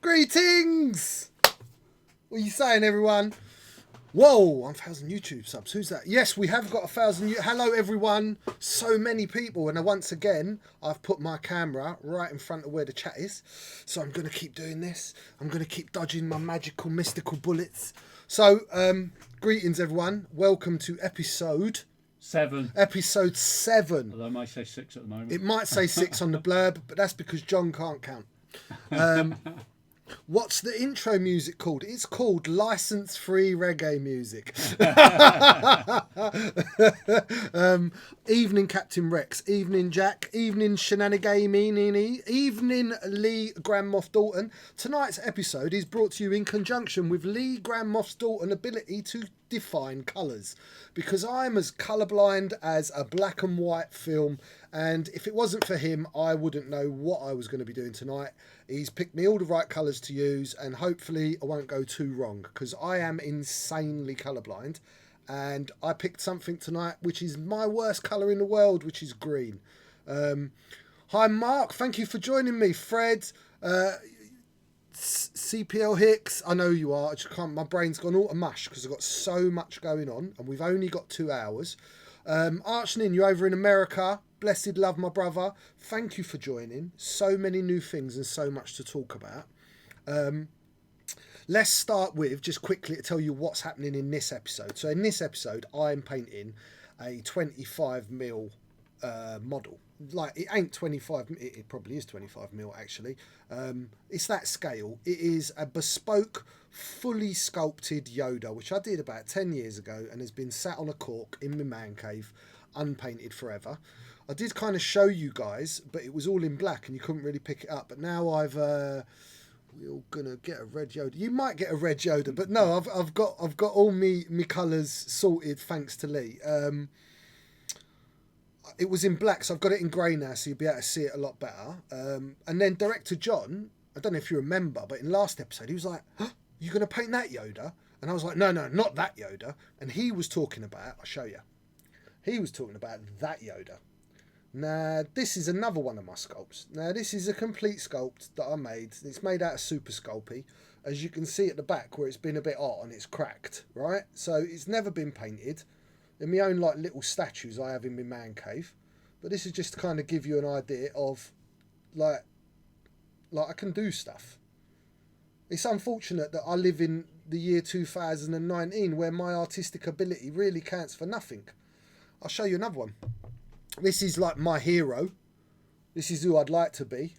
Greetings! What are you saying, everyone? Whoa, 1,000 YouTube subs. Who's that? Yes, we have got 1,000. Hello, everyone. So many people. And once again, I've put my camera right in front of where the chat is. So I'm going to keep doing this. I'm going to keep dodging my magical, mystical bullets. So, greetings, everyone. Welcome to episode 7. Episode 7. Although it might say 6 at the moment. It might say 6 on the blurb, but that's because John can't count. What's the intro music called? It's called license-free reggae music. Evening Captain Rex, evening Jack, evening Shenanigamini, evening Lee Grand Moff Dalton. Tonight's episode is brought to you in conjunction with Lee Grand Moff Dalton's ability to define colours, because I'm as colourblind as a black and white film, and if it wasn't for him I wouldn't know what I was going to be doing tonight. He's picked me all the right colours to use, and hopefully I won't go too wrong, because I am insanely colourblind, and I picked something tonight which is my worst colour in the world, which is green. Hi Mark, thank you for joining me. Fred, CPL Hicks, I know you are. I just can't. My brain's gone all to mush because I've got so much going on, and we've only got 2 hours. Archnin, you're over in America. Blessed love, my brother. Thank you for joining. So many new things and so much to talk about. Let's start with just quickly to tell you what's happening in this episode. So in this episode, I'm painting a 25mm model. Like, it ain't 25, it probably is 25mm actually. It's that scale. It is a bespoke, fully sculpted Yoda, which I did about 10 years ago and has been sat on a cork in my man cave, unpainted forever. I did kind of show you guys, but it was all in black and you couldn't really pick it up. But now we're all gonna get a red Yoda. You might get a red Yoda, but no, I've got all me colours sorted thanks to Lee. It was in black, so I've got it in grey now, so you'll be able to see it a lot better. And then Director John, I don't know if you remember, but in last episode, he was like, huh, you going to paint that Yoda? And I was like, no, not that Yoda. And he was talking about, I'll show you. He was talking about that Yoda. Now, this is another one of my sculpts. Now, this is a complete sculpt that I made. It's made out of Super Sculpey. As you can see at the back where it's been a bit hot and it's cracked, right? So it's never been painted. In my own like little statues I have in my man cave, but this is just to kind of give you an idea of like I can do stuff. It's unfortunate that I live in the year 2019 where my artistic ability really counts for nothing. I'll show you another one. This is like my hero. This is who I'd like to be.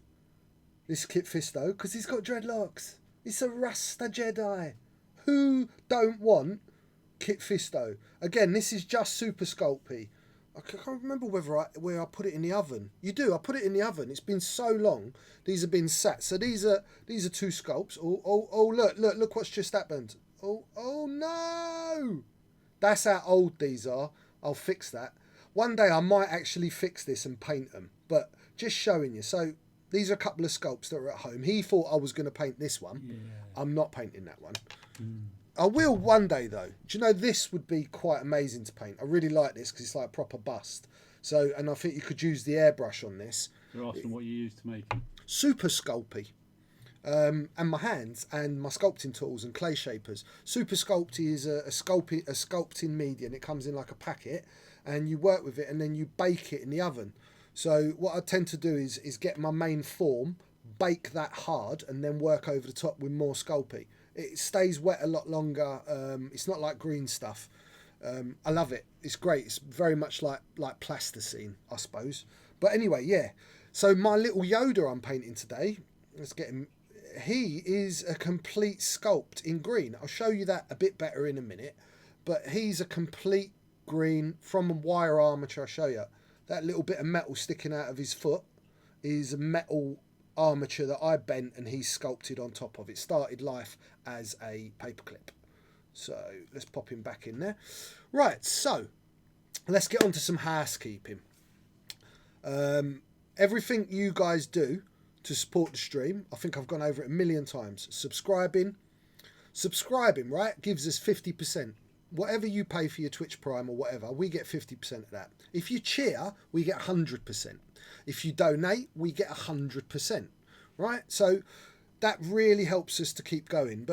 This Kit Fisto, because he's got dreadlocks. It's a Rasta Jedi. Who don't want Kit Fisto? Again, this is just Super Sculpey. I can't remember where I put it in the oven. You do. I put it in the oven. It's been so long. These have been sat. So these are 2 sculpts. Oh! Look what's just happened. Oh no! That's how old these are. I'll fix that. One day I might actually fix this and paint them. But just showing you. So these are a couple of sculpts that are at home. He thought I was going to paint this one. Yeah. I'm not painting that one. I will one day though. Do you know this would be quite amazing to paint? I really like this because it's like proper bust. So, and I think you could use the airbrush on this. You're asking what you use to make it. Super Sculpey. And my hands and my sculpting tools and clay shapers. Super Sculpey is a sculpting medium. It comes in like a packet and you work with it and then you bake it in the oven. So what I tend to do is get my main form, bake that hard and then work over the top with more Sculpey. It stays wet a lot longer. It's not like green stuff. I love it. It's great. It's very much like plasticine, I suppose. But anyway, yeah. So my little Yoda I'm painting today, let's get him. He is a complete sculpt in green. I'll show you that a bit better in a minute. But he's a complete green from a wire armature. I'll show you. That little bit of metal sticking out of his foot is a metal armature that I bent and he sculpted on top of it. Started life as a paperclip. So let's pop him back in there. Right, so let's get on to some housekeeping. Everything you guys do to support the stream, I think I've gone over it a million times. Subscribing, right, gives us 50%. Whatever you pay for your Twitch Prime or whatever, we get 50% of that. If you cheer, we get 100%. If you donate, we get 100%. Right? So that really helps us to keep going.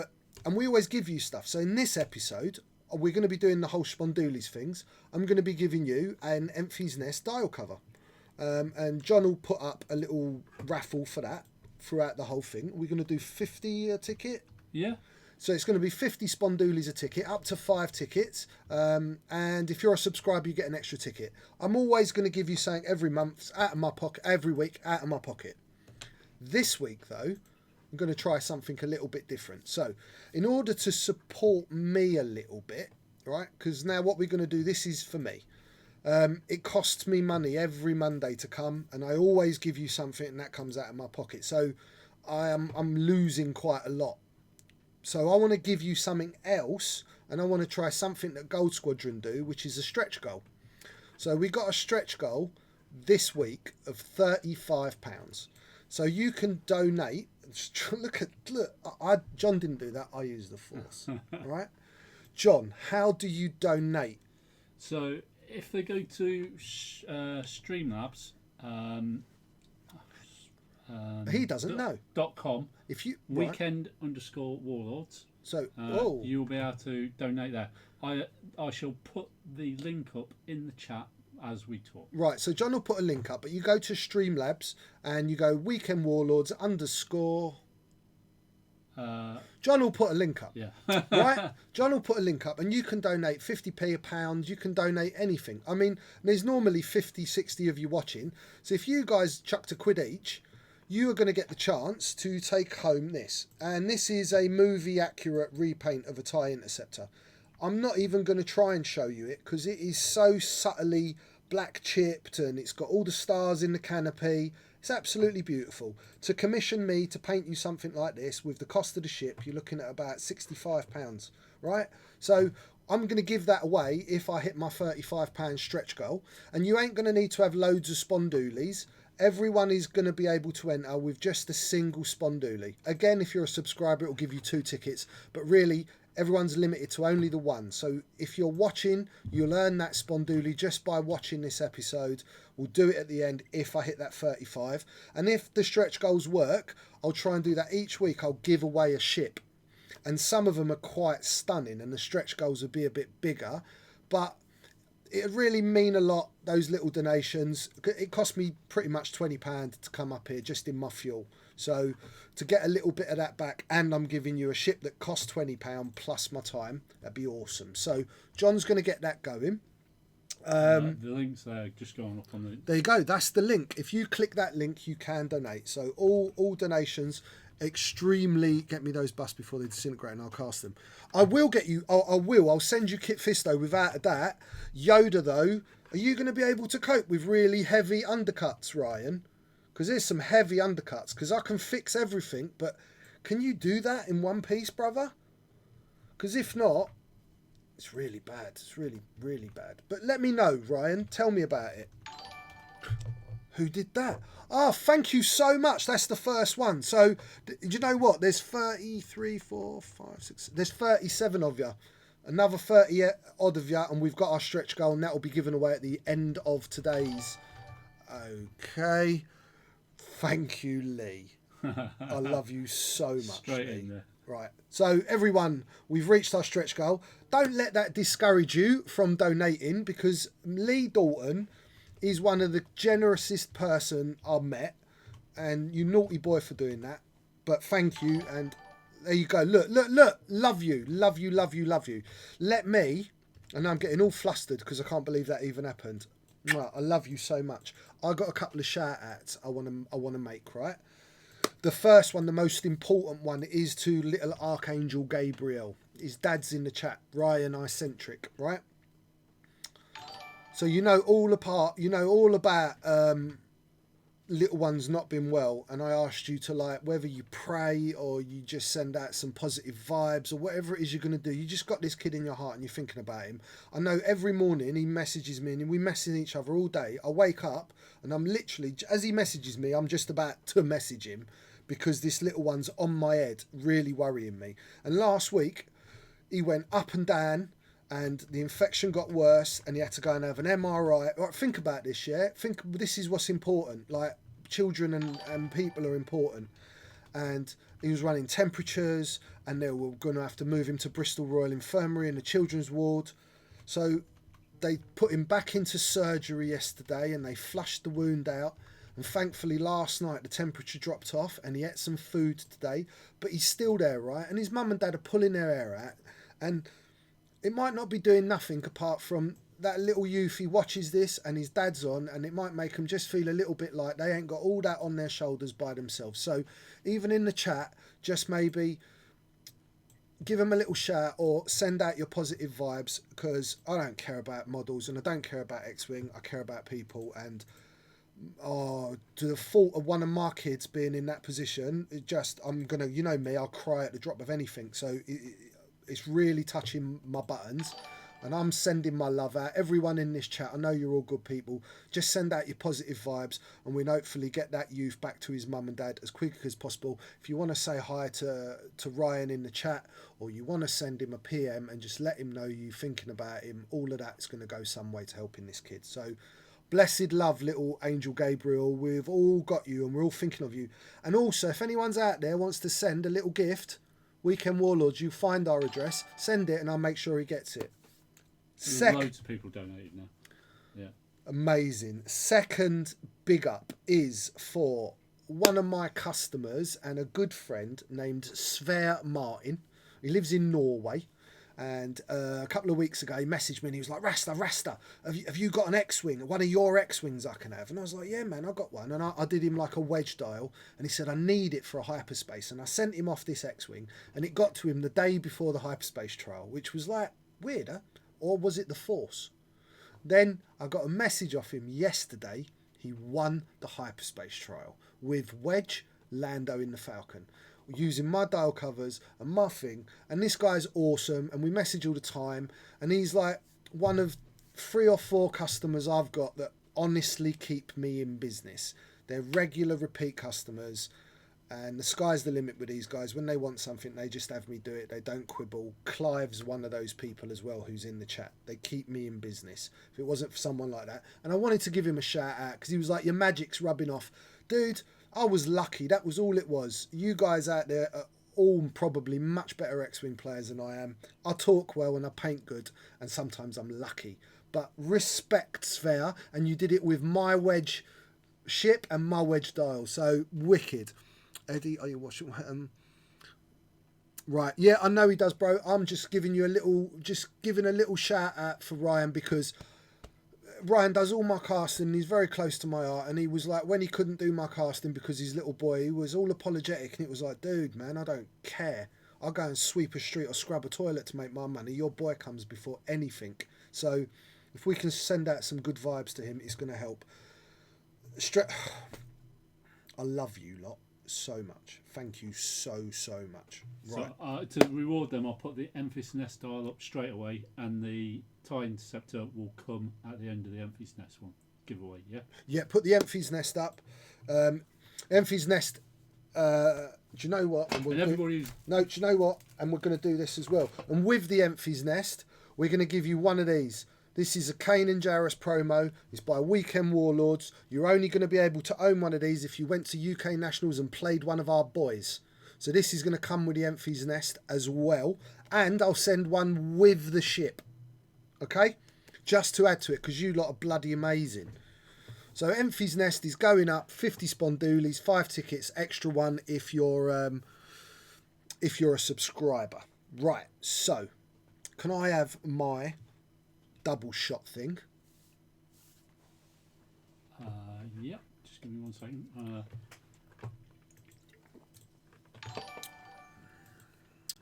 And we always give you stuff. So in this episode, we're going to be doing the whole Spondoolies things. I'm going to be giving you an Enfys Nest dial cover. And John will put up a little raffle for that throughout the whole thing. We're going to do 50 a ticket. Yeah. So it's going to be 50 Spondoolies a ticket, up to 5 tickets. And if you're a subscriber, you get an extra ticket. I'm always going to give you something every month, out of my pocket, every week, out of my pocket. This week, though, I'm going to try something a little bit different. So in order to support me a little bit, right, because now what we're going to do, this is for me. It costs me money every Monday to come, and I always give you something, and that comes out of my pocket. So I'm losing quite a lot. So I want to give you something else, and I want to try something that Gold Squadron do, which is a stretch goal. So we got a stretch goal this week of £35. So you can donate. Look, John didn't do that. I used the force. Right, John, how do you donate? So if they go to Streamlabs, he doesn't know. .com. If you weekend_warlords. So you'll be able to donate there. I shall put the link up in the chat as we talk. Right, so John will put a link up, but you go to Streamlabs and you go Weekend Warlords _. John will put a link up. Yeah. Right? John will put a link up, and you can donate 50p, £1. You can donate anything. I mean, there's normally 50, 60 of you watching. So if you guys chucked £1 each, you are going to get the chance to take home this. And this is a movie accurate repaint of a TIE Interceptor. I'm not even going to try and show you it because it is so subtly black chipped, and it's got all the stars in the canopy. It's absolutely beautiful. To commission me to paint you something like this with the cost of the ship, you're looking at about £65, right? So I'm going to give that away if I hit my £35 stretch goal. And you ain't going to need to have loads of Spondoolies. Everyone is going to be able to enter with just a single Spondoolie. Again, if you're a subscriber, it'll give you 2 tickets. But really, everyone's limited to only the one. So if you're watching, you'll earn that Spondoolie just by watching this episode. We'll do it at the end if I hit that 35. And if the stretch goals work, I'll try and do that each week. I'll give away a ship. And some of them are quite stunning, and the stretch goals will be a bit bigger. But it really mean a lot, those little donations. It cost me pretty much £20 to come up here just in my fuel. So to get a little bit of that back, and I'm giving you a ship that costs £20 plus my time, that'd be awesome. So John's going to get that going. The link's there, just going up on the... There you go, that's the link. If you click that link, you can donate. So all donations, extremely... Get me those busts before they disintegrate and I'll cast them. I will get you... I'll send you Kit Fisto without a doubt. Yoda, though, are you going to be able to cope with really heavy undercuts, Ryan? Because there's some heavy undercuts. Because I can fix everything, but can you do that in one piece, brother? Because if not, it's really bad. It's really, really bad. But let me know, Ryan. Tell me about it. Who did that? Oh, thank you so much. That's the first one. So, do you know what? There's 33, 4, 5, 6... There's 37 of you. Another 30 odd of you, and we've got our stretch goal, and that will be given away at the end of today's. Okay. Thank you, Lee. I love you so much, Straight Lee. in there. Right. So, everyone, we've reached our stretch goal. Don't let that discourage you from donating, because Lee Dalton is one of the generousest person I've met, and you naughty boy for doing that. But thank you, and there you go. Look. Love you. Let me, and I'm getting all flustered because I can't believe that even happened. I love you so much. I got a couple of shout outs I want to make, right? The first one, the most important one, is to little Archangel Gabriel. His dad's in the chat, Ryan Icentric, right? So you know all about little ones not been well, and I asked you to, like, whether you pray or you just send out some positive vibes or whatever it is you're going to do. You just got this kid in your heart and you're thinking about him. I know every morning he messages me and we message each other all day. I wake up and I'm literally, as he messages me, I'm just about to message him because this little one's on my head, really worrying me. And last week he went up and down, and the infection got worse, and he had to go and have an MRI. Right, think about this, yeah? This is what's important. Like, children and people are important. and he was running temperatures, and they were going to have to move him to Bristol Royal Infirmary in the children's ward. So they put him back into surgery yesterday, and they flushed the wound out. And thankfully last night the temperature dropped off, and he ate some food today, but he's still there, right? And his mum and dad are pulling their hair out, and it might not be doing nothing apart from that little youth, he watches this and his dad's on, and it might make them just feel a little bit like they ain't got all that on their shoulders by themselves. So even in the chat, just maybe give them a little shout or send out your positive vibes, because I don't care about models and I don't care about X-Wing. I care about people, and to the fault of one of my kids being in that position, I'm gonna, you know me, I'll cry at the drop of anything. So it's really touching my buttons, and I'm sending my love out. Everyone in this chat, I know you're all good people. Just send out your positive vibes, and we'll hopefully get that youth back to his mum and dad as quick as possible. If you want to say hi to Ryan in the chat, or you want to send him a PM and just let him know you're thinking about him, all of that's going to go some way to helping this kid. So blessed love, little Angel Gabriel. We've all got you, and we're all thinking of you. And also, if anyone's out there wants to send a little gift, Weekend Warlords, you find our address, send it, and I'll make sure he gets it. Loads of people donated now. Yeah. Amazing. Second big up is for one of my customers and a good friend named Sverre Martin. He lives in Norway. And a couple of weeks ago, he messaged me and he was like, Rasta, have you got an X-Wing? One of your X-Wings I can have? And I was like, yeah, man, I got one. And I did him like a wedge dial. And he said, I need it for a hyperspace. And I sent him off this X-Wing. And it got to him the day before the hyperspace trial, which was like, weirder. Or was it the Force? Then I got a message off him yesterday. He won the hyperspace trial with Wedge, Lando in the Falcon, using my dial covers and my thing. And this guy's awesome, and we message all the time, and he's like one of 3 or 4 customers I've got that honestly keep me in business. They're regular repeat customers, and the sky's the limit with these guys. When they want something, they just have me do it. They don't quibble. Clive's one of those people as well who's in the chat. They keep me in business. If it wasn't for someone like that, and I wanted to give him a shout out because he was like, your magic's rubbing off. Dude, I was lucky. That was all it was. You guys out there are all probably much better X-Wing players than I am. I talk well and I paint good, and sometimes I'm lucky. But respect, Sverre, and you did it with my wedge ship and my wedge dial. So wicked. Eddie, are you watching? Right, yeah, I know he does, bro. I'm just giving a little shout out for Ryan, because Ryan does all my casting. He's very close to my heart, and he was like, when he couldn't do my casting because his little boy, he was all apologetic, and it was like, dude, man, I don't care. I'll go and sweep a street or scrub a toilet to make my money. Your boy comes before anything. So if we can send out some good vibes to him, it's going to help. I love you lot so much. Thank you so much. Right. So to reward them, I'll put the Enfys Nest dial up straight away, and the TIE Interceptor will come at the end of the Enfys Nest one giveaway. Yeah, put the Enfys Nest up. Enfys Nest, do you know what? And everybody do you know what? And we're going to do this as well. And with the Enfys Nest, we're going to give you one of these. This is a Kane and Jarrus promo. It's by Weekend Warlords. You're only going to be able to own one of these if you went to UK Nationals and played one of our boys. So this is going to come with the Enfys Nest as well. And I'll send one with the ship. Okay? Just to add to it, because you lot are bloody amazing. So Enfys Nest is going up. 50 Spondoolies, 5 tickets, extra one if you're a subscriber. Right, so can I have my double shot thing? Yeah, just give me 1 second.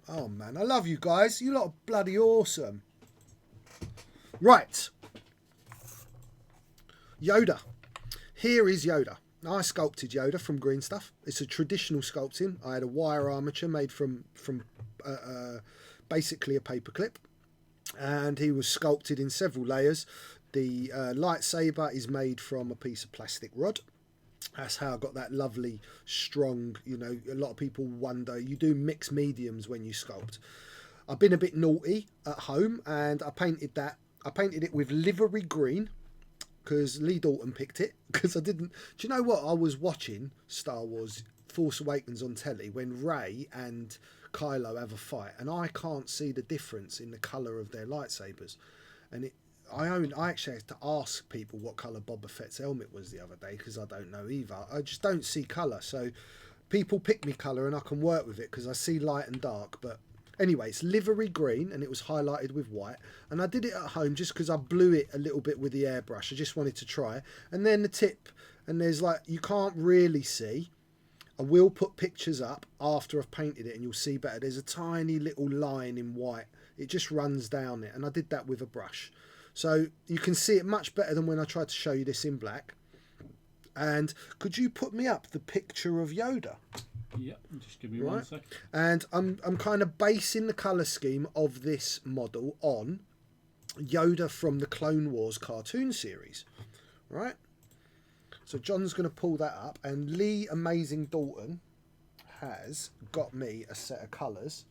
Oh man, I love you guys. You lot are bloody awesome. Right, Yoda. Here is Yoda. I sculpted Yoda from green stuff. It's a traditional sculpting. I had a wire armature made from basically a paperclip, and he was sculpted in several layers. The lightsaber is made from a piece of plastic rod. That's how I got that lovely, strong, a lot of people wonder, you do mixed mediums when you sculpt. I've been a bit naughty at home, and I painted it with livery green, because Lee Dalton picked it, because I didn't... Do you know what? I was watching Star Wars Force Awakens on telly when Rey and Kylo have a fight, and I can't see the difference in the colour of their lightsabers. And I actually had to ask people what colour Boba Fett's helmet was the other day, because I don't know either. I just don't see colour. So people pick me colour and I can work with it because I see light and dark. But anyway, it's livery green and it was highlighted with white. And I did it at home just because I blew it a little bit with the airbrush. I just wanted to try. And then the tip, and there's like, you can't really see. I will put pictures up after I've painted it and you'll see better. There's a tiny little line in white. It just runs down it. And I did that with a brush. So you can see it much better than when I tried to show you this in black. And could you put me up the picture of Yoda? Yeah, just give me 1 sec. And I'm kind of basing the colour scheme of this model on Yoda from the Clone Wars cartoon series. Right? So John's going to pull that up, and Lee Amazing Dalton has got me a set of colours.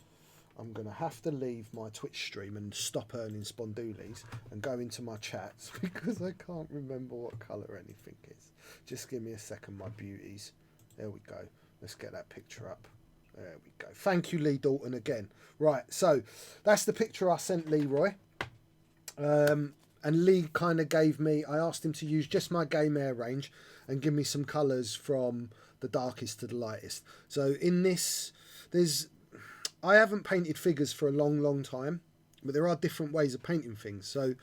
I'm going to have to leave my Twitch stream and stop earning spondoolies and go into my chats because I can't remember what colour anything is. Just give me a second, my beauties. There we go. Let's get that picture up. There we go. Thank you, Lee Dalton, again. Right, so that's the picture I sent Leroy. And Lee kind of gave me, I asked him to use just my Game Air range and give me some colours from the darkest to the lightest. So in this, I haven't painted figures for a long time, but there are different ways of painting things. So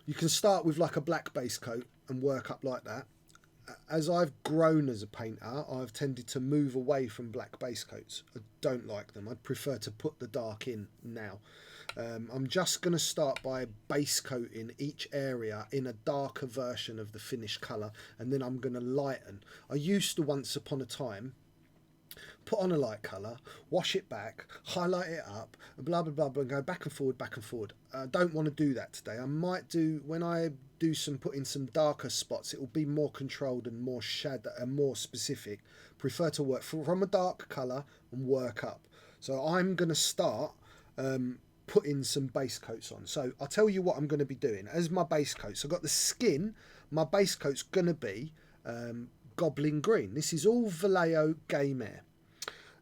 you can start with like a black base coat and work up like that. As I've grown as a painter, I've tended to move away from black base coats. I don't like them. I'd prefer to put the dark in now. I'm just going to start by base coating each area in a darker version of the finished colour, and then I'm going to lighten. I used to once upon a time put on a light colour, wash it back, highlight it up, blah blah blah, and go back and forward, back and forward. I don't want to do that today. I might do, when I do put in some darker spots, it will be more controlled and more shadow and more specific. Prefer to work from a dark colour and work up. So I'm going to start putting some base coats on. So I'll tell you what I'm going to be doing as my base coats. I've got the skin. My base coat's going to be Goblin Green. This is all Vallejo Game Air.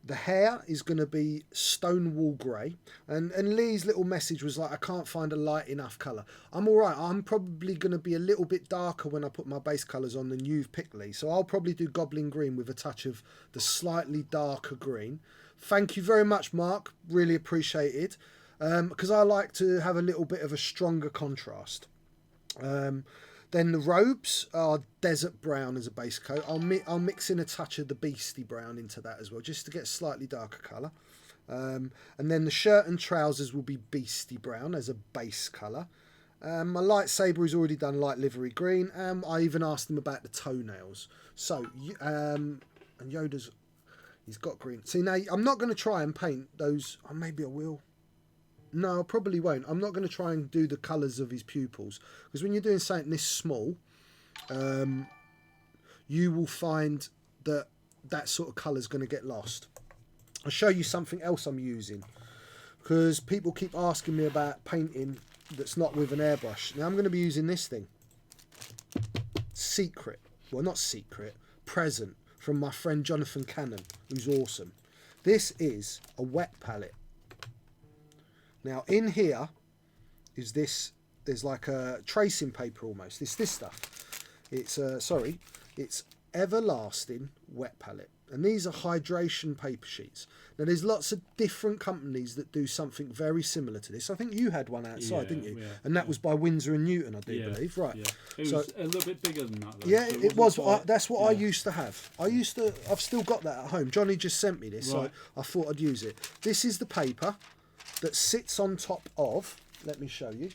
The hair is going to be Stonewall Grey. And Lee's little message was like, I can't find a light enough colour. I'm all right. I'm probably going to be a little bit darker when I put my base colours on than you've picked, Lee. So I'll probably do Goblin Green with a touch of the slightly darker green. Thank you very much, Mark. Really appreciate it. Because I like to have a little bit of a stronger contrast. Then the robes are desert brown as a base coat. I'll mix in a touch of the beastie brown into that as well, just to get a slightly darker colour. And then the shirt and trousers will be beastie brown as a base colour. My lightsaber is already done light livery green. I even asked him about the toenails. So, and Yoda's, he's got green. See, now I'm not going to try and paint those. Oh, maybe I will. No, I probably won't. I'm not going to try and do the colours of his pupils, because when you're doing something this small, you will find that that sort of colour is going to get lost. I'll show you something else I'm using, because people keep asking me about painting that's not with an airbrush. Now I'm going to be using this thing. Secret. Well, not secret. Present from my friend Jonathan Cannon, who's awesome. This is a wet palette. Now in here is this, there's like a tracing paper almost. It's this stuff. It's it's Everlasting wet palette. And these are hydration paper sheets. Now there's lots of different companies that do something very similar to this. I think you had one outside, didn't you? Yeah, and that was by Winsor and Newton, I do believe. Right. Yeah. It was a little bit bigger than that though. Yeah, so it was. quite, That's what I used to have. I've still got that at home. Johnny just sent me this, right. so I thought I'd use it. This is the paper that sits on top of, let me show you.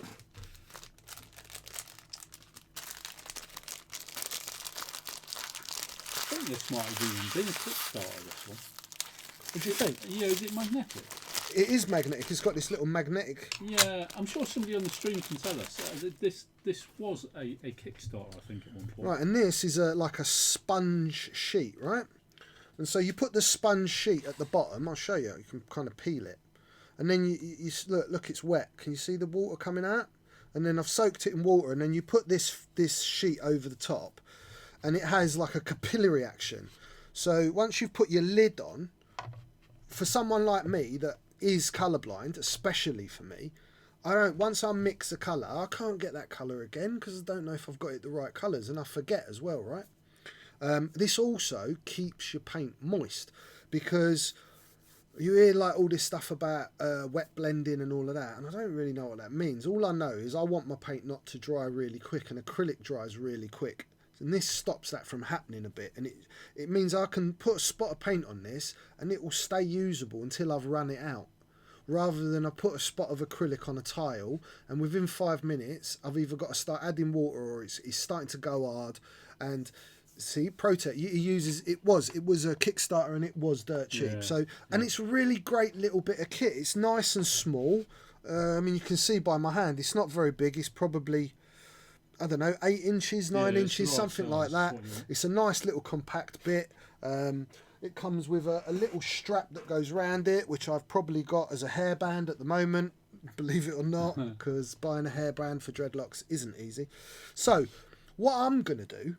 I think this might have even been a Kickstarter, this one. What do you think? Yeah, is it magnetic? It is magnetic. It's got this little magnetic. Yeah, I'm sure somebody on the stream can tell us. This was a Kickstarter, I think, at one point. Right, and this is like a sponge sheet, right? And so you put the sponge sheet at the bottom. I'll show you. You can kind of peel it. And then you look, it's wet. Can you see the water coming out? And then I've soaked it in water, and then you put this sheet over the top, and it has like a capillary action. So once you've put your lid on, for someone like me that is colourblind, especially for me, once I mix a colour, I can't get that colour again because I don't know if I've got it the right colours, and I forget as well, right? This also keeps your paint moist, because you hear like all this stuff about wet blending and all of that, and I don't really know what that means. All I know is I want my paint not to dry really quick, and acrylic dries really quick. And this stops that from happening a bit, and it means I can put a spot of paint on this and it will stay usable until I've run it out, rather than I put a spot of acrylic on a tile and within 5 minutes I've either got to start adding water or it's starting to go hard. And see, Protect, he uses, it was a Kickstarter and it was dirt cheap. Yeah, so, and it's a really great little bit of kit. It's nice and small. I mean, you can see by my hand, it's not very big. It's probably, I don't know, 8 inches, 9 inches, something like that. It's a nice little compact bit. It comes with a little strap that goes around it, which I've probably got as a hairband at the moment, believe it or not, because buying a hairband for dreadlocks isn't easy. So what I'm going to do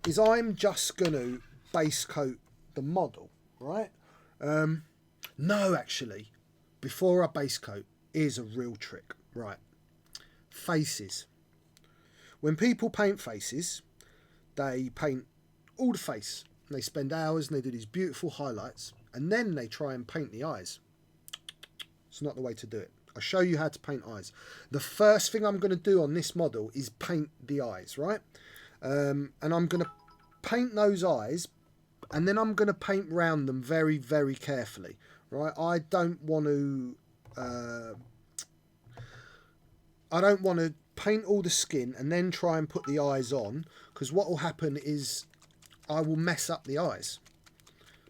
is I'm just going to base coat the model, right? No, actually, before I base coat, here's a real trick, right? Faces. When people paint faces, they paint all the face. They spend hours and they do these beautiful highlights, and then they try and paint the eyes. It's not the way to do it. I'll show you how to paint eyes. The first thing I'm going to do on this model is paint the eyes, right? And I'm going to paint those eyes, and then I'm going to paint round them very, very carefully, right? I don't want to paint all the skin and then try and put the eyes on, because what will happen is I will mess up the eyes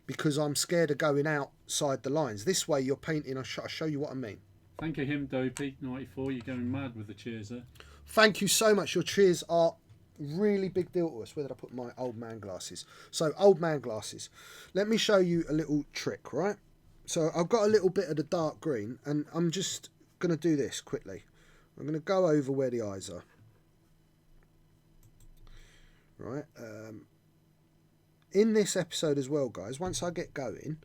because I'm scared of going outside the lines. This way you're painting, I'll show you what I mean. Thank you, him, Dopey 94. You're going mad with the cheers there. Thank you so much. Your cheers are really big deal to us. Where did I put my old man glasses? So, old man glasses. Let me show you a little trick, right? So I've got a little bit of the dark green, and I'm just going to do this quickly. I'm going to go over where the eyes are. Right. In this episode as well, guys, once I get going,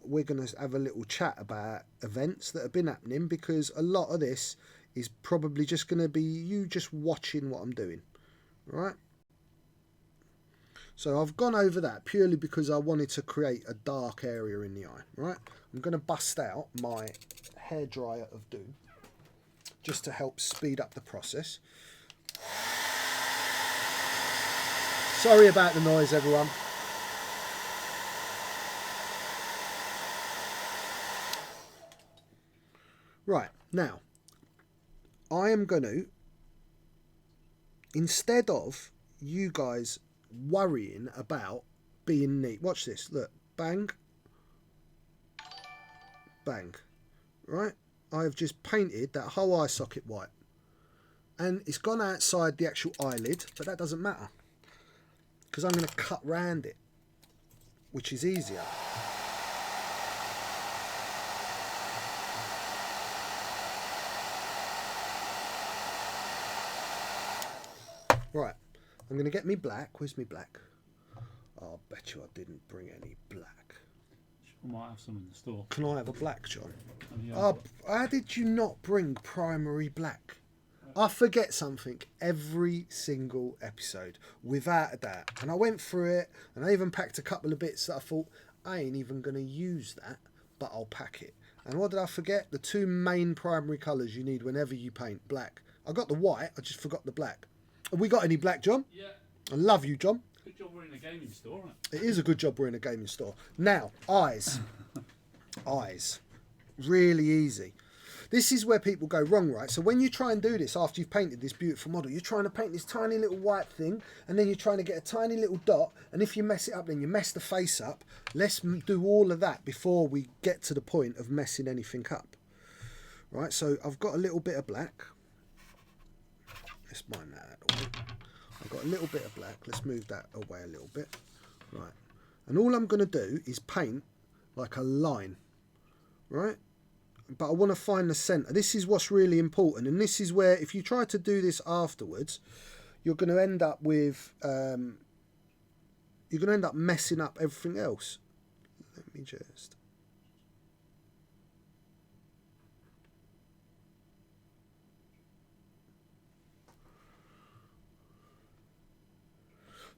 we're going to have a little chat about events that have been happening, because a lot of this is probably just going to be you just watching what I'm doing. Right. So I've gone over that purely because I wanted to create a dark area in the eye. Right. I'm going to bust out my hairdryer of doom just to help speed up the process. Sorry about the noise, everyone. Right, now, I am going to, instead of you guys worrying about being neat, watch this, look, bang, bang, right? I have just painted that whole eye socket white. And it's gone outside the actual eyelid, but that doesn't matter, because I'm going to cut round it, which is easier. Right, I'm going to get me black. Where's me black? Oh, I bet you I didn't bring any black. I might have some in the store. Can I have a black, John? Yeah, How did you not bring primary black? I forget something every single episode, without a doubt. And I went through it, and I even packed a couple of bits that I thought, I ain't even going to use that, but I'll pack it. And what did I forget? The two main primary colours you need whenever you paint: black. I got the white, I just forgot the black. Have we got any black, John? Yeah. I love you, John. Good job we're in a gaming store, isn't It is a good job we're in a gaming store. Now, eyes. Eyes. Really easy. This is where people go wrong, right? So when you try and do this after you've painted this beautiful model, you're trying to paint this tiny little white thing, and then you're trying to get a tiny little dot, and if you mess it up, then you mess the face up. Let's do all of that before we get to the point of messing anything up. Right, so I've got a little bit of black. Let's mine that out of the way. I've got a little bit of black. Let's move that away a little bit. Right. And all I'm going to do is paint like a line. Right? But I want to find the centre. This is what's really important. And this is where, if you try to do this afterwards, you're going to end up with you're going to end up messing up everything else. Let me just...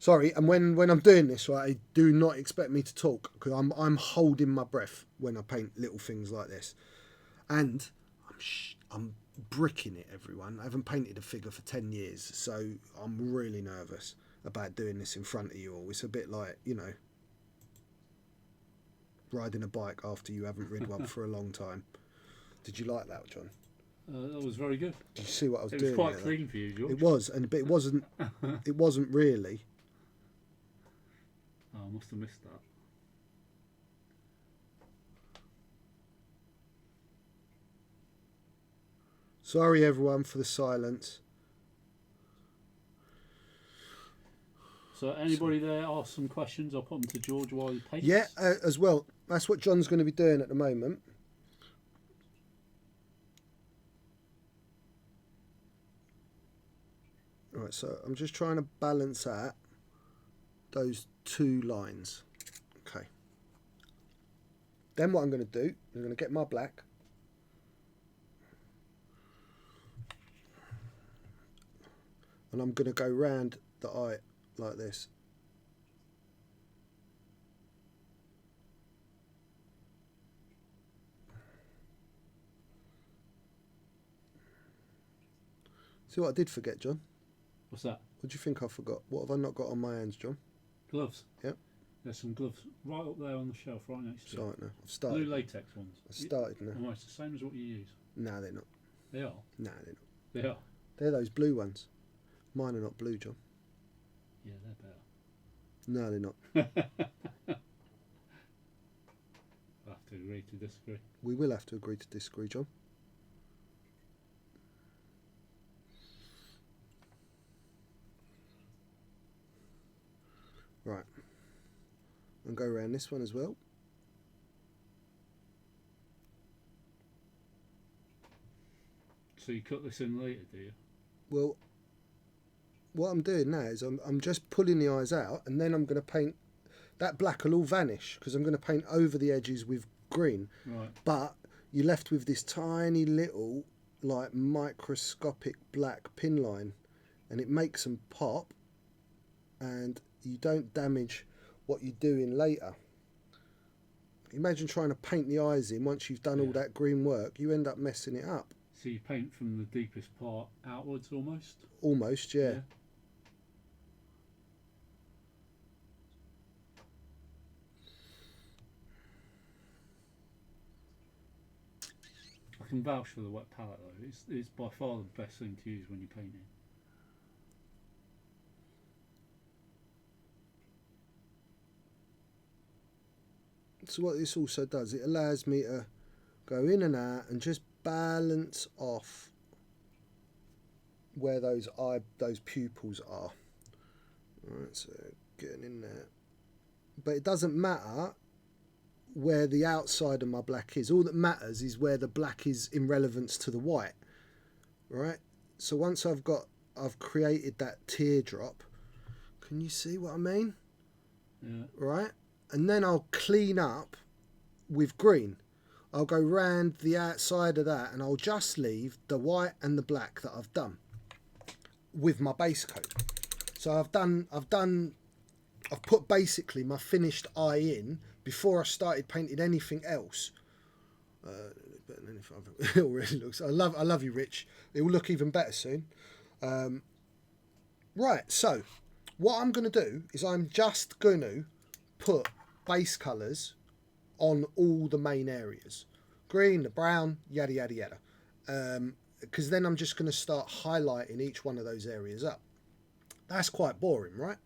Sorry, and when I'm doing this, right, do not expect me to talk, because I'm holding my breath when I paint little things like this. And I'm bricking it, everyone. I haven't painted a figure for 10 years, so I'm really nervous about doing this in front of you all. It's a bit like, you know, riding a bike after you haven't rid one for a long time. Did you like that, John? That was very good. Did you see what I was doing? It was quite clean for you, George. It was, but it wasn't. It wasn't really. Oh, I must have missed that. Sorry, everyone, for the silence. So, anybody there ask some questions? I'll put them to George while he paints. Yeah, as well. That's what John's going to be doing at the moment. Right, so I'm just trying to balance out those two lines. Okay. Then what I'm going to do, I'm going to get my black. And I'm going to go round the eye like this. See what I did forget, John? What's that? What do you think I forgot? What have I not got on my hands, John? Gloves. Yep. There's some gloves right up there on the shelf, right next to you. Sorry, no. I've started. Blue latex ones. I've started now. Almost the same as what you use. No, they're not. They are. No, they're not. They are. They're those blue ones. Mine are not blue, John. Yeah, they're better. No, they're not. I have to agree to disagree. We will have to agree to disagree, John. Right. And go around this one as well. So you cut this in later, do you? Well, what I'm doing now is I'm just pulling the eyes out, and then I'm going to paint. That black will all vanish because I'm going to paint over the edges with green. Right. But you're left with this tiny little, like, microscopic black pin line, and it makes them pop, and you don't damage what you're doing later. Imagine trying to paint the eyes in once you've done all that green work. You end up messing it up. So you paint from the deepest part outwards almost? Almost, yeah. I can vouch for the wet palette though. It's by far the best thing to use when you're painting. So what this also does, it allows me to go in and out and just balance off where those pupils are. Alright, so getting in there. But it doesn't matter where the outside of my black is. All that matters is where the black is in relevance to the white. Right? So once I've created that teardrop, can you see what I mean? Yeah. Right? And then I'll clean up with green. I'll go round the outside of that, and I'll just leave the white and the black that I've done with my base coat. So I've put basically my finished eye in before I started painting anything else. Better than anything it already looks. I love you, Rich. It will look even better soon. Right. So what I'm going to do is I'm just going to put base colours on all the main areas. Green, the brown, yada, yada, yada. Because then I'm just going to start highlighting each one of those areas up. That's quite boring, right?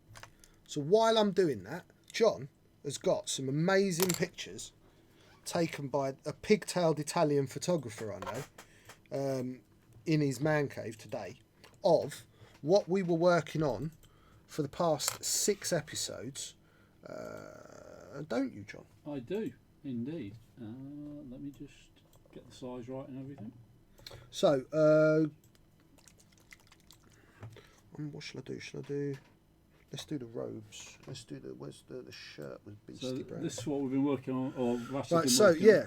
So while I'm doing that, John has got some amazing pictures taken by a pigtailed Italian photographer I know in his man cave today of what we were working on for the past 6 episodes. Don't you, John? I do, indeed. Let me just get the size right and everything. So, what shall I do? Let's do the robes. Let's do where's the shirt with So Beastie Brown. this is what we've been working on, or Rasta's Right, been so working yeah,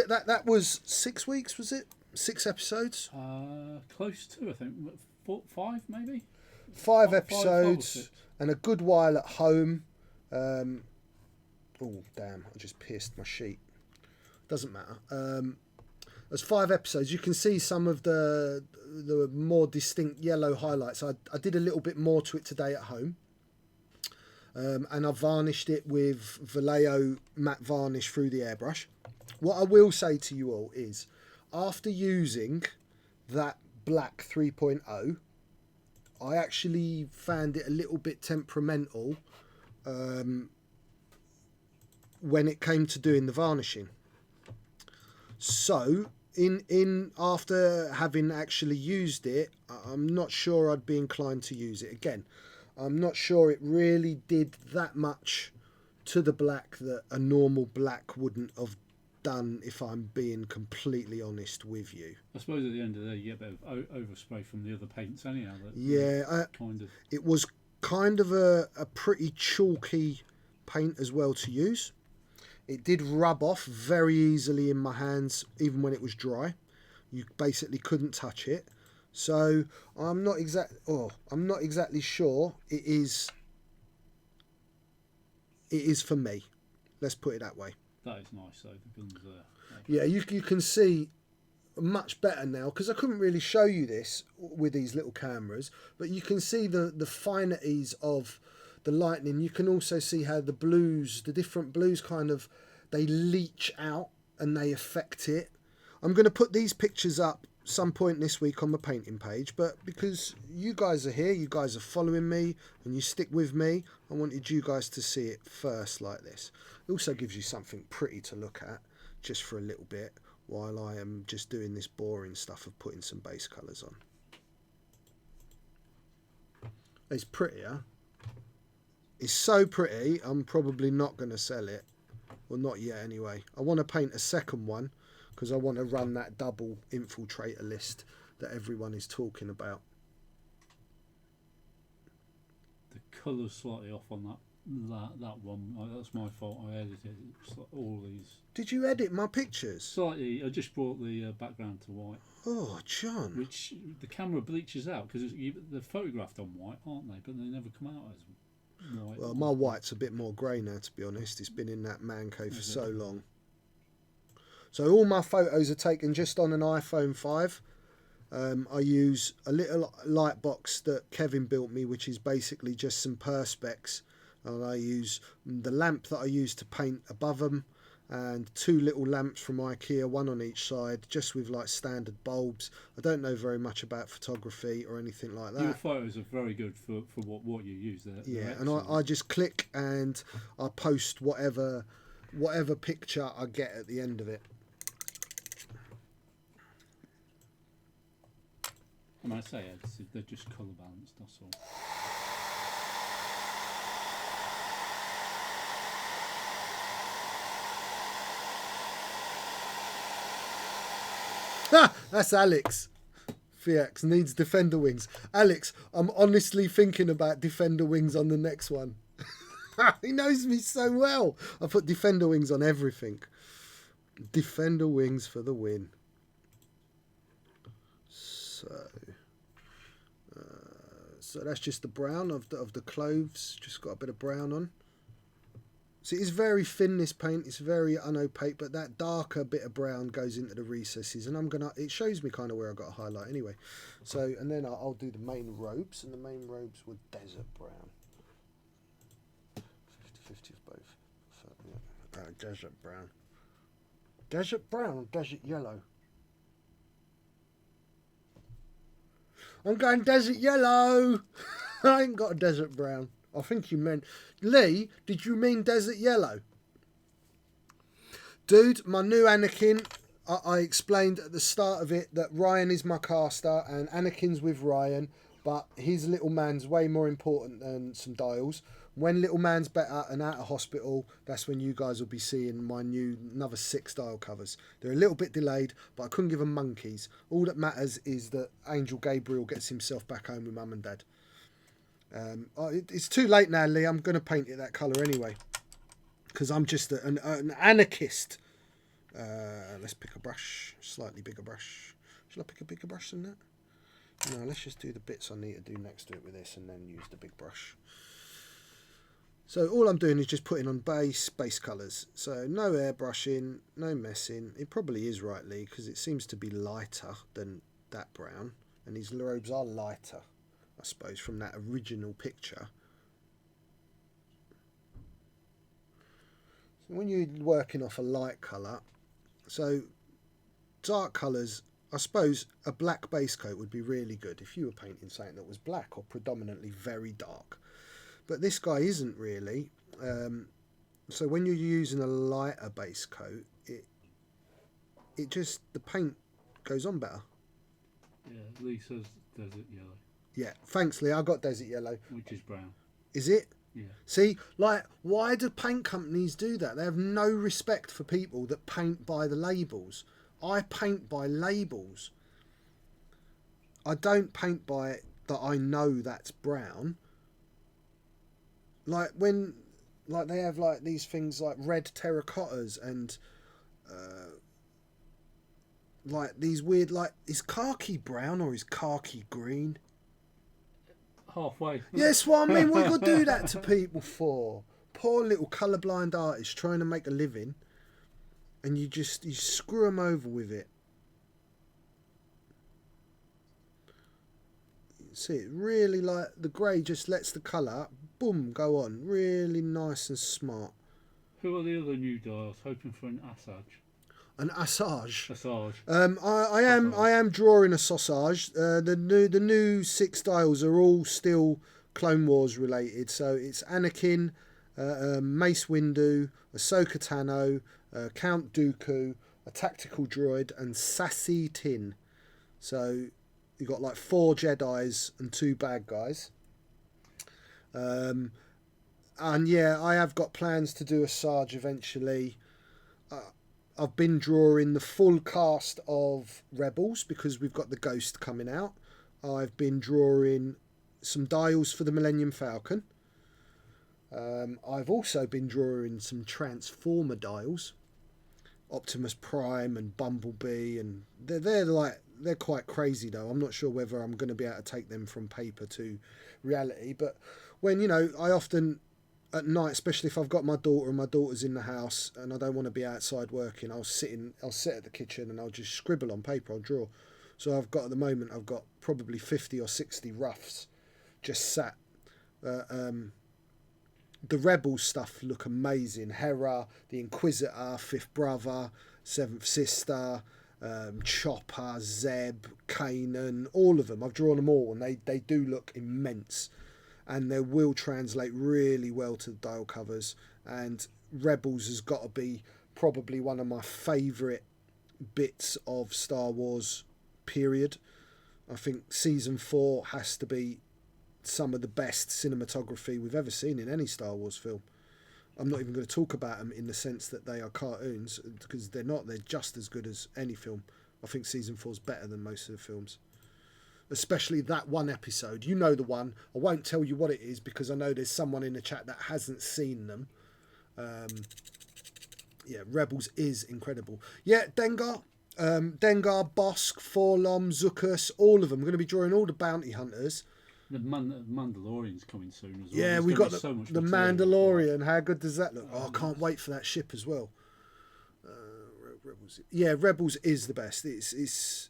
that was 6 weeks, was it? 6 episodes? on. Close to, I think, 5 maybe. 5 or episodes 6. and a good while at home. Oh damn! I just pierced my sheet. Doesn't matter. There's 5 episodes. You can see some of the more distinct yellow highlights. I did a little bit more to it today at home. And I varnished it with Vallejo matte varnish through the airbrush. What I will say to you all is, after using that black 3.0, I actually found it a little bit temperamental when it came to doing the varnishing. So, in after having actually used it, I'm not sure I'd be inclined to use it again. I'm not sure it really did that much to the black that a normal black wouldn't have done, if I'm being completely honest with you. I suppose at the end of the day, you get a bit of overspray from the other paints anyhow. Kind of. It was kind of a pretty chalky paint as well to use. It did rub off very easily in my hands, even when it was dry. You basically couldn't touch it. So I'm not exactly sure it is for me. Let's put it that way. That is nice though. The guns there. Yeah, you can see much better now, because I couldn't really show you this with these little cameras, but you can see the finities of the lightning. You can also see how the different blues kind of, they leach out and they affect it. I'm going to put these pictures up some point this week on my painting page, but because you guys are here, you guys are following me and you stick with me, I wanted you guys to see it first like this. It also gives you something pretty to look at just for a little bit while I am just doing this boring stuff of putting some base colours on. It's prettier. It's so pretty, I'm probably not going to sell it. Well, not yet anyway. I want to paint a second one because I want to run that double infiltrator list that everyone is talking about. The colour's slightly off on that one. That's my fault. I edited all these. Did you edit my pictures? Slightly. I just brought the background to white. Oh, John. Which the camera bleaches out because they're photographed on white, aren't they? But they never come out as white. Well, my white's a bit more grey now, to be honest. It's been in that man cave for so long. So all my photos are taken just on an iPhone 5. I use a little light box that Kevin built me, which is basically just some perspex. And I use the lamp that I use to paint above them, and 2 little lamps from IKEA, one on each side, just with like standard bulbs. I don't know very much about photography or anything like that. Your photos are very good for what you use there. Yeah, and I just click and I post whatever picture I get at the end of it. And I say they're just colour balanced, that's all. That's Alex. Fiax needs defender wings. Alex, I'm honestly thinking about defender wings on the next one. He knows me so well. I put defender wings on everything. Defender wings for the win. So that's just the brown of the clothes. Just got a bit of brown on. So it is very thin, this paint. It's very unopaque, but that darker bit of brown goes into the recesses, and it shows me kind of where I got a highlight anyway. So, and then I'll do the main robes, and the main robes were desert brown. 50-50 of both. So, yeah. Desert brown. Desert brown or desert yellow? I'm going desert yellow. I ain't got a desert brown. I think you meant... Lee, did you mean desert yellow? Dude, my new Anakin, I explained at the start of it that Ryan is my caster and Anakin's with Ryan, but his little man's way more important than some dials. When little man's better and out of hospital, that's when you guys will be seeing my another 6 dial covers. They're a little bit delayed, but I couldn't give them monkeys. All that matters is that Angel Gabriel gets himself back home with mum and dad. It's too late now, Lee. I'm going to paint it that colour anyway. Because I'm just an anarchist. Let's pick a brush. Slightly bigger brush. Should I pick a bigger brush than that? No, let's just do the bits I need to do next to it with this and then use the big brush. So all I'm doing is just putting on base colours. So no airbrushing, no messing. It probably is right, Lee, because it seems to be lighter than that brown. And these robes are lighter, I suppose, from that original picture. So when you're working off a light colour, so dark colours, I suppose a black base coat would be really good if you were painting something that was black or predominantly very dark. But this guy isn't really. So when you're using a lighter base coat, it just, the paint goes on better. Yeah, Lee says desert yellow. Yeah, thanks, Lee. I got desert yellow. Which is brown. Is it? Yeah. See, like, why do paint companies do that? They have no respect for people that paint by the labels. I paint by labels. I don't paint by that I know that's brown. Like when, like they have like these things like red terracottas and like these weird, like, is khaki brown or is khaki green? Halfway. Yes, what I mean. What you got to do that to people for? Poor little colourblind artists trying to make a living, and you screw them over with it. See, it really, like, the grey just lets the colour, boom, go on. Really nice and smart. Who are the other new dials? Hoping for an Asajj. An Asajj. Asajj. I am drawing a sausage. The new 6 dials are all still Clone Wars related. So it's Anakin, Mace Windu, Ahsoka Tano, Count Dooku, a tactical droid, and Sassy Tin. So you got like 4 Jedis and 2 bad guys. And yeah, I have got plans to do a Sarge eventually. I've been drawing the full cast of Rebels because we've got the Ghost coming out. I've been drawing some dials for the Millennium Falcon. I've also been drawing some Transformer dials, Optimus Prime and Bumblebee, and they're quite crazy though. I'm not sure whether I'm going to be able to take them from paper to reality, but when, you know, I often at night, especially if I've got my daughter and my daughter's in the house and I don't want to be outside working, I'll sit at the kitchen and I'll just scribble on paper, I'll draw. So at the moment I've got probably 50 or 60 roughs just sat. The Rebel stuff look amazing. Hera, the Inquisitor, Fifth Brother, Seventh Sister, Chopper, Zeb, Kanan, all of them. I've drawn them all and they do look immense. And they will translate really well to the dial covers. And Rebels has got to be probably one of my favourite bits of Star Wars, period. I think Season 4 has to be some of the best cinematography we've ever seen in any Star Wars film. I'm not even going to talk about them in the sense that they are cartoons, because they're not. They're just as good as any film. I think Season 4 is better than most of the films. Especially that one episode. You know the one. I won't tell you what it is because I know there's someone in the chat that hasn't seen them. Yeah, Rebels is incredible. Yeah, Dengar, Bosk, Forlom, Zuckus, all of them. We're going to be drawing all the bounty hunters. The Mandalorian's coming soon as well. Yeah, we've got the Mandalorian. How good does that look? Oh, I can't wait for that ship as well. Rebels. Yeah, Rebels is the best. It's.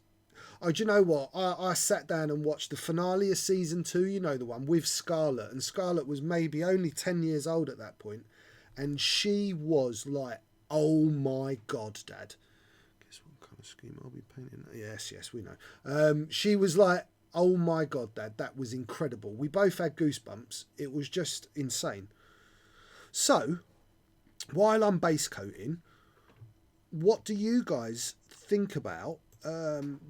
Oh, do you know what? I sat down and watched the finale of season 2, you know, the one with Scarlett. And Scarlett was maybe only 10 years old at that point. And she was like, oh my God, Dad. Guess what kind of scheme I'll be painting? Yes, we know. She was like, oh my God, Dad, that was incredible. We both had goosebumps. It was just insane. So, while I'm base coating, what do you guys think about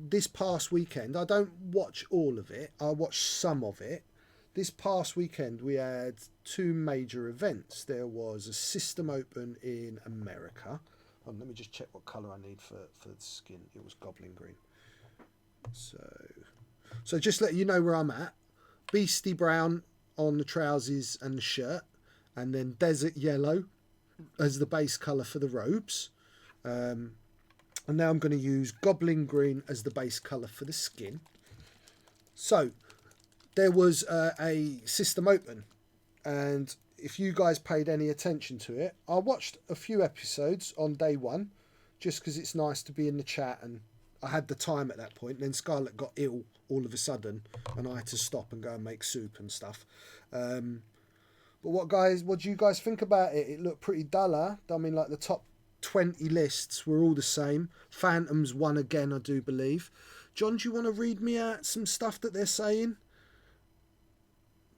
this past weekend? I don't watch all of it. I watched some of it. This past weekend we had 2 major events. There was a system open in America. Let me just check what colour I need for the skin. It was goblin green. So just let you know where I'm at. Beastie Brown. on the trousers and the shirt, and then desert yellow as the base colour for the robes. And now I'm going to use goblin green as the base colour for the skin. So there was a system open, and if you guys paid any attention to it, I watched a few episodes on day one just because it's nice to be in the chat, and I had the time at that point. And then Scarlett got ill all of a sudden and I had to stop and go and make soup and stuff. But what do you guys think about it? It looked pretty duller. I mean, like the top 20 lists were all the same. Phantoms won again, I do believe. John, do you want to read me out some stuff that they're saying?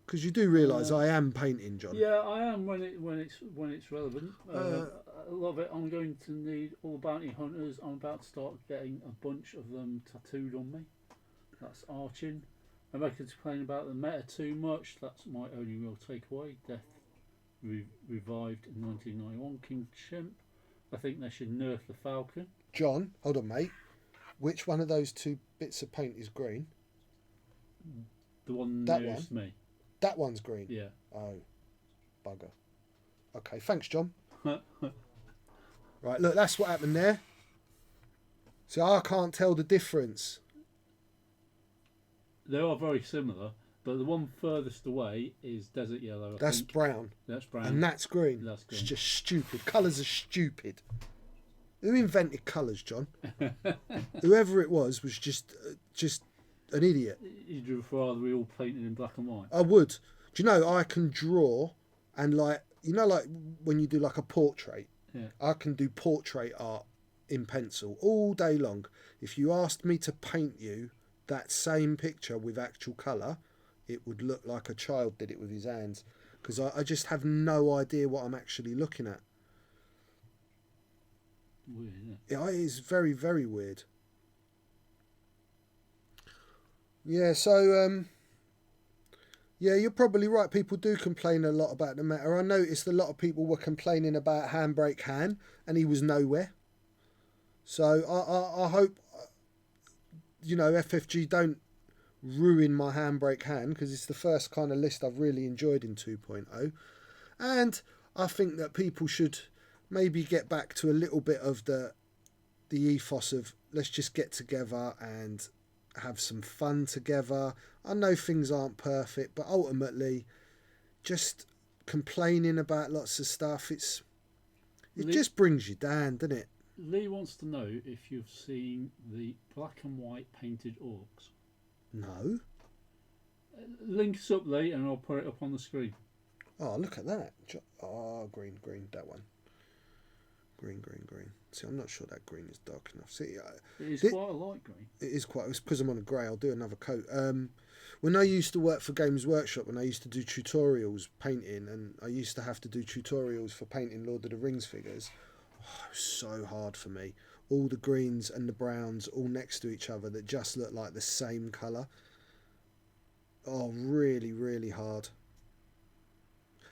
Because you do realise I am painting, John. Yeah, I am when it's relevant. A lot of it, I'm going to need all the bounty hunters. I'm about to start getting a bunch of them tattooed on me. That's arching. Americans complain about the meta too much. That's my only real takeaway. Death revived in 1991. King Chimp. I think they should nerf the Falcon. John, hold on, mate. Which one of those two bits of paint is green? The one that nearest one? me. That one's green? Yeah. Oh, bugger. Okay, thanks, John. Right, look, that's what happened there. So I can't tell the difference. They are very similar, but the one furthest away is desert yellow. That's brown. That's brown. And that's green. That's green. It's just stupid. Colours are stupid. Who invented colours, John? Whoever it was just an idiot. You'd rather we all painted in black and white? I would. Do you know, I can draw and like when you do like a portrait, yeah. I can do portrait art in pencil all day long. If you asked me to paint you that same picture with actual colour, it would look like a child did it with his hands, because I just have no idea what I'm actually looking at. Weird, isn't it? Yeah, it is very, very weird. Yeah, so yeah, you're probably right. People do complain a lot about the matter. I noticed a lot of people were complaining about Handbrake Han, and he was nowhere. So I hope, FFG don't ruin my Handbrake Han, because it's the first kind of list I've really enjoyed in 2.0. And I think that people should maybe get back to a little bit of the ethos of let's just get together and have some fun together. I know things aren't perfect, but ultimately just complaining about lots of stuff, it just brings you down, doesn't it? Lee wants to know if you've seen the black and white painted orcs. No. Link us up, Lee, and I'll put it up on the screen. Oh, look at that. Oh, green, that one. Green. See, I'm not sure that green is dark enough. See, it is quite a light green. It is quite. It's because I'm on a grey. I'll do another coat. When I used to work for Games Workshop, when I used to do tutorials painting, and I used to have to do tutorials for painting Lord of the Rings figures, it was so hard for me. All the greens and the browns all next to each other that just look like the same colour. Oh, really, really hard.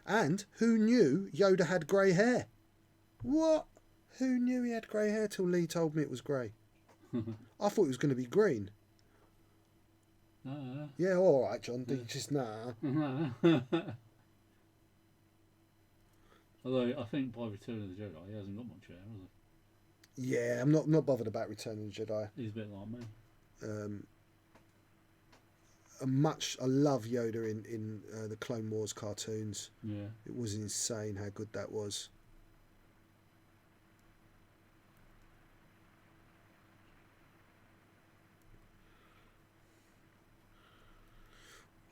And who knew Yoda had grey hair? What? Who knew he had grey hair till Lee told me it was grey? I thought it was going to be green. Yeah, all right, John. Yeah. Just nah. Although I think by Return of the Jedi, he hasn't got much hair, has he? Yeah, I'm not bothered about Return of the Jedi. He's a bit like me. I love Yoda in the Clone Wars cartoons. Yeah, it was insane how good that was.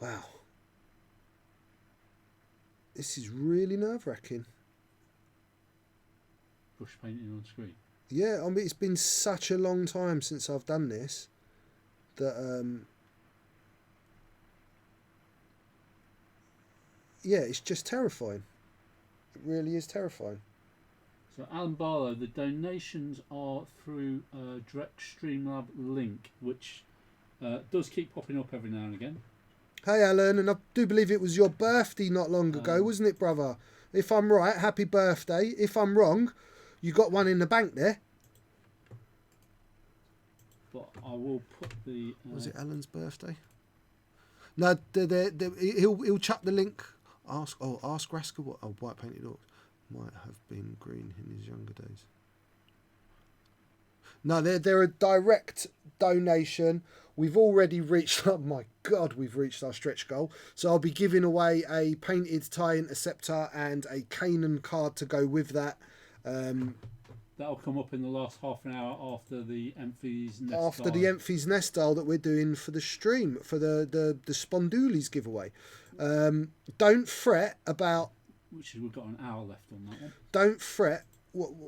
Wow. This is really nerve-wracking. Brush painting on screen. Yeah, I mean, it's been such a long time since I've done this that, yeah, it's just terrifying. It really is terrifying. So, Alan Barlow, the donations are through Direct Streamlab link, which does keep popping up every now and again. Hey Alan, and I do believe it was your birthday not long ago, wasn't it, brother? If I'm right, happy birthday. If I'm wrong, you got one in the bank there. But I will put the... Was it Alan's birthday? No, he'll chuck the link. Ask Rasta what white painted orcs might have been green in his younger days. No, they're a direct donation. We've already reached. Oh my God, we've reached our stretch goal. So I'll be giving away a painted tie interceptor and a Canaan card to go with that. That'll come up in the last half an hour after the Emphy's Nest. After the Emphy's Nest dial that we're doing for the stream for the Spondoolies giveaway. Don't fret about. Which is, we've got an hour left on that one. Don't fret.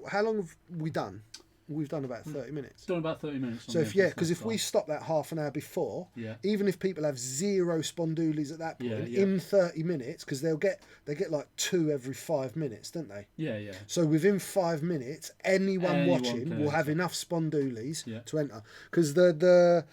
How long have we done? We've done about 30 minutes. It's done about 30 minutes. So if we stop that half an hour before, even if people have 0 Spondoolies at that point, in 30 minutes, because they get like 2 every 5 minutes, don't they? Yeah. So within 5 minutes, anyone watching will have enough Spondoolies to enter. Because I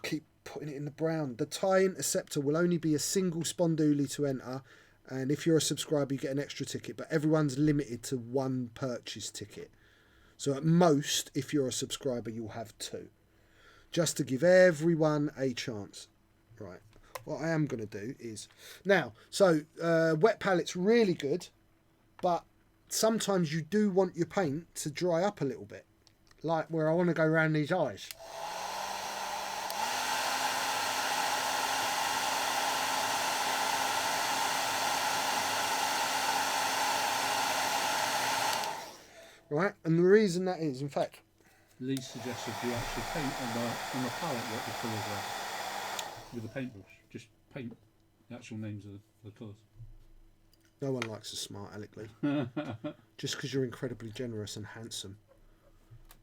keep putting it in the brown. The tie interceptor will only be a single Spondoolie to enter, and if you're a subscriber, you get an extra ticket. But everyone's limited to 1 purchase ticket. So at most, if you're a subscriber, you'll have 2. Just to give everyone a chance. Right. What I am going to do is... Now, so wet palette's really good, but sometimes you do want your paint to dry up a little bit. Like where I want to go around these eyes. Right, and the reason that is, in fact... Lee suggested you actually paint on the palette what the colours are with a paintbrush. Just paint the actual names of the colours. No one likes a smart Alec Lee. Just because you're incredibly generous and handsome.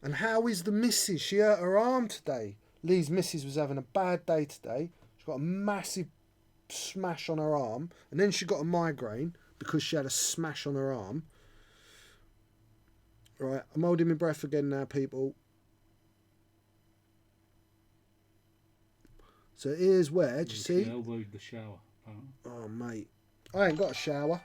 And how is the missus? She hurt her arm today. Lee's missus was having a bad day today. She got a massive smash on her arm. And then she got a migraine because she had a smash on her arm. Right, I'm holding my breath again now, people. So here's where, do you see? She elbowed the shower, apparently. Oh, mate. I ain't got a shower.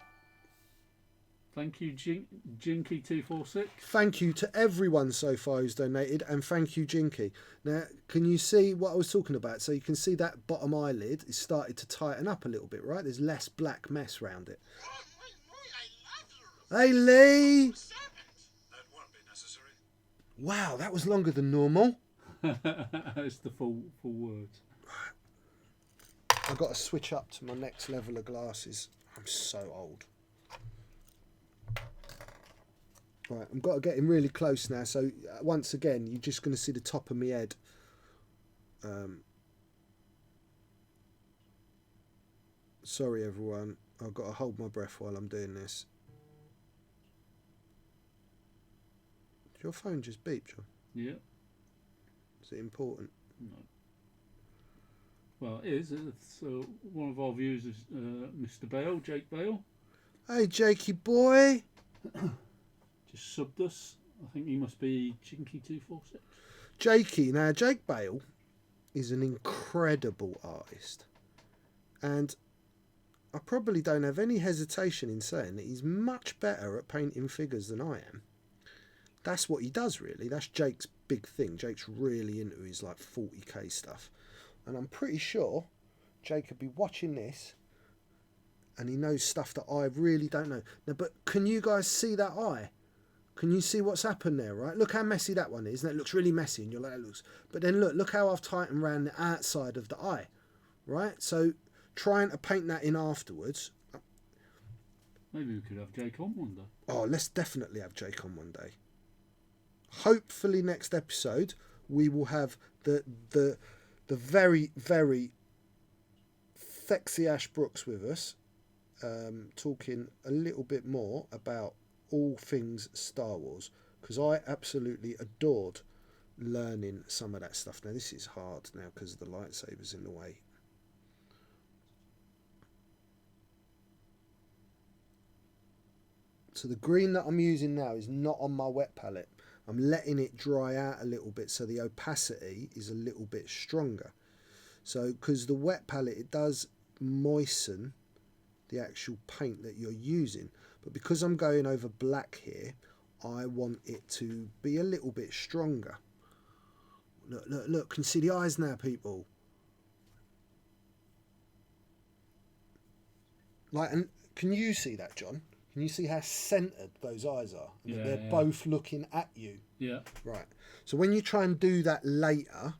Thank you, Jinky246. Thank you to everyone so far who's donated, and thank you, Jinky. Now, can you see what I was talking about? So you can see that bottom eyelid is started to tighten up a little bit, right? There's less black mess around it. Hey, Lee! Wow, that was longer than normal. It's the full words. I've got to switch up to my next level of glasses. I'm so old. Right, I've got to get him really close now. So once again, you're just going to see the top of my head. Sorry, everyone. I've got to hold my breath while I'm doing this. Your phone just beeped, John? Yeah. Is it important? No. Well, it is. It's, one of our viewers is Mr. Bale, Jake Bale. Hey, Jakey boy. Just subbed us. I think he must be Jinky246. Jakey. Now, Jake Bale is an incredible artist. And I probably don't have any hesitation in saying that he's much better at painting figures than I am. That's what he does, really. That's Jake's big thing. Jake's really into his like 40k stuff. And I'm pretty sure Jake could be watching this and he knows stuff that I really don't know. Now, but can you guys see that eye? Can you see what's happened there, right? Look how messy that one is. And it looks really messy and you're like, that looks... But then look how I've tightened around the outside of the eye, right? So trying to paint that in afterwards... Maybe we could have Jake on one day. Oh, let's definitely have Jake on one day. Hopefully next episode we will have the very, very sexy Ash Brooks with us, talking a little bit more about all things Star Wars, because I absolutely adored learning some of that stuff. Now this is hard now because the lightsaber's in the way. So the green that I'm using now is not on my wet palette. I'm letting it dry out a little bit so the opacity is a little bit stronger. So because the wet palette, it does moisten the actual paint that you're using. But because I'm going over black here, I want it to be a little bit stronger. Look, can you see the eyes now, people? Like, and can you see that, John? Can you see how centered those eyes are? And that Yeah, they're both looking at you. Yeah. Right. So when you try and do that later,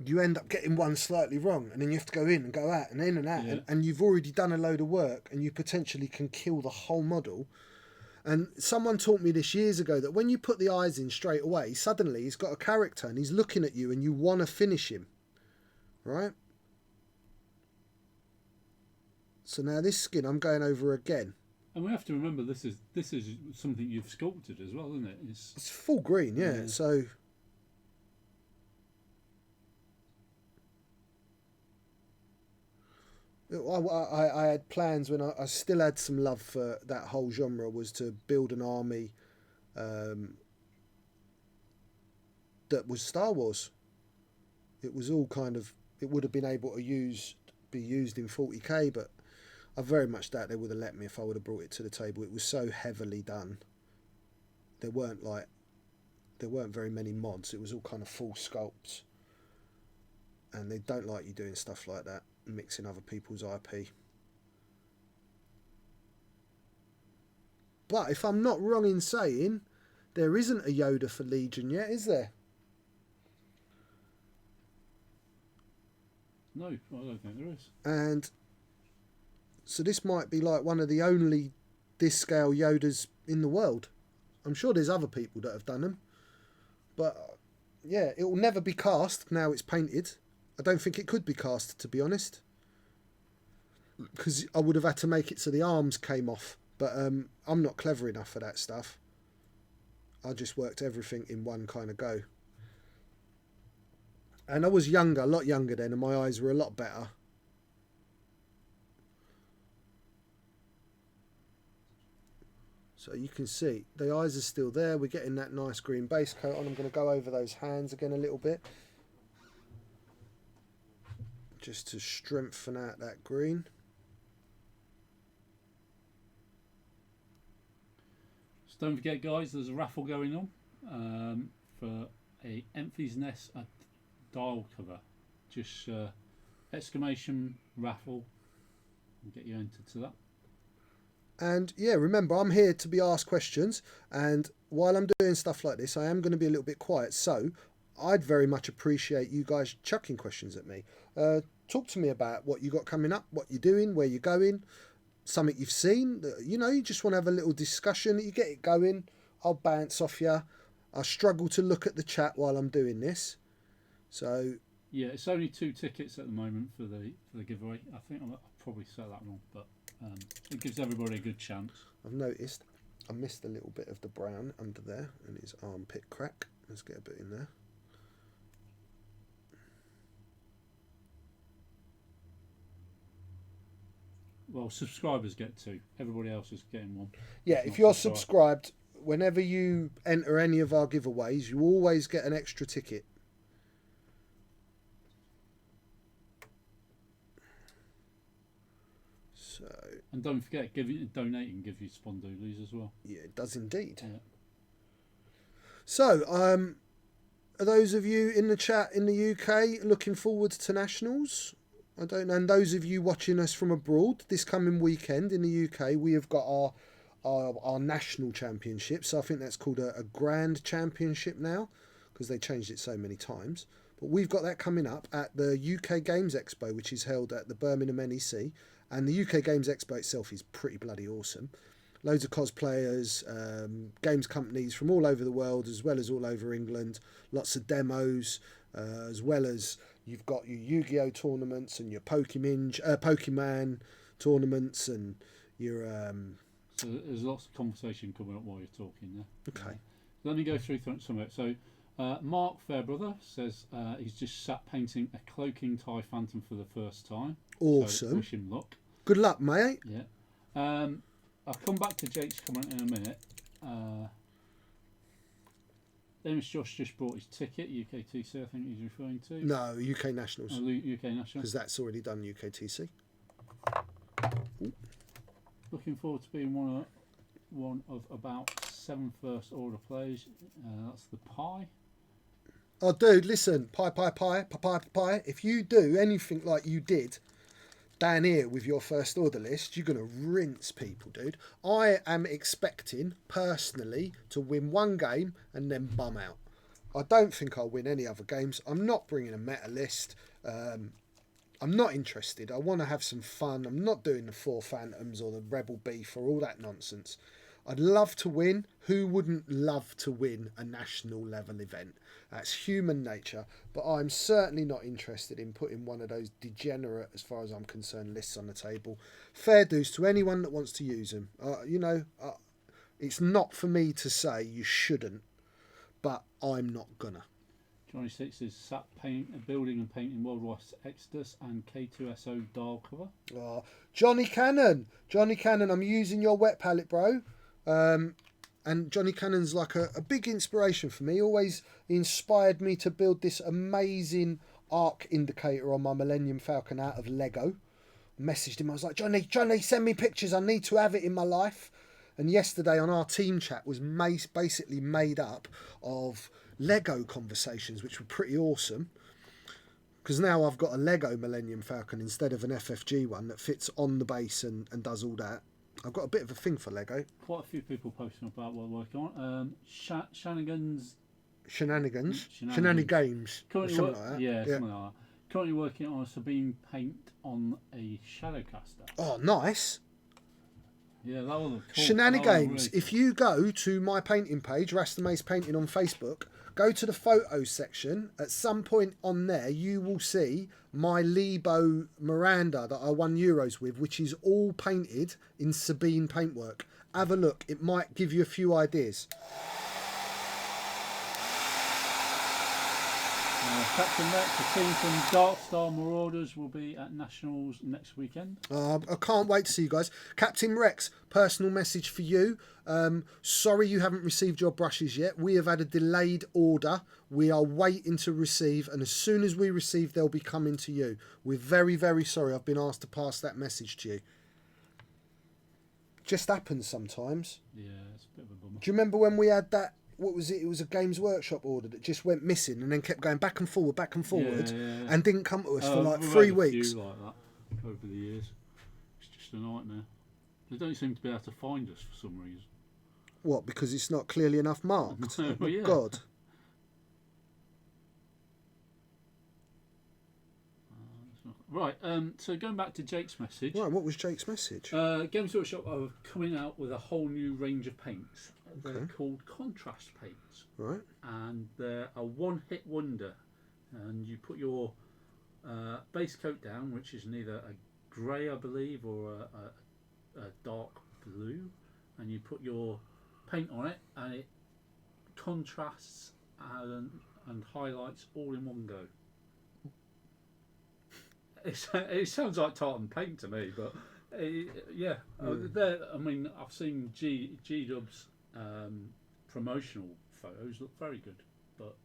you end up getting one slightly wrong, and then you have to go in and go out and in and out, Yeah. and you've already done a load of work, and you potentially can kill the whole model. And someone taught me this years ago that when you put the eyes in straight away, suddenly he's got a character and he's looking at you and you want to finish him. Right? So now this skin I'm going over again. And we have to remember this is something you've sculpted as well, isn't it? It's full green, yeah. So I had plans when I still had some love for that whole genre, was to build an army that was Star Wars. It was all kind of, it would have been able to be used in 40k, but I very much doubt they would have let me if I would have brought it to the table. It was so heavily done. There weren't very many mods. It was all kind of full sculpts, and they don't like you doing stuff like that, mixing other people's IP. But if I'm not wrong in saying, there isn't a Yoda for Legion yet, is there? No, I don't think there is. And so this might be like one of the only this scale Yodas in the world. I'm sure there's other people that have done them, but yeah, it will never be cast now it's painted. I don't think it could be cast, to be honest, because I would have had to make it so the arms came off. But I'm not clever enough for that stuff. I just worked everything in one kind of go. And I was younger, a lot younger then, and my eyes were a lot better. So you can see the eyes are still there. We're getting that nice green base coat on. I'm going to go over those hands again a little bit, just to strengthen out that green. So don't forget, guys, there's a raffle going on for a Enfys Nest dial cover. Just exclamation raffle and get you entered to that. And yeah, remember, I'm here to be asked questions, and while I'm doing stuff like this, I am going to be a little bit quiet, so I'd very much appreciate you guys chucking questions at me. Talk to me about what you got coming up, what you're doing, where you're going, something you've seen. You just want to have a little discussion. You get it going, I'll bounce off you. I struggle to look at the chat while I'm doing this. So yeah, it's only 2 tickets at the moment for the giveaway. I think I'll probably set that wrong, but it gives everybody a good chance. I've noticed I missed a little bit of the brown under there and his armpit crack. Let's get a bit in there. Well, subscribers get 2. Everybody else is getting 1. Yeah, if you're subscribed, whenever you enter any of our giveaways, you always get an extra ticket. So, and don't forget, donating gives you spondoolies as well. Yeah, it does indeed. Yeah. So, are those of you in the chat in the UK looking forward to nationals? I don't know. And those of you watching us from abroad, this coming weekend in the UK, we have got our national championship. So I think that's called a grand championship now, because they changed it so many times. But we've got that coming up at the UK Games Expo, which is held at the Birmingham NEC. And the UK Games Expo itself is pretty bloody awesome. Loads of cosplayers, games companies from all over the world, as well as all over England. Lots of demos, as well as you've got your Yu-Gi-Oh tournaments and your Pokemon tournaments and your... So there's lots of conversation coming up while you're talking there. Okay. Let me go through some of it. So Mark Fairbrother says he's just sat painting a cloaking TIE Phantom for the first time. Awesome. So wish him luck. Good luck, mate. Yeah. I'll come back to Jake's comment in a minute. James Josh just bought his ticket, UKTC, I think he's referring to. No, UK Nationals. Oh, UK Nationals. Because that's already done UKTC. Ooh. Looking forward to being one of about 7 first order players. That's the pie. Oh, dude, listen. Pie. If you do anything like you did down here with your first order list, you're going to rinse people, dude. I am expecting, personally, to win one game and then bum out. I don't think I'll win any other games. I'm not bringing a meta list. I'm not interested. I want to have some fun. I'm not doing the 4 Phantoms or the Rebel Beef or all that nonsense. I'd love to win. Who wouldn't love to win a national level event? That's human nature. But I'm certainly not interested in putting one of those degenerate, as far as I'm concerned, lists on the table. Fair dues to anyone that wants to use them. It's not for me to say you shouldn't, but I'm not gonna. Johnny Six is sat building and painting Warlords Exodus and K2SO dial cover. Oh, Johnny Cannon, I'm using your wet palette, bro. And Johnny Cannon's like a big inspiration for me. Always inspired me to build this amazing arc indicator on my Millennium Falcon out of Lego. I messaged him. I was like, Johnny, send me pictures. I need to have it in my life. And yesterday on our team chat was basically made up of Lego conversations, which were pretty awesome. Because now I've got a Lego Millennium Falcon instead of an FFG one that fits on the base and does all that. I've got a bit of a thing for Lego. Quite a few people posting about what we're working on. Shenanigans. Shenanigans. Games. Currently Something like that. Yeah, something like that. Currently working on a Sabine paint on a Shadowcaster. Oh, nice. Yeah, that will look cool. Shenanigans. Really cool. If you go to my painting page, Rasta Maice Painting on Facebook, go to the photos section. At some point on there, you will see my Lebo Miranda that I won Euros with, which is all painted in Sabine paintwork. Have a look. It might give you a few ideas. Captain Rex, the team from Dark Star Marauders, will be at Nationals next weekend. I can't wait to see you guys. Captain Rex, personal message for you. Sorry you haven't received your brushes yet. We have had a delayed order. We are waiting to receive, and as soon as we receive, they'll be coming to you. We're very, very sorry. I've been asked to pass that message to you. Just happens sometimes. Yeah, it's a bit of a bummer. Do you remember when we had that? What was it? It was a Games Workshop order that just went missing and then kept going back and forward, yeah. and didn't come to us for like we've 3 had a weeks. few like that over the years. It's just a nightmare. They don't seem to be able to find us for some reason. What? Because it's not clearly enough marked? Well, Oh, yeah. God. Right, so going back to Jake's message. Right, what was Jake's message? Games Workshop are coming out with a whole new range of paints. They're Okay. called contrast paints. Right. And they're a one-hit wonder. And you put your base coat down, which is neither a grey, I believe, or a dark blue. And you put your paint on it, and it contrasts and highlights all in one go. It sounds like tartan paint to me, but yeah. I mean, I've seen G-Dub's promotional photos look very good, but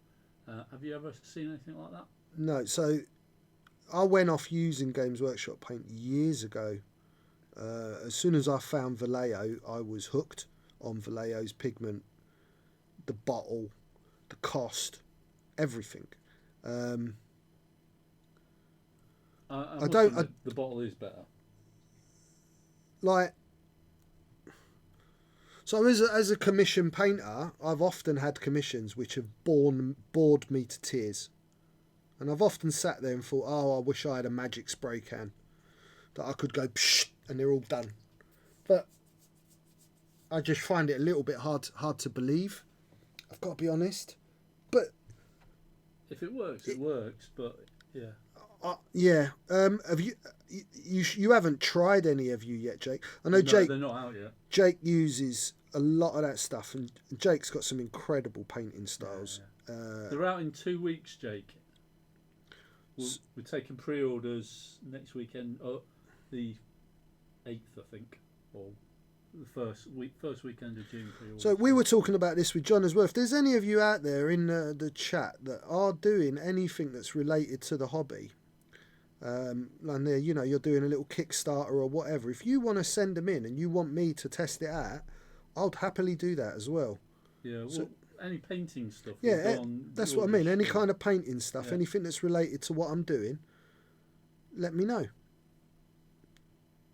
have you ever seen anything like that? No, so I went off using Games Workshop paint years ago. As soon as I found Vallejo, I was hooked on Vallejo's pigment, the bottle, the cost, everything. I don't. The bottle is better. Like, so as a commission painter, I've often had commissions which have bored me to tears, and I've often sat there and thought, oh, I wish I had a magic spray can that I could go psh, and they're all done. But I just find it a little bit hard to believe. I've got to be honest. But if it works, it works. But yeah. Yeah. Have you haven't tried any of you yet, Jake? I know Jake. They're not out yet. Jake uses a lot of that stuff, and Jake's got some incredible painting styles. Yeah. They're out in 2 weeks, Jake. We're taking pre-orders next weekend, the 8th, I think, or the first weekend of June. So we were talking about this with John as well. If there's any of you out there in the chat that are doing anything that's related to the hobby, and there, you're doing a little Kickstarter or whatever, if you want to send them in and you want me to test it out, I'll happily do that as well. Yeah, well, any painting stuff. Yeah, that's what I mean. Any kind of painting stuff, yeah. Anything that's related to what I'm doing, let me know.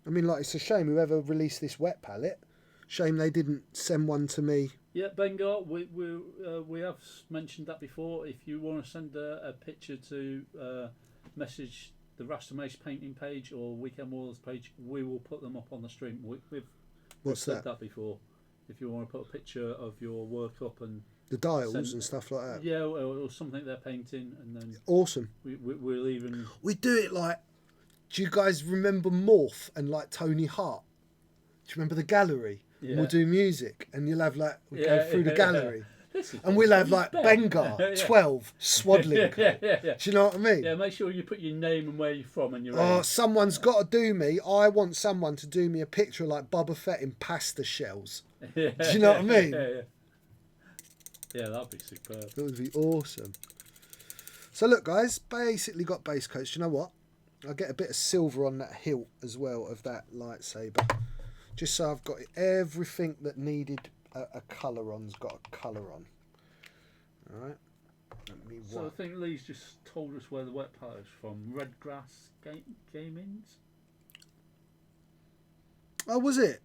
I mean, like, it's a shame whoever released this wet palette. Shame they didn't send one to me. Yeah, Bengar, we have mentioned that before. If you want to send a picture to message the Rasta Maice painting page or Weekend Warlords page, we will put them up on the stream. We've said that before. If you want to put a picture of your work up and The dials and stuff like that. Yeah, or something they're painting, and then awesome. We'll even we do it like. Do you guys remember Morph and like Tony Hart? Do you remember the gallery? Yeah. We'll do music, and you'll have like go through the gallery. And we'll have like Bengar 12 swaddling. Do you know what I mean? Yeah, make sure you put your name and where you're from and your age. Someone's got to do me. I want someone to do me a picture like Boba Fett in pasta shells. Do you know what I mean? Yeah, that'd be superb. That would be awesome. So look, guys, basically got base coats. Do you know what? I'll get a bit of silver on that hilt as well of that lightsaber. Just so I've got everything that needed a colour on's got a colour on. Alright. So I think Lee's just told us where the wet palette is from. Redgrass Gamings? Oh, was it?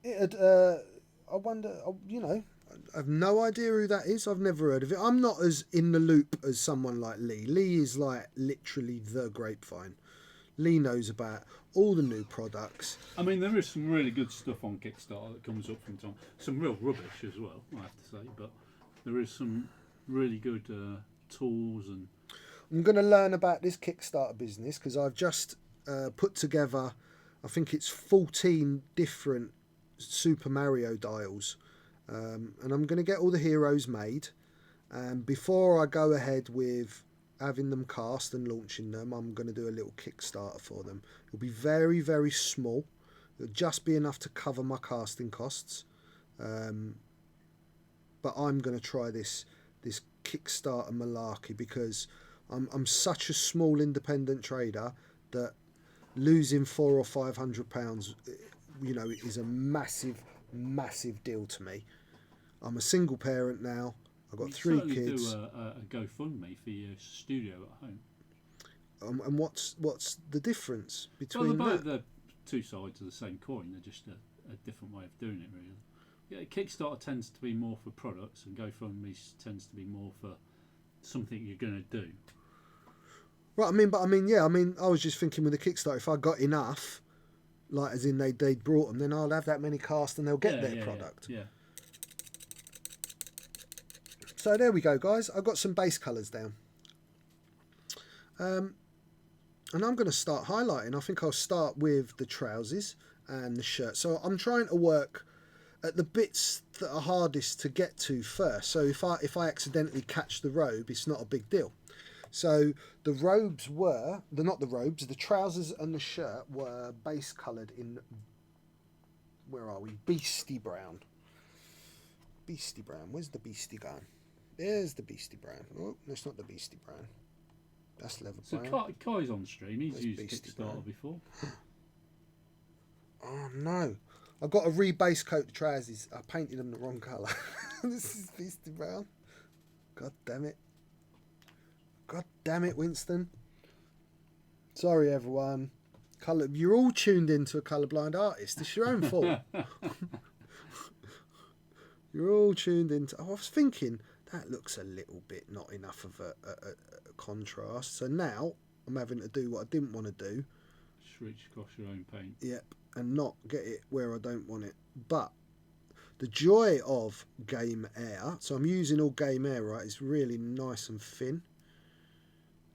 It had, I wonder, you know, I have no idea who that is. I've never heard of it. I'm not as in the loop as someone like Lee. Lee is like literally the grapevine. Lee knows about all the new products. I mean, there is some really good stuff on Kickstarter that comes up from time. Some real rubbish as well, I have to say, but there is some really good tools. And I'm going to learn about this Kickstarter business because I've just put together, I think it's 14 different Super Mario dials, and I'm going to get all the heroes made. And before I go ahead with having them cast and launching them, I'm going to do a little Kickstarter for them. It'll be very, very small. It'll just be enough to cover my casting costs. But I'm going to try this Kickstarter malarkey because I'm such a small independent trader that losing £400 or £500, you know, is a massive, massive deal to me. I'm a single parent now. I've got 3 kids. Do a GoFundMe for your studio at home. And what's the difference between they're two sides of the same coin. They're just a different way of doing it, really. Yeah, Kickstarter tends to be more for products, and GoFundMe tends to be more for something you're going to do. Right. I was just thinking with the Kickstarter, if I got enough, like as in they brought them, then I'll have that many cast and they'll get their product. Yeah. So there we go, guys. I've got some base colours down. And I'm going to start highlighting. I think I'll start with the trousers and the shirt. So I'm trying to work at the bits that are hardest to get to first. So if I accidentally catch the robe, it's not a big deal. So the robes the trousers and the shirt were base coloured in, where are we? Beastie brown. Beastie brown. Where's the beastie gone? There's the beastie brown. Oh, that's not the beastie brown. That's leather brown. So Kai's on stream. He's used Kickstarter before. Oh no. I've got to rebase coat the trousers. I painted them the wrong colour. This is beastie brown. God damn it. God damn it, Winston. Sorry everyone. You're all tuned into a colourblind artist. It's your own fault. You're all tuned into... I was thinking... That looks a little bit not enough of a contrast. So now I'm having to do what I didn't want to do. Just reach across your own paint. Yep, and not get it where I don't want it. But the joy of Game Air, so I'm using all Game Air, right? It's really nice and thin.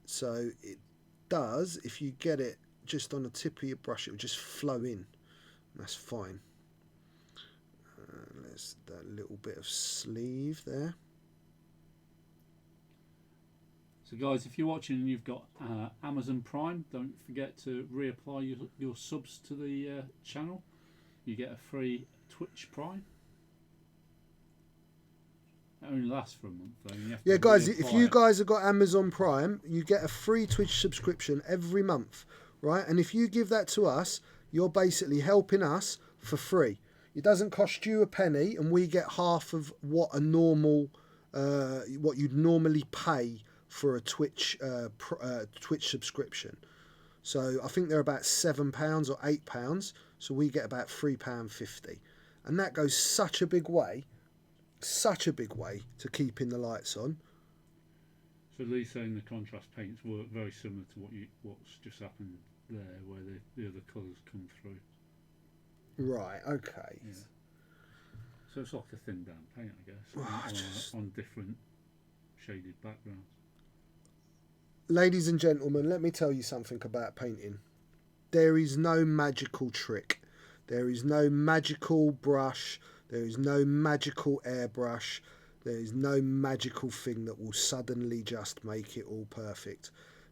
So it does, if you get it just on the tip of your brush, it will just flow in. That's fine. There's that little bit of sleeve there. So guys, if you're watching and you've got Amazon Prime, don't forget to reapply your subs to the channel. You get a free Twitch Prime. It only lasts for a month though. Yeah guys, if you guys have got Amazon Prime, you get a free Twitch subscription every month, right? And if you give that to us, you're basically helping us for free. It doesn't cost you a penny, and we get half of what a normal, what you'd normally pay for a Twitch Twitch subscription. So I think they're about £7 or £8. So we get about £3.50. And that goes such a big way to keeping the lights on. So Lee's saying the contrast paints work very similar to what's just happened there, where the other colours come through. Right, okay. Yeah. So it's like a thin down paint, I guess, on different shaded backgrounds. Ladies and gentlemen, let me tell you something about painting. There is no magical trick. There is no magical brush. There is no magical airbrush. There is no magical thing that will suddenly just make it all perfect.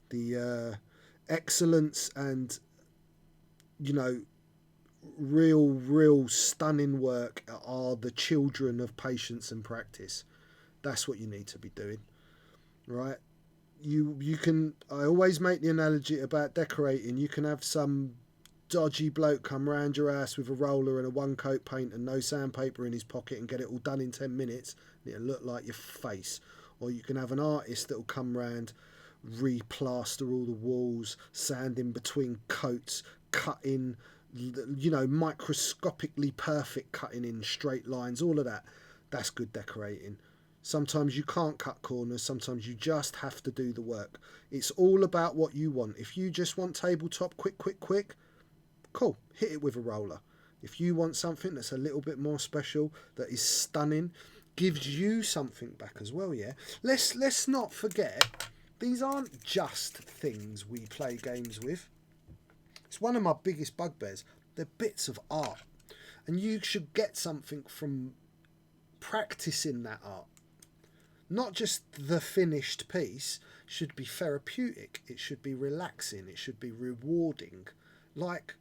The excellence and, real stunning work are the children of patience and practice. That's what you need to be doing, right? You can, I always make the analogy about decorating. You can have some dodgy bloke come round your ass with a roller and a one coat paint and no sandpaper in his pocket and get it all done in 10 minutes and it'll look like your face. Or you can have an artist that'll come round, replaster all the walls, sand in between coats, cut in, microscopically perfect cutting in straight lines, all of that. That's good decorating. Sometimes you can't cut corners, sometimes you just have to do the work. It's all about what you want. If you just want tabletop quick, cool, hit it with a roller. If you want something that's a little bit more special, that is stunning, gives you something back as well, yeah? Let's not forget, these aren't just things we play games with. It's one of my biggest bugbears. They're bits of art. And you should get something from practicing that art. Not just the finished piece. Should be therapeutic. It should be relaxing. It should be rewarding. Like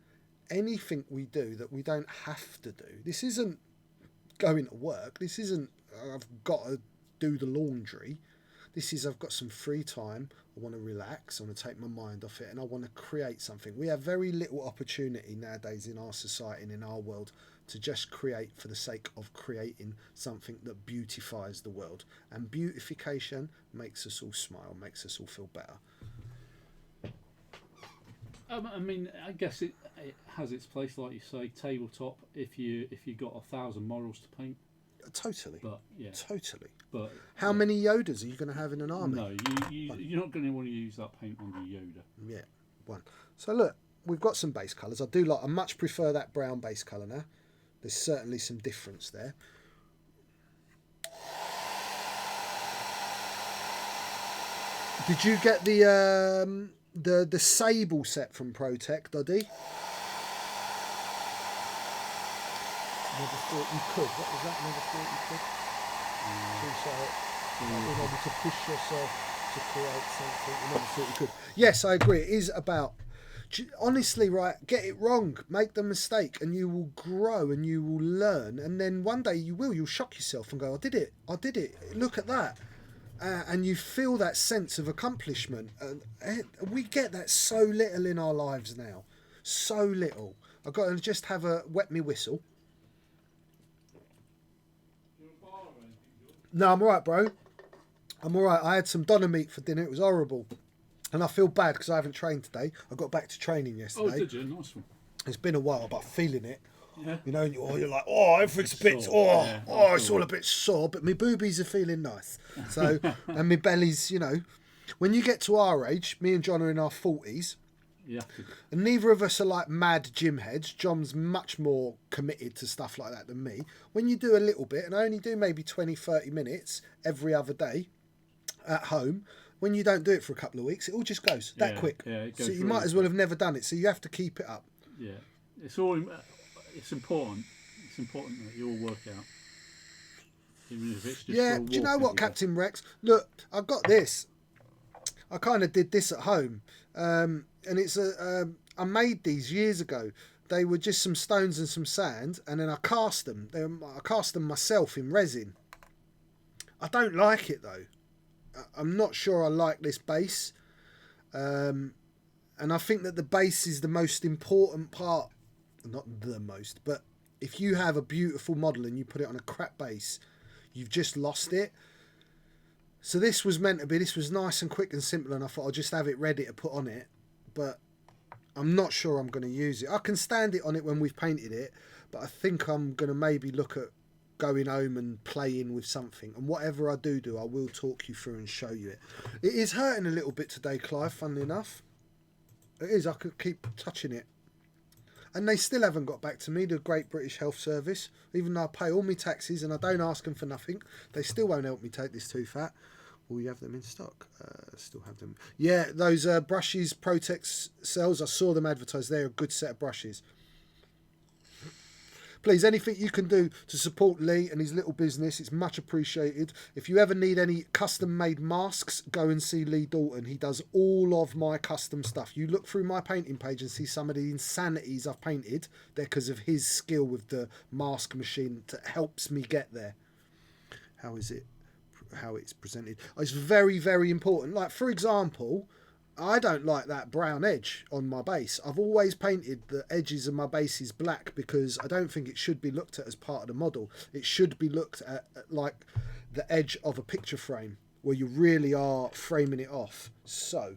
anything we do that we don't have to do. This isn't going to work. This isn't I've got to do the laundry. This is I've got some free time. I want to relax. I want to take my mind off it and I want to create something. We have very little opportunity nowadays in our society and in our world to just create for the sake of creating something that beautifies the world. And beautification makes us all smile, makes us all feel better. I mean, I guess it has its place, like you say, tabletop. If you got 1,000 models to paint, totally. But yeah, totally. But how many Yodas are you going to have in an army? No, you're not going to want to use that paint on your Yoda. Yeah, one. So look, we've got some base colours. I much prefer that brown base colour now. There's certainly some difference there. Did you get the sable set from ProTech, Doddy? Never thought you could. What was that? Never thought you could. Being able to push yourself to create something. You never thought you could. Yes, I agree. It is about. Honestly, right, get it wrong, make the mistake, and you will grow and you will learn, and then one day you'll shock yourself and go, I did it, look at that, and you feel that sense of accomplishment. And we get that so little in our lives now, so little. I've got to just have a wet me whistle. No, I'm alright, bro. I'm alright. I had some doner meat for dinner, it was horrible. And I feel bad because I haven't trained today. I got back to training yesterday. Oh, did you? Nice one. It's been a while, but feeling it. Yeah. You know, you're like, everything's a bit, it's all a bit sore, but my boobies are feeling nice. So, and my belly's, when you get to our age, me and John are in our 40s, yeah, and neither of us are like mad gym heads. John's much more committed to stuff like that than me. When you do a little bit, and I only do maybe 20, 30 minutes every other day at home, when you don't do it for a couple of weeks, it all just goes that quick. Yeah, it goes so you might as well have never done it. So you have to keep it up. Yeah, it's important. It's important that you all work out. Even if it's just do you know what, Captain Rex? Look, I've got this. I kind of did this at home, and it's I made these years ago. They were just some stones and some sand, and then I cast them. I cast them myself in resin. I don't like it though. I'm not sure I like this base, and I think that the base is the most important part. Not the most, but if you have a beautiful model and you put it on a crap base, you've just lost it. So this was meant to be. This was nice and quick and simple, and I thought I'll just have it ready to put on it. But I'm not sure I'm going to use it. I can stand it on it when we've painted it, but I think I'm going to maybe look at going home and playing with something. And whatever I do, I will talk you through and show you it. It is hurting a little bit today, Clive, funnily enough. It is. I could keep touching it. And they still haven't got back to me, the Great British Health Service. Even though I pay all my taxes and I don't ask them for nothing, they still won't help me take this tooth out. Will you have them in stock? Still have them. Yeah, those brushes, Protex cells, I saw them advertised. They're a good set of brushes. Please, anything you can do to support Lee and his little business, it's much appreciated. If you ever need any custom-made masks, go and see Lee Dalton. He does all of my custom stuff. You look through my painting page and see some of the insanities I've painted. They're because of his skill with the mask machine that helps me get there. How is it? How it's presented? It's very, very important. Like, for example, I don't like that brown edge on my base. I've always painted the edges of my bases black because I don't think it should be looked at as part of the model. It should be looked at like the edge of a picture frame where you really are framing it off. So,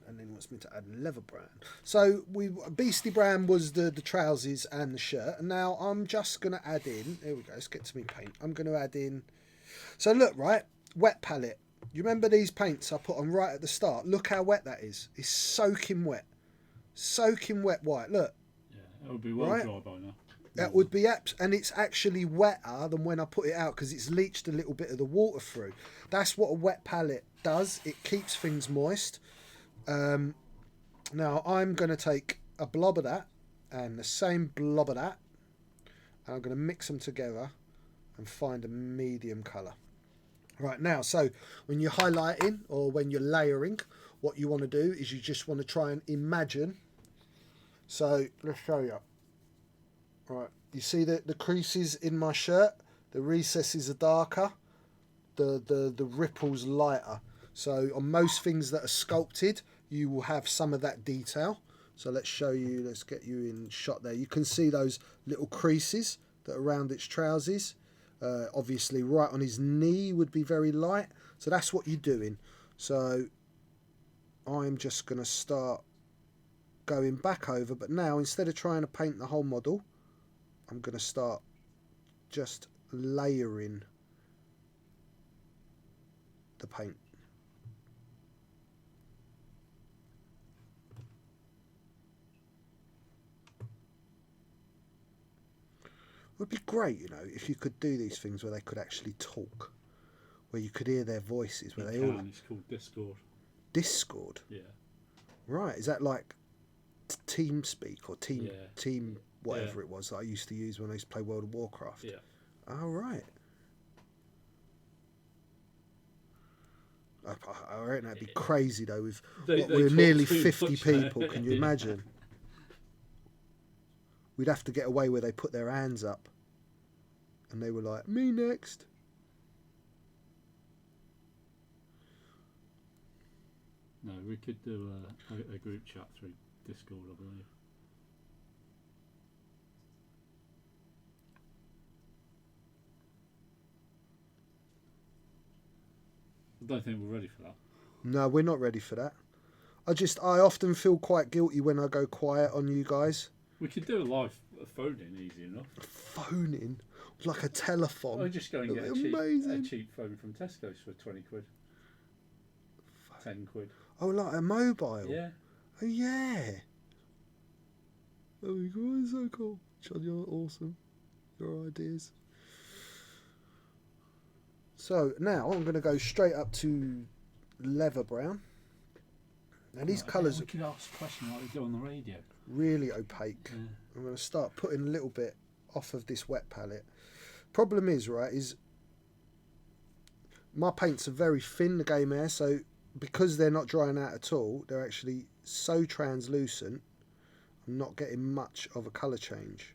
and then wants me to add leather brown. So Beastie Brown was the trousers and the shirt, and now I'm just going to add in, here we go, let's get to me paint. I'm going to add in, so look, right, wet palette. You remember these paints I put on right at the start? Look how wet that is. It's soaking wet. Soaking wet white. Look. Yeah, it would be well right? dry by now. That would be and it's actually wetter than when I put it out because it's leached a little bit of the water through. That's what a wet palette does. It keeps things moist. Now I'm going to take a blob of that and the same blob of that. And I'm going to mix them together and find a medium colour. Right, now, so when you're highlighting or when you're layering, what you want to do is you just want to try and imagine. So let's show you. Right, you see the creases in my shirt? The recesses are darker, the ripples lighter. So on most things that are sculpted, you will have some of that detail. So let's show you, let's get you in shot there. You can see those little creases that are around its trousers. Obviously right on his knee would be very light, so that's what you're doing. So I'm just going to start going back over, but now instead of trying to paint the whole model, I'm going to start just layering the paint. It would be great, you know, if you could do these things where they could actually talk, where you could hear their voices, where they all. It's called Discord. Discord. Yeah. Right. Is that like team speak or team whatever it was that I used to use when I used to play World of Warcraft? Yeah. Oh, right. I reckon that'd be crazy though. With we're nearly 50 people. Can you imagine? We'd have to get away where they put their hands up and they were like, me next. No, we could do a group chat through Discord, I believe. I don't think we're ready for that. No, we're not ready for that. I often feel quite guilty when I go quiet on you guys. We could do a live phone-in easy enough. Phone-in? Like a telephone? Or just go and get a cheap phone from Tesco's for 20 quid. 10 quid. Oh, like a mobile? Yeah. Oh, yeah. Oh my god, it's so cool. John, you're awesome. Your ideas. So, now I'm going to go straight up to leather brown. Now, these colours... We could ask a question like we do on the radio. Really opaque. Yeah. I'm going to start putting a little bit off of this wet palette. Problem is, right, is my paints are very thin, the Game Air, so because they're not drying out at all, they're actually so translucent, I'm not getting much of a colour change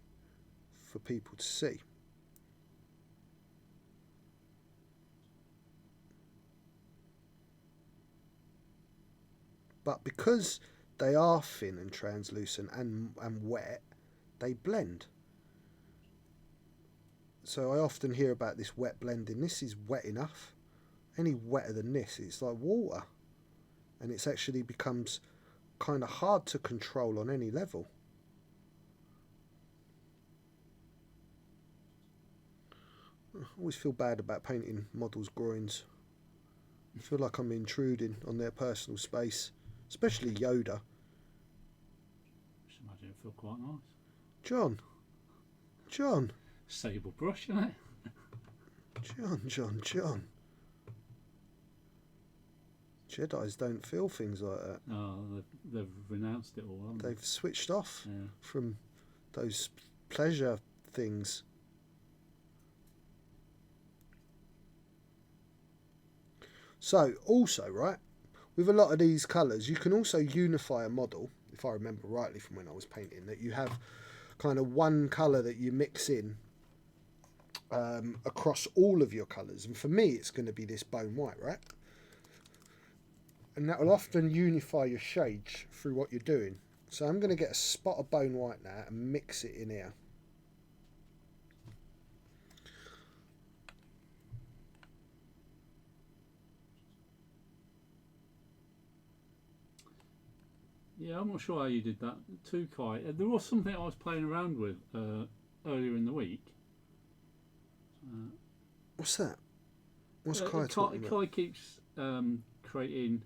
for people to see. But because they are thin and translucent and wet, they blend. So I often hear about this wet blending. This is wet enough. Any wetter than this, it's like water. And it actually becomes kind of hard to control on any level. I always feel bad about painting models' groins. I feel like I'm intruding on their personal space, especially Yoda. Just imagine it feel quite nice. John. Sable brush, isn't it? John. Jedis don't feel things like that. Oh, they've renounced it all, haven't they? They've switched off Yeah. from those pleasure things. So, also, right, with a lot of these colours, you can also unify a model, if I remember rightly from when I was painting, that you have kind of one colour that you mix in across all of your colours. And for me, it's going to be this bone white, right? And that will often unify your shades through what you're doing. So I'm going to get a spot of bone white now and mix it in here. Yeah, I'm not sure how you did that too, Kai. There was something I was playing around with earlier in the week. What's that? What's Kai talking about? Kai keeps creating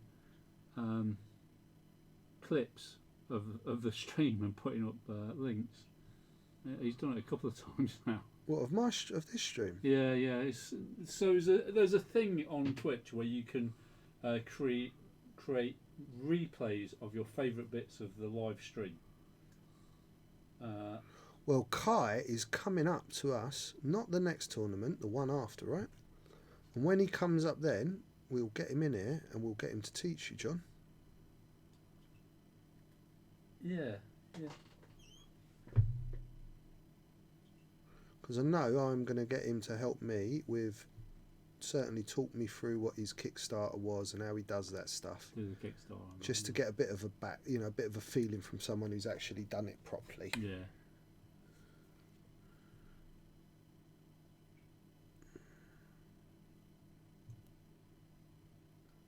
clips of the stream and putting up links. He's done it a couple of times now. What, of this stream? Yeah. So there's a thing on Twitch where you can create replays of your favourite bits of the live stream. Well, Kai is coming up to us, not the next tournament, the one after, right? And when he comes up then, we'll get him in here and we'll get him to teach you, John. Yeah. Because I know I'm going to get him to help me with, certainly talk me through what his Kickstarter was and how he does that stuff. Do the Kickstarter. Just to get a bit of a bit of a feeling from someone who's actually done it properly. Yeah.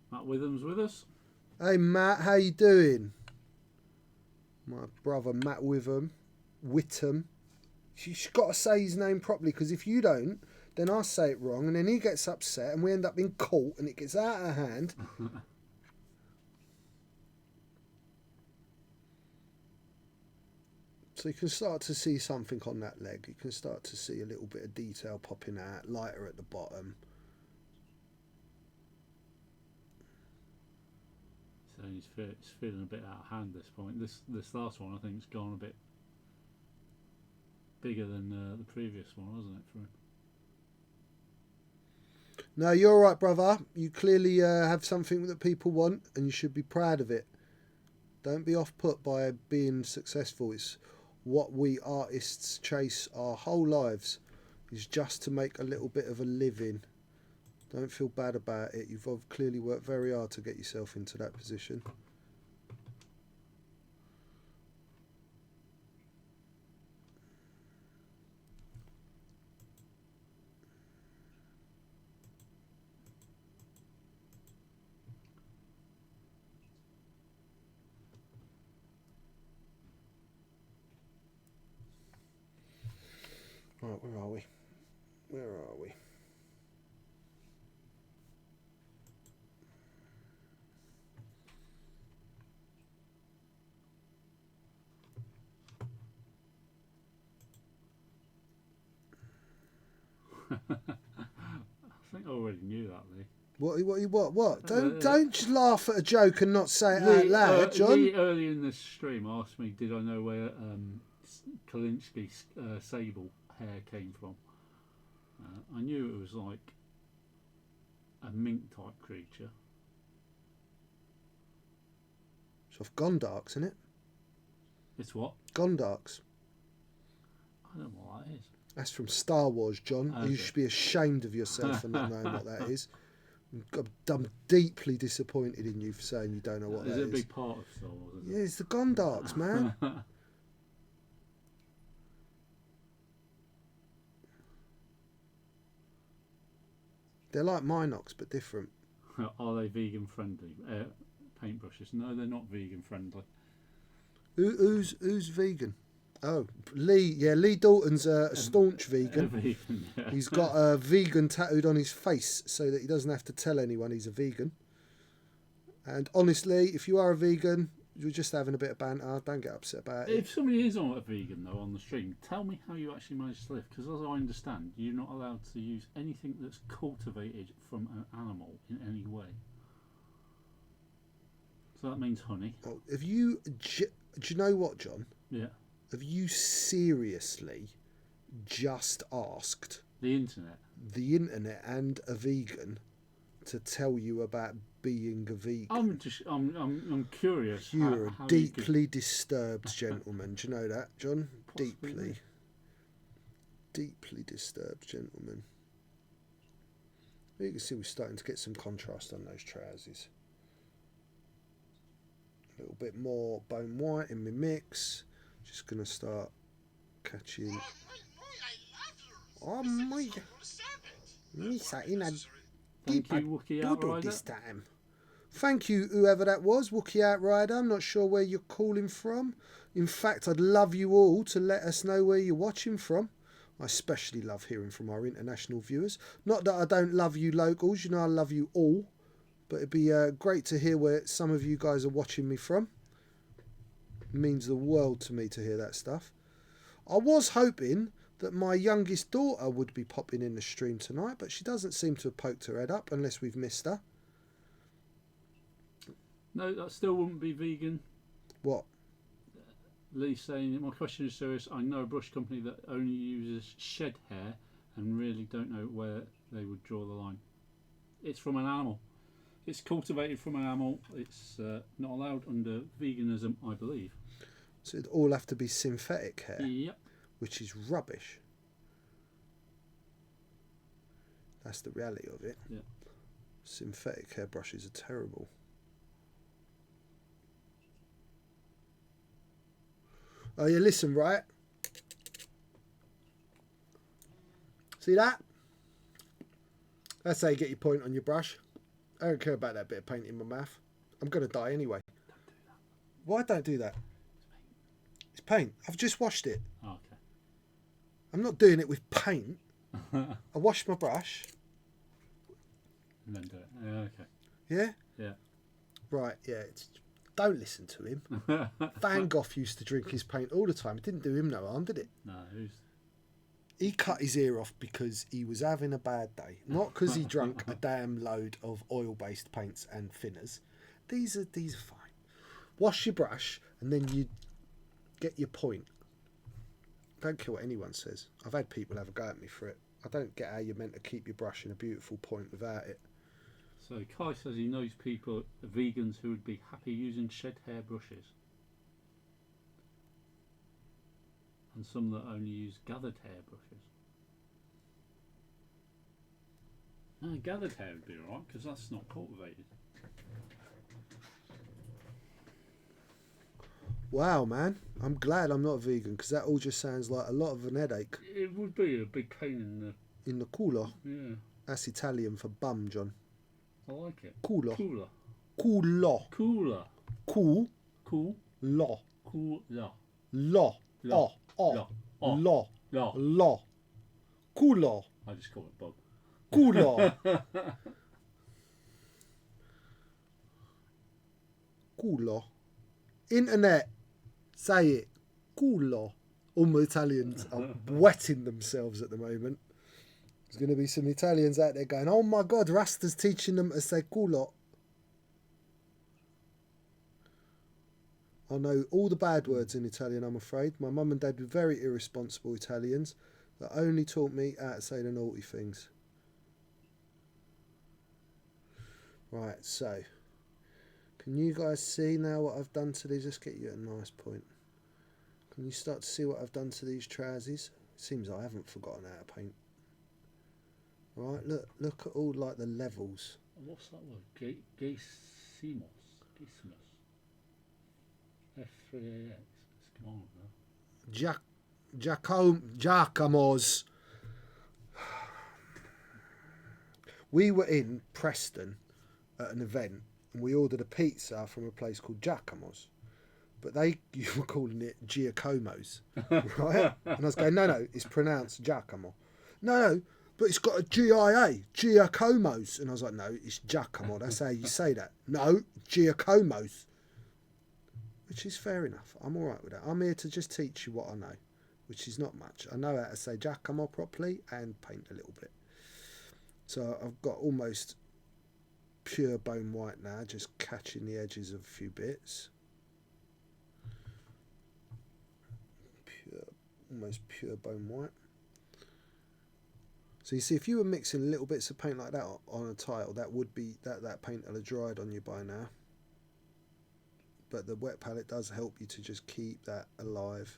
Matt Witham's with us. Hey Matt, how you doing? My brother Matt Whitham. You've got to say his name properly, because if you don't, then I say it wrong and then he gets upset and we end up in court and it gets out of hand. So you can start to see something on that leg. You can start to see a little bit of detail popping out, lighter at the bottom. So it's feeling a bit out of hand at this point. This last one I think has gone a bit bigger than the previous one, hasn't it, for him? No, you're all right, brother. You clearly have something that people want and you should be proud of it. Don't be off-put by being successful. It's what we artists chase our whole lives, is just to make a little bit of a living. Don't feel bad about it. You've clearly worked very hard to get yourself into that position. Right, where are we? I think I already knew that, Lee. What? Don't just laugh at a joke and not say it out loud, John. Lee earlier in the stream asked me, did I know where Kalinsky's sable hair came from? I knew it was like a mink type creature. It's off Gondarks, isn't it? It's what? Gondarks. I don't know what that is. That's from Star Wars, John. Okay. You should be ashamed of yourself for not knowing what that is. I'm deeply disappointed in you for saying you don't know what that is. Is it a big part of Star Wars? Yeah, it's the Gondarks, man. They're like Minox, but different. Are they vegan friendly? Paintbrushes? No, they're not vegan friendly. Who's vegan? Oh, Lee. Yeah, Lee Dalton's a staunch vegan. Vegan, yeah. He's got a vegan tattooed on his face so that he doesn't have to tell anyone he's a vegan. And honestly, if you are a vegan, you're just having a bit of banter. Don't get upset about it. If somebody is on a vegan though on the stream, tell me how you actually manage to live. Because as I understand, you're not allowed to use anything that's cultivated from an animal in any way. So that means honey. Well, do you know what, John? Yeah. Have you seriously just asked The internet. the internet and a vegan to tell you about being a vegan? I'm curious. You're how a deeply disturbed gentleman. Do you know that, John? Possibly. Deeply disturbed gentleman. You can see we're starting to get some contrast on those trousers. A little bit more bone white in my mix. Just gonna start catching. Oh my! Maice in a Thank you, Wookie Outrider. this time. Thank you, whoever that was, Wookie Outrider. I'm not sure where you're calling from. In fact, I'd love you all to let us know where you're watching from. I especially love hearing from our international viewers. Not that I don't love you locals, you know I love you all. But it'd be great to hear where some of you guys are watching me from. It means the world to me to hear that stuff. I was hoping that my youngest daughter would be popping in the stream tonight, but she doesn't seem to have poked her head up unless we've missed her. No, that still wouldn't be vegan. What? Lee saying, my question is serious. I know a brush company that only uses shed hair and really don't know where they would draw the line. It's from an animal. It's cultivated from an animal. It's not allowed under veganism, I believe. So it'd all have to be synthetic hair, Yep. which is rubbish. That's the reality of it. Yeah. Synthetic hairbrushes are terrible. Oh, yeah, listen, right? See that? That's how you get your point on your brush. I don't care about that bit of paint in my mouth. I'm going to die anyway. Don't do that. Why don't do that? It's paint. I've just washed it. Oh, okay. I'm not doing it with paint. I washed my brush. And then do it. Yeah, okay. Yeah? Yeah. Right, yeah. Don't listen to him. Van Gogh used to drink his paint all the time. It didn't do him no harm, did it? No, who's... He cut his ear off because he was having a bad day. Not because he drank a damn load of oil-based paints and thinners. These are fine. Wash your brush and then you get your point. Don't care what anyone says. I've had people have a go at me for it. I don't get how you're meant to keep your brush in a beautiful point without it. So Kai says he knows people, vegans, who would be happy using shed hair brushes. And some that only use gathered hair brushes. No, gathered hair would be alright because that's not cultivated. Wow, man. I'm glad I'm not vegan because that all just sounds like a lot of an headache. It would be a big pain In the culo. yeah. That's Italian for bum, John. I like it. Culo. Cooler. Culo. Cooler. Cool. Cool. Lo. Cooler. Lo. Lo. Oh. Lo. Lo. Lo. Lo. Culo. I just call it Bob. Culo. Culo. Internet. Say it. Culo. All my Italians are wetting themselves at the moment. There's going to be some Italians out there going, oh my God, Rasta's teaching them to say culo. I know all the bad words in Italian, I'm afraid. My mum and dad were very irresponsible Italians that only taught me how to say the naughty things. Right, so can you guys see now what I've done to these? Let's get you at a nice point. Can you start to see what I've done to these trousers? Seems I haven't forgotten how to paint. Right, look at all like the levels. What's that word? Gaysimos. F3AX. Let's go on with that. Giacomo's. We were in Preston at an event and we ordered a pizza from a place called Giacomo's. but you were calling it Giacomo's, right? And I was going, no, it's pronounced Giacomo. No, but it's got a GIA, Giacomo's. And I was like, no, it's Giacomo. That's how you say that. No, Giacomo's. Which is fair enough. I'm all right with that. I'm here to just teach you what I know, which is not much. I know how to say Giacomo properly and paint a little bit. So I've got almost pure bone white now, just catching the edges of a few bits. Almost pure bone white. So you see, if you were mixing little bits of paint like that on a title, that would be that paint will have dried on you by now. But the wet palette does help you to just keep that alive.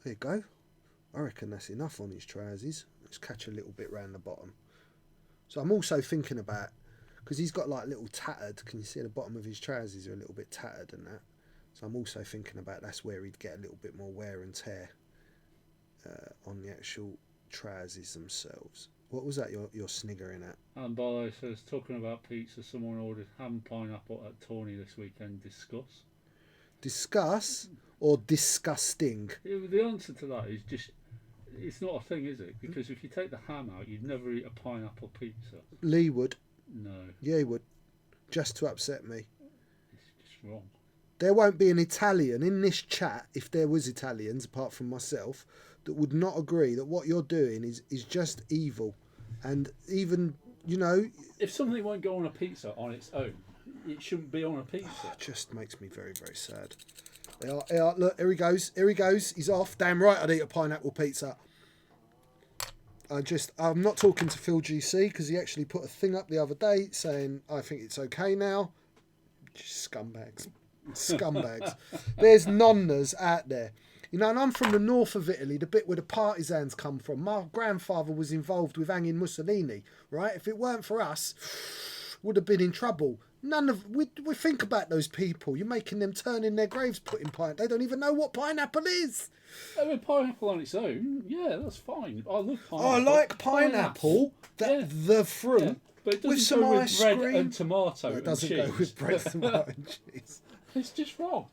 There you go. I reckon that's enough on his trousers. Let's catch a little bit round the bottom. So I'm also thinking about, because he's got like little tattered, can you see the bottom of his trousers are a little bit tattered and that. So I'm also thinking about that's where he'd get a little bit more wear and tear on the actual trousers themselves. What was that you're sniggering at? And Barlow says, talking about pizza, someone ordered ham pineapple at Tawny this weekend. Discuss. Discuss or disgusting? The answer to that is just, it's not a thing, is it? Because if you take the ham out, you'd never eat a pineapple pizza. Lee would. No. Yeah, he would. Just to upset me. It's just wrong. There won't be an Italian in this chat, if there was Italians apart from myself, that would not agree that what you're doing is just evil. And even, you know... If something won't go on a pizza on its own, it shouldn't be on a pizza. It just makes me very, very sad. Look, here he goes. Here he goes. He's off. Damn right I'd eat a pineapple pizza. I'm not talking to Phil GC because he actually put a thing up the other day saying, I think it's okay now. Just scumbags. Scumbags. There's nonnas out there. You know, and I'm from the north of Italy, the bit where the partisans come from. My grandfather was involved with hanging Mussolini, right? If it weren't for us, would have been in trouble. We think about those people. You're making them turn in their graves putting pineapple. They don't even know what pineapple is. I mean, pineapple on its own, yeah, that's fine. I love pineapple. I like pineapple, the fruit, yeah. But it doesn't with some go ice with bread cream and tomato it and doesn't cheese. go with bread, tomato and cheese. It's just wrong.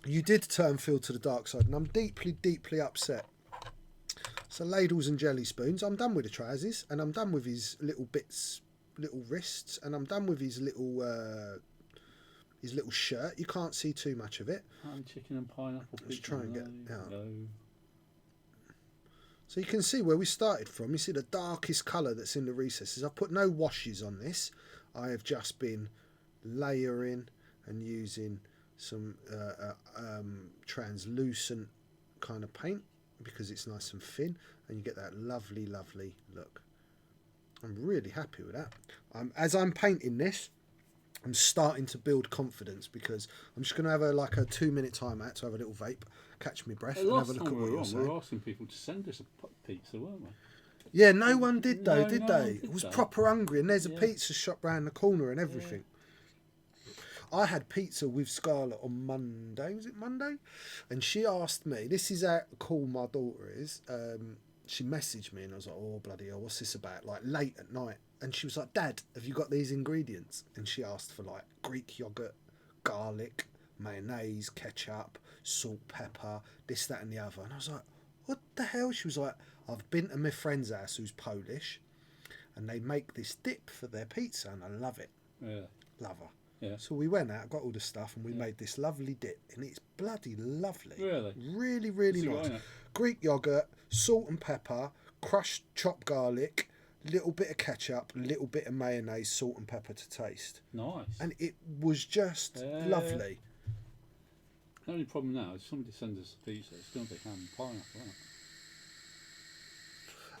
You did turn Phil to the dark side, and I'm deeply, deeply upset. So ladles and jelly spoons. I'm done with the trousers, and I'm done with his little bits, little wrists, and I'm done with his little shirt. You can't see too much of it. Ham, chicken, and pineapple. Let's try and get out. No. So you can see where we started from. You see the darkest colour that's in the recesses. I've put no washes on this. I have just been layering and using some translucent kind of paint because it's nice and thin, and you get that lovely, lovely look. I'm really happy with that. As I'm painting this, I'm starting to build confidence because I'm just going to have a 2-minute time out to have a little vape, catch my breath, and have a look at what you're saying. We were asking people to send us a pizza, weren't we? Yeah, no one did though, did no they? one did It was that. proper hungry, and there's a pizza shop round the corner and everything. I had pizza with Scarlett on Monday. Was it Monday? And she asked me, this is how cool my daughter is. She messaged me and I was like, oh, bloody hell, what's this about? Like late at night. And she was like, Dad, have you got these ingredients? And she asked for like Greek yogurt, garlic, mayonnaise, ketchup, salt, pepper, this, that and the other. And I was like, what the hell? She was like, I've been to my friend's house who's Polish and they make this dip for their pizza and I love it. Yeah. Love her. Yeah. So we went out, got all the stuff, and we made this lovely dip, and it's bloody lovely. Really? Really, really nice. Greek yogurt, salt and pepper, crushed chopped garlic, little bit of ketchup, little bit of mayonnaise, salt and pepper to taste. Nice. And it was just lovely. The only problem now is somebody sends us a pizza, it's going to be ham and pineapple, isn't it?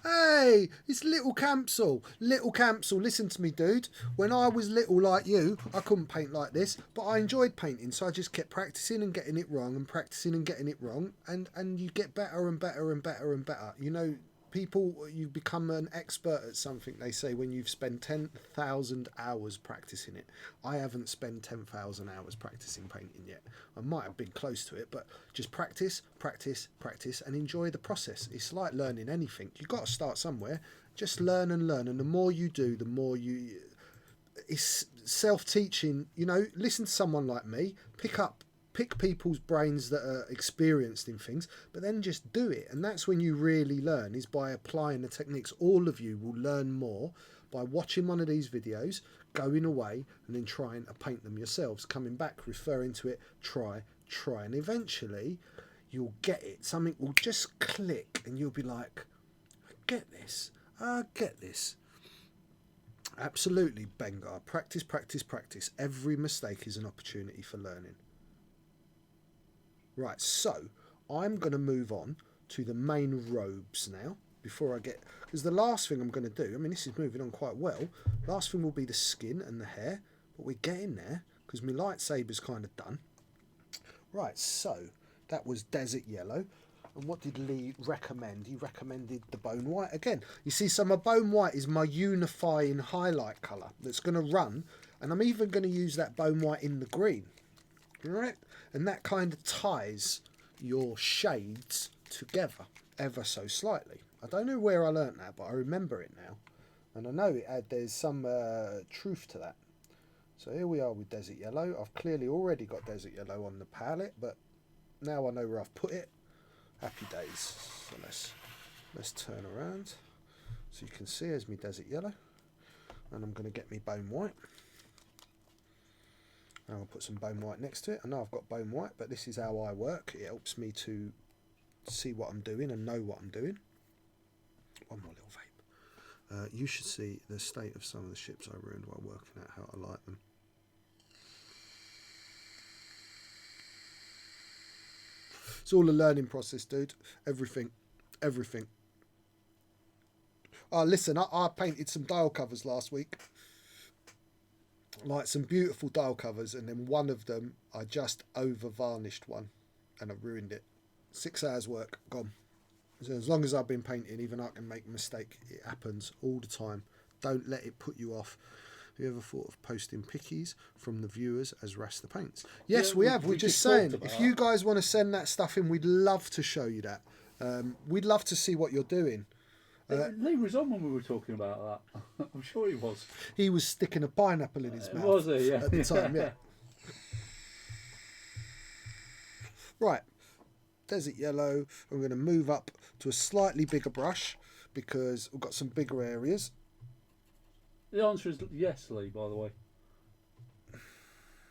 Hey, it's Little Campsall. Little Campsall, listen to me, dude. When I was little like you, I couldn't paint like this, but I enjoyed painting, so I just kept practicing and getting it wrong and practicing and getting it wrong, and you get better and better and better and better. You know, people, you become an expert at something, they say, when you've spent 10,000 hours practicing it. I haven't spent 10,000 hours practicing painting yet. I might have been close to it, but just practice, practice, practice, and enjoy the process. It's like learning anything. You've got to start somewhere. Just learn and learn, and the more you do, the more you... It's self-teaching. You know, listen to someone like me, pick people's brains that are experienced in things, but then just do it. And that's when you really learn, is by applying the techniques. All of you will learn more by watching one of these videos, going away, and then trying to paint them yourselves, coming back, referring to it, try, and eventually you'll get it. Something will just click and you'll be like, I get this. Absolutely, Bengar. Practice, practice, practice. Every mistake is an opportunity for learning. Right, so I'm going to move on to the main robes now, before I get... Because the last thing I'm going to do, I mean, this is moving on quite well. Last thing will be the skin and the hair, but we're getting there, because my lightsaber's kind of done. Right, so that was Desert Yellow. And what did Lee recommend? He recommended the Bone White again. You see, so my Bone White is my unifying highlight colour that's going to run, and I'm even going to use that Bone White in the green. Right? And that kind of ties your shades together ever so slightly. I don't know where I learnt that, but I remember it now. And I know there's some truth to that. So here we are with Desert Yellow. I've clearly already got Desert Yellow on the palette, but now I know where I've put it. Happy days. So let's turn around so you can see there's me Desert Yellow. And I'm going to get me Bone White. Now I'll put some Bone White next to it. I know I've got Bone White, but this is how I work. It helps me to see what I'm doing and know what I'm doing. One more little vape. You should see the state of some of the ships I ruined while working out how I light them. It's all a learning process, dude. Everything. Oh, listen, I painted some dial covers last week. Like some beautiful dial covers, and then one of them I just over varnished one and I ruined it. 6 hours work gone. So as long as I've been painting, even I can make a mistake. It happens all the time. Don't let it put you off. Have you ever thought of posting pickies from the viewers as Rasta paints? Yes, we have. We're just saying, if you guys want to send that stuff in, we'd love to show you that. We'd love to see what you're doing. Lee was on when we were talking about that. I'm sure he was. He was sticking a pineapple in his mouth. Was he? Yeah. At the time, yeah. Right. Desert Yellow. I'm going to move up to a slightly bigger brush because we've got some bigger areas. The answer is yes, Lee, by the way.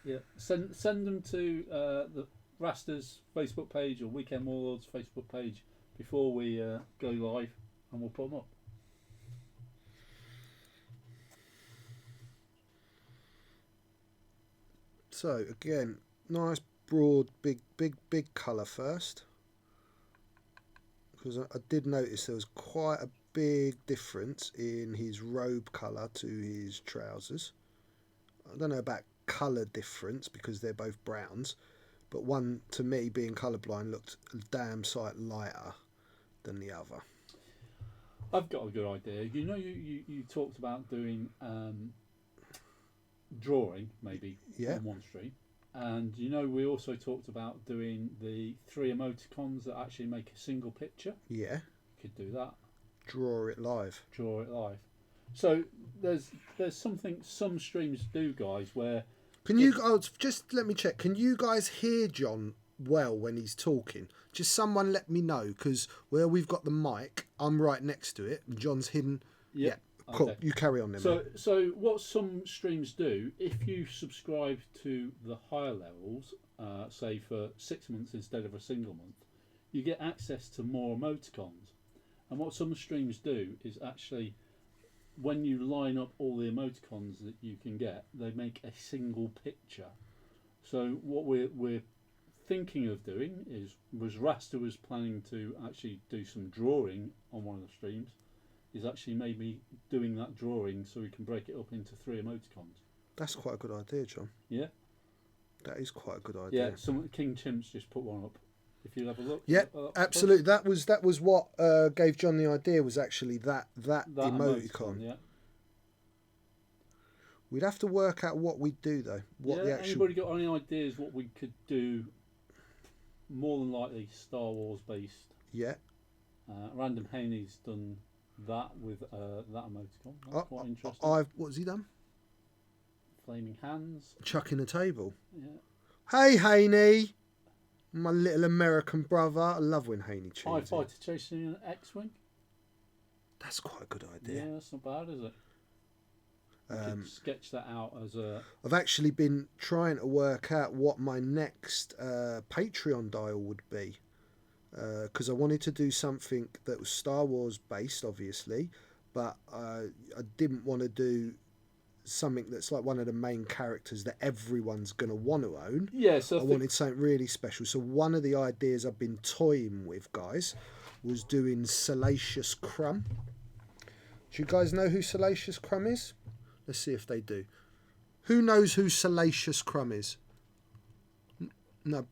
Yeah. Send them to the Rasta's Facebook page or Weekend Warlords Facebook page before we go live, and we'll put them up. So again, nice broad big colour first, because I did notice there was quite a big difference in his robe colour to his trousers. I don't know about colour difference because they're both browns, but one, to me, being colourblind, looked a damn sight lighter than the other. I've got a good idea. You know, you talked about doing drawing, maybe, on one stream. And, you know, we also talked about doing the 3 emoticons that actually make a single picture. Yeah. Could do that. Draw it live. So there's something some streams do, guys, where... just let me check. Can you guys hear John well when he's talking? Just someone let me know, because where we've got the mic, I'm right next to it, and John's hidden. Yeah. Cool. Okay. You carry on then. So what some streams do, if you subscribe to the higher levels, say for 6 months instead of a single month, you get access to more emoticons. And what some streams do is actually, when you line up all the emoticons that you can get, they make a single picture. So what we're thinking of doing was Rasta was planning to actually do some drawing on one of the streams, is actually maybe doing that drawing so we can break it up into 3 emoticons. That's quite a good idea, John. Yeah? That is quite a good idea. Yeah, King Chimps just put one up. If you have a look. Yeah, absolutely. That was what gave John the idea. Was actually that emoticon. Yeah. We'd have to work out what we'd do though. What the actual. Anybody got any ideas what we could do? More than likely Star Wars based. Yeah. Random Haney's done that with that emoticon. That's quite interesting. What's he done? Flaming hands. Chucking a table. Yeah. Hey Haney, my little American brother. I love when Haney tunes TIE fighter chasing an X-wing. That's quite a good idea. Yeah, that's not bad, is it? You could sketch that out as a... I've actually been trying to work out what my next Patreon dial would be. Because I wanted to do something that was Star Wars based, obviously. But I didn't want to do something that's like one of the main characters that everyone's going to want to own. Yeah, so I wanted something really special. So one of the ideas I've been toying with, guys, was doing Salacious Crumb. Do you guys know who Salacious Crumb is? Let's see if they do. Who knows who Salacious Crumb is? No.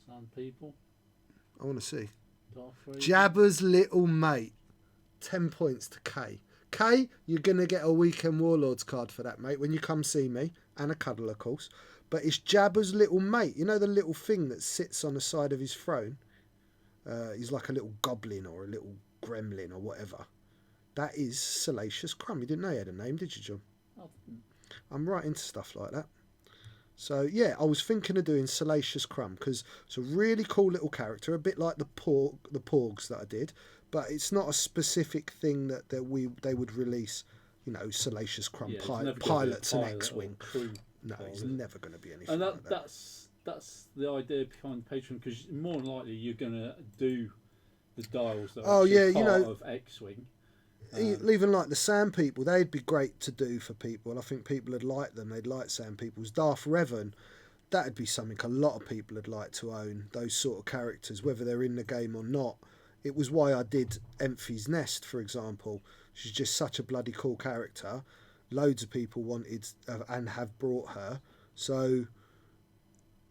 Sand people. I want to see. Darth Jabba's little mate. 10 points to K. K, you're going to get a Weekend Warlords card for that, mate, when you come see me. And a cuddle, of course. But it's Jabba's little mate. You know the little thing that sits on the side of his throne? He's like a little goblin or a little gremlin or whatever. That is Salacious Crumb. You didn't know he had a name, did you, John? I'm right into stuff like that. So, yeah, I was thinking of doing Salacious Crumb because it's a really cool little character, a bit like the Porgs that I did, but it's not a specific thing that they would release, you know, Salacious Crumb pilots and X-Wing. No, it's never going to be anything like that. That's the idea behind Patreon, because more than likely you're going to do the dials that are part of X-Wing. Even like the Sand People, they'd be great to do for people. I think people would like them. They'd like Sand Peoples. Darth Revan, that'd be something a lot of people would like to own, those sort of characters, whether they're in the game or not. It was why I did Enfy's Nest, for example. She's just such a bloody cool character. Loads of people wanted and have brought her. So,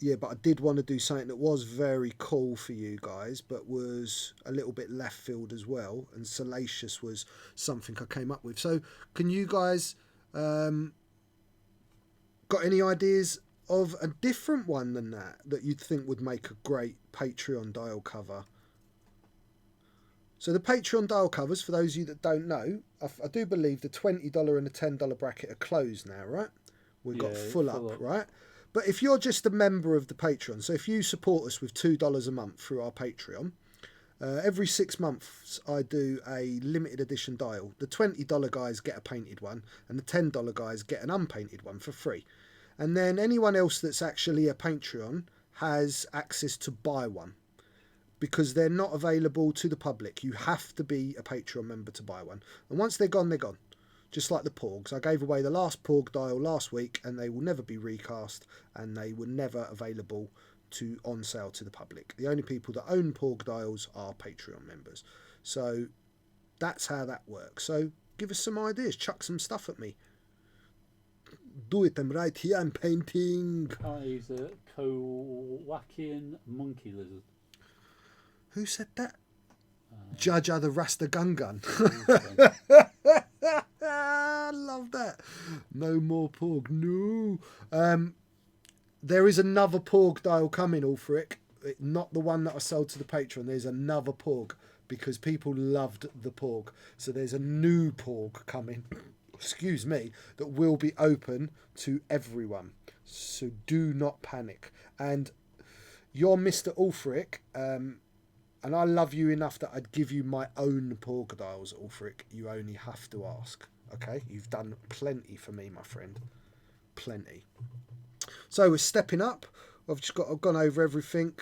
yeah, but I did want to do something that was very cool for you guys, but was a little bit left field as well. And Salacious was something I came up with. So, can you guys got any ideas of a different one than that you'd think would make a great Patreon dial cover? So the Patreon dial covers, for those of you that don't know, I do believe the $20 and the $10 bracket are closed now, right? We've got full up, right? But if you're just a member of the Patreon, so if you support us with $2 a month through our Patreon, every 6 months I do a limited edition dial. The $20 guys get a painted one, and the $10 guys get an unpainted one for free. And then anyone else that's actually a Patreon has access to buy one, because they're not available to the public. You have to be a Patreon member to buy one. And once they're gone, they're gone. Just like the Porgs. I gave away the last Porg dial last week, and they will never be recast, and they were never available on sale to the public. The only people that own Porg dials are Patreon members. So that's how that works. So give us some ideas. Chuck some stuff at me. Do it. I'm right here. I'm painting. He's a Kowakian monkey lizard. Who said that? Jaja the Rasta Gungan. I love that. No more Porg. No. There is another Porg dial coming, Ulfric. Not the one that I sold to the Patreon. There's another Porg because people loved the Porg. So there's a new Porg coming. Excuse me. That will be open to everyone. So do not panic. And you're Mr. Ulfric. And I love you enough that I'd give you my own Porg dials, Ulfric. You only have to ask. Okay? You've done plenty for me, my friend. Plenty. So we're stepping up. I've gone over everything.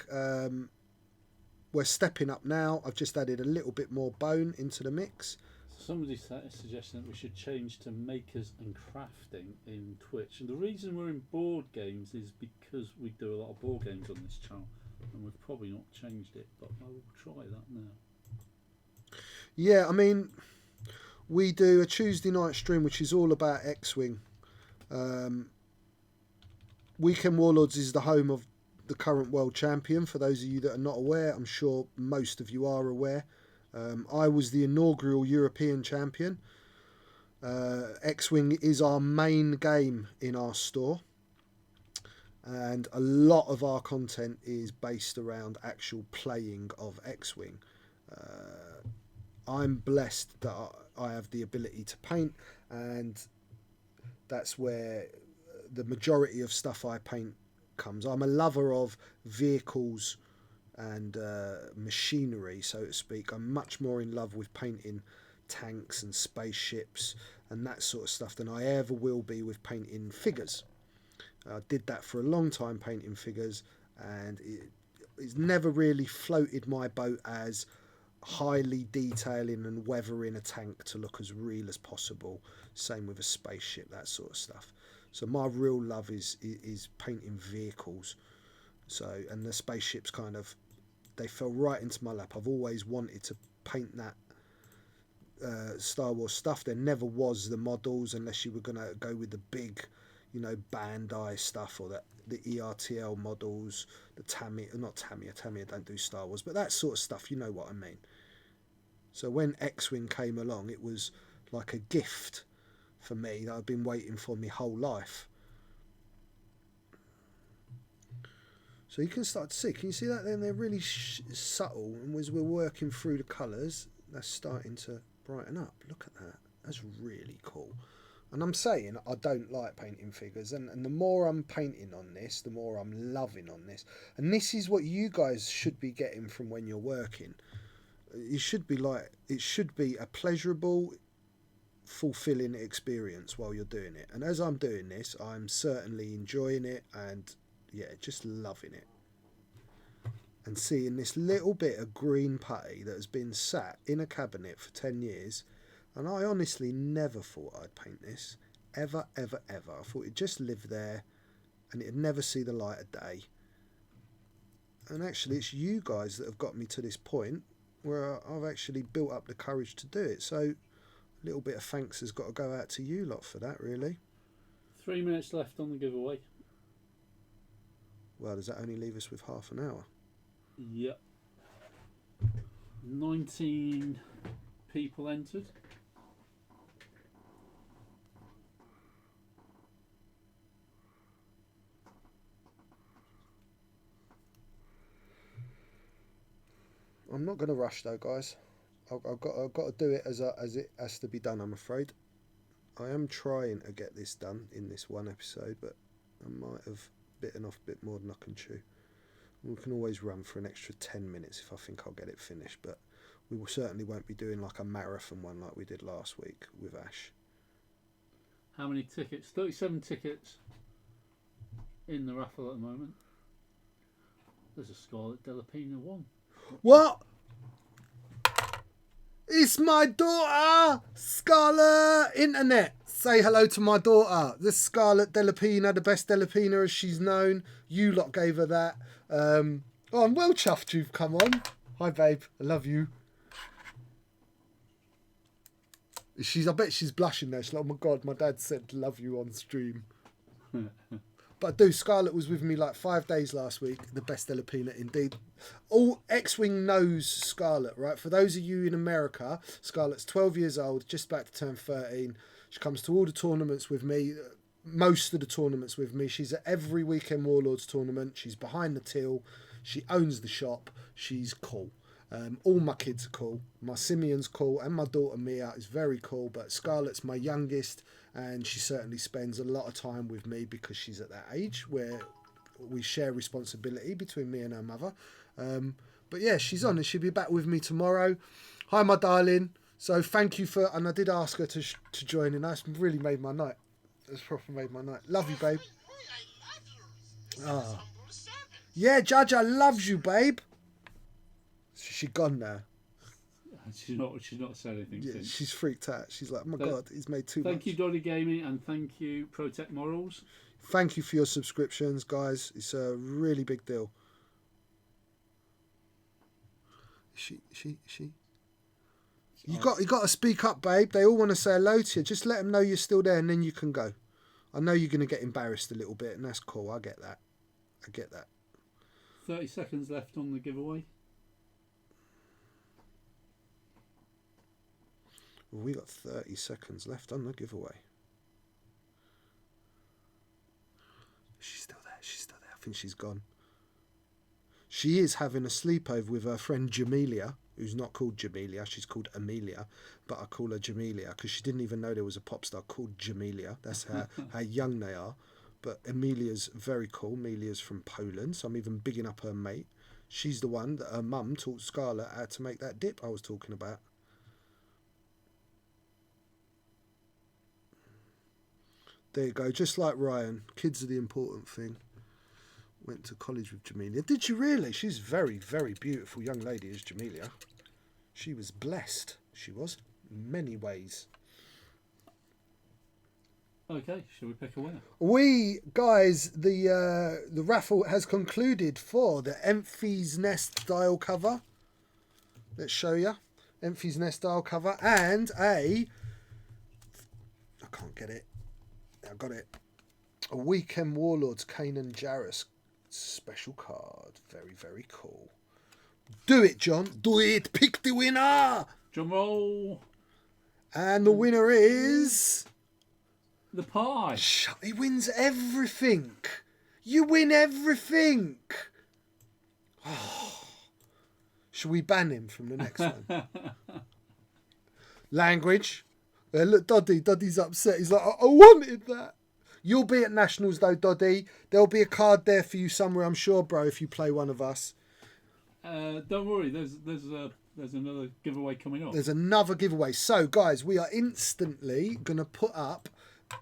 We're stepping up now. I've just added a little bit more bone into the mix. Somebody suggesting that we should change to makers and crafting in Twitch. And the reason we're in board games is because we do a lot of board games on this channel. And we've probably not changed it, but I will try that now. Yeah, I mean, we do a Tuesday night stream which is all about X-Wing. Weekend Warlords is the home of the current world champion. For those of you that are not aware, I'm sure most of you are aware. I was the inaugural European champion. X-Wing is our main game in our store, and a lot of our content is based around actual playing of X-Wing. I'm blessed that I have the ability to paint, and that's where the majority of stuff I paint comes. I'm a lover of vehicles and machinery, so to speak. I'm much more in love with painting tanks and spaceships and that sort of stuff than I ever will be with painting figures. I did that for a long time, painting figures, and it's never really floated my boat as highly detailing and weathering a tank to look as real as possible. Same with a spaceship, that sort of stuff. So my real love is painting vehicles. So, and the spaceships kind of, they fell right into my lap. I've always wanted to paint that Star Wars stuff. There never was the models, unless you were going to go with the big, you know, Bandai stuff, or the ERTL models, the Tamiya don't do Star Wars, but that sort of stuff, you know what I mean. So when X-Wing came along, it was like a gift for me that I've been waiting for my whole life. So you can start to see, can you see that then? They're really subtle, and as we're working through the colours, that's starting to brighten up. Look at that. That's really cool. And I'm saying I don't like painting figures, and the more I'm painting on this, the more I'm loving on this. And this is what you guys should be getting from when you're working. It should be a pleasurable, fulfilling experience while you're doing it. And as I'm doing this, I'm certainly enjoying it, and yeah, just loving it. And seeing this little bit of green putty that has been sat in a cabinet for 10 years, and I honestly never thought I'd paint this. Ever, ever, ever. I thought it'd just live there and it'd never see the light of day. And actually, it's you guys that have got me to this point where I've actually built up the courage to do it. So a little bit of thanks has got to go out to you lot for that, really. 3 minutes left on the giveaway. Well, does that only leave us with half an hour? Yep. 19 people entered. I'm not going to rush though, guys. I've got to do it as it has to be done, I'm afraid. I am trying to get this done in this one episode, but I might have bitten off a bit more than I can chew. We can always run for an extra 10 minutes if I think I'll get it finished, but we certainly won't be doing like a marathon one like we did last week with Ash. How many tickets? 37 tickets in the raffle at the moment. There's a Scarlet Delapina one. What? It's my daughter, Scarlet Internet. Say hello to my daughter. This Scarlet Delapina, the best Delapina as she's known. You lot gave her that. Oh, I'm well chuffed you've come on. Hi, babe. I love you. I bet she's blushing there. She's like, oh my God, my dad said love you on stream. But I do. Scarlett was with me like 5 days last week. The best Delapina indeed. All X-Wing knows Scarlett, right? For those of you in America, Scarlett's 12 years old, just about to turn 13. She comes to all the tournaments with me, most of the tournaments with me. She's at every weekend Warlords tournament. She's behind the till. She owns the shop. She's cool. All my kids are cool. My Simeon's cool, and my daughter Mia is very cool. But Scarlett's my youngest, and she certainly spends a lot of time with me because she's at that age where we share responsibility between me and her mother. But yeah, she's on, and she'll be back with me tomorrow. Hi, my darling. So thank you for, and I did ask her to join in. That's really made my night. It's proper made my night. Love you, babe. Oh. Yeah, Jaja loves you, babe. She's gone now. She's not said anything since. She's freaked out. She's like, oh my God, he's made too much. Thank you, Doddy Gaming, and thank you, Protect Morals. Thank you for your subscriptions, guys. It's a really big deal. She. You got to speak up, babe. They all want to say hello to you. Just let them know you're still there, and then you can go. I know you're going to get embarrassed a little bit, and that's cool. I get that. 30 seconds left on the giveaway. We got 30 seconds left on the giveaway. She's still there. She's still there. I think she's gone. She is having a sleepover with her friend Jamelia, who's not called Jamelia. She's called Amelia, but I call her Jamelia because she didn't even know there was a pop star called Jamelia. That's how young they are. But Amelia's very cool. Amelia's from Poland, so I'm even bigging up her mate. She's the one that her mum taught Scarlett how to make that dip I was talking about. There you go, just like Ryan. Kids are the important thing. Went to college with Jamelia. Did you really? She's very, very beautiful young lady, is Jamelia. She was blessed. She was, in many ways. Okay, shall we pick a winner? We, guys, the raffle has concluded for the Enfys Nest style cover. Let's show you. Enfys Nest style cover and I can't get it. I got it. A Weekend Warlords Kanan Jarrus special card. Very, very cool. Do it, John. Do it. Pick the winner. Drum roll. And the winner is... The pie. He wins everything. You win everything. Oh. Shall we ban him from the next one? Language. Look, Doddy's upset. He's like, I wanted that. You'll be at Nationals though, Doddy. There'll be a card there for you somewhere, I'm sure, bro, if you play one of us. Don't worry, there's another giveaway coming up. There's another giveaway. So, guys, we are instantly going to put up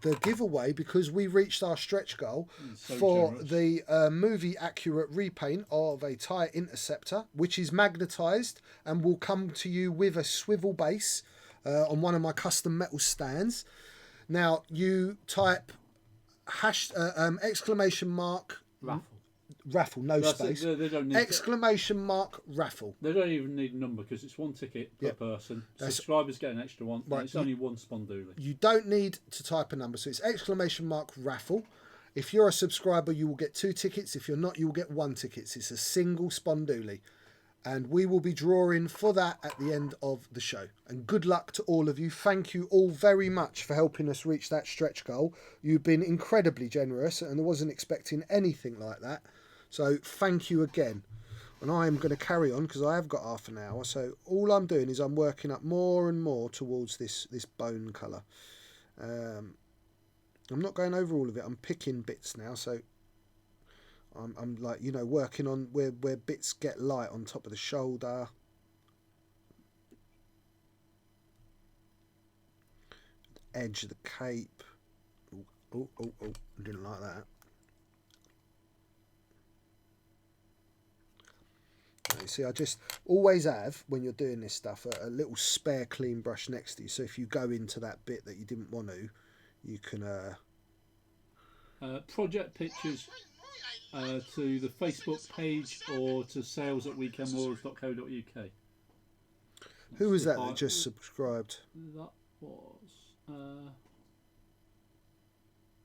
the giveaway because we reached our stretch goal for generous. The movie accurate repaint of a tire interceptor, which is magnetised and will come to you with a swivel base on one of my custom metal stands. Now, you type exclamation mark raffle, no space. They don't need exclamation mark raffle. They don't even need a number because it's one ticket per person. Subscribers get an extra one. Right. It's only one Spondoolie. You don't need to type a number, so it's exclamation mark raffle. If you're a subscriber, you will get 2 tickets. If you're not, you will get 1 ticket. It's a single Spondoolie. And we will be drawing for that at the end of the show. And good luck to all of you. Thank you all very much for helping us reach that stretch goal. You've been incredibly generous and I wasn't expecting anything like that. So thank you again. And I am going to carry on because I have got half an hour. So all I'm doing is I'm working up more and more towards this bone colour. I'm not going over all of it. I'm picking bits now. So I'm like, working on where bits get light on top of the shoulder. Edge of the cape. Oh, didn't like that. You see, I just always have, when you're doing this stuff, a little spare clean brush next to you. So if you go into that bit that you didn't want to, you can... project pictures to the Facebook page or to sales@weekendwarlords.co.uk. Who was that just subscribed? That was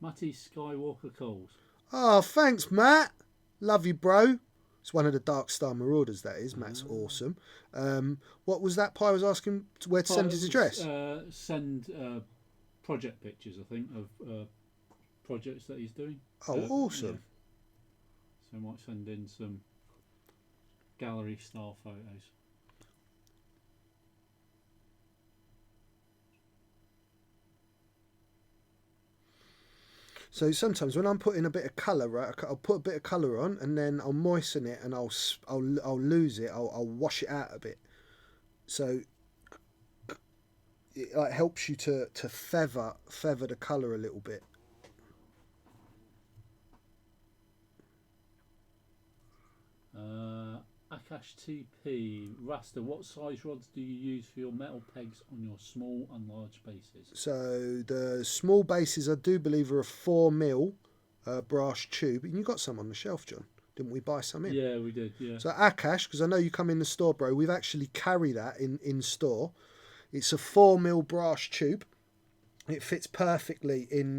Matty Skywalker Coles. Oh, thanks, Matt. Love you, bro. It's one of the Dark Star Marauders, that is. Matt's awesome. What was that Pie was asking where to send his address? Send project pictures, I think, of projects that he's doing. Oh, awesome. Yeah. So I might send in some gallery style photos. So sometimes when I'm putting a bit of colour, right, I'll put a bit of colour on and then I'll moisten it and I'll lose it. I'll wash it out a bit. So it like helps you to feather the colour a little bit. Akash TP, Rasta, what size rods do you use for your metal pegs on your small and large bases? So the small bases, I do believe, are a 4mm brass tube. And you got some on the shelf, John. Didn't we buy some in? Yeah, we did, yeah. So Akash, because I know you come in the store, bro, we've actually carry that in store. It's a 4mm brass tube. It fits perfectly in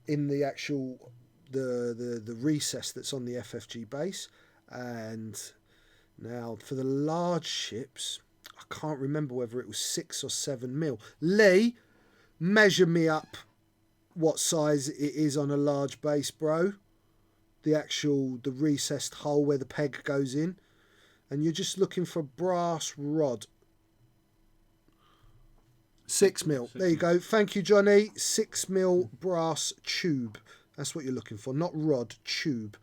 the actual the recess that's on the FFG base. And now for the large ships, I can't remember whether it was 6 or 7 mil. Lee, measure me up what size it is on a large base, bro. The recessed hole where the peg goes in. And you're just looking for a brass rod. 6 mil. There you go. Thank you, Johnny. 6 mil brass tube. That's what you're looking for. Not rod, tube.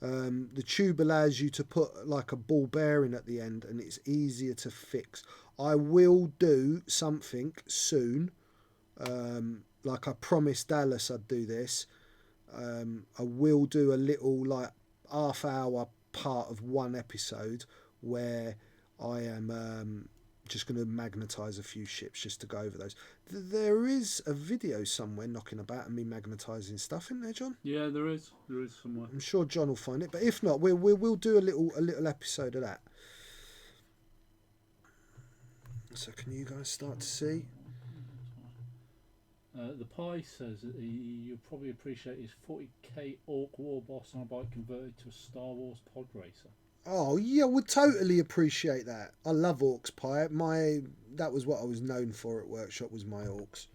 The tube allows you to put like a ball bearing at the end, and it's easier to fix. I will do something soon. Like I promised Dallas I'd do this. I will do a little like half-hour part of one episode where I am just going to magnetise a few ships just to go over those. There is a video somewhere knocking about of me magnetising stuff, isn't there, John? Yeah, there is. There is somewhere. I'm sure John will find it, but if not, we'll do a little episode of that. So can you guys start to see? The Pie says that you'll probably appreciate his 40k Orc War Boss on a bike converted to a Star Wars pod racer. Oh yeah, would totally appreciate that. I love Orcs Pie. That was what I was known for at Workshop, was my Orcs.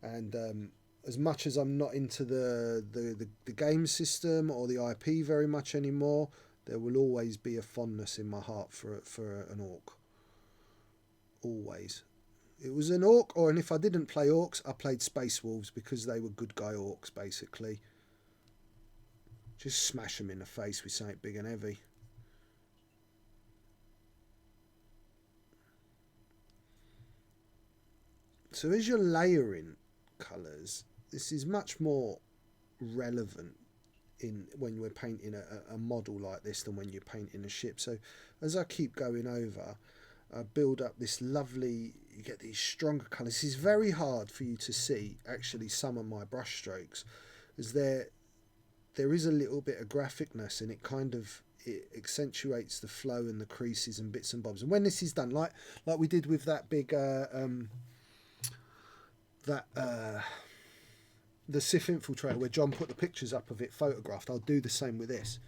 And as much as I'm not into the game system or the IP very much anymore, there will always be a fondness in my heart for an Orc. Always. It was an Orc, and if I didn't play Orcs, I played Space Wolves because they were good guy Orcs, basically. Just smash them in the face with something big and heavy. So as you're layering colours, this is much more relevant when we're painting a model like this than when you're painting a ship. So as I keep going over, I build up this lovely, you get these stronger colours. This is very hard for you to see, actually, some of my brush strokes, as there is a little bit of graphicness, and it accentuates the flow and the creases and bits and bobs. And when this is done, like we did with that big the Sith Infiltrator, where John put the pictures up of it photographed, I'll do the same with this.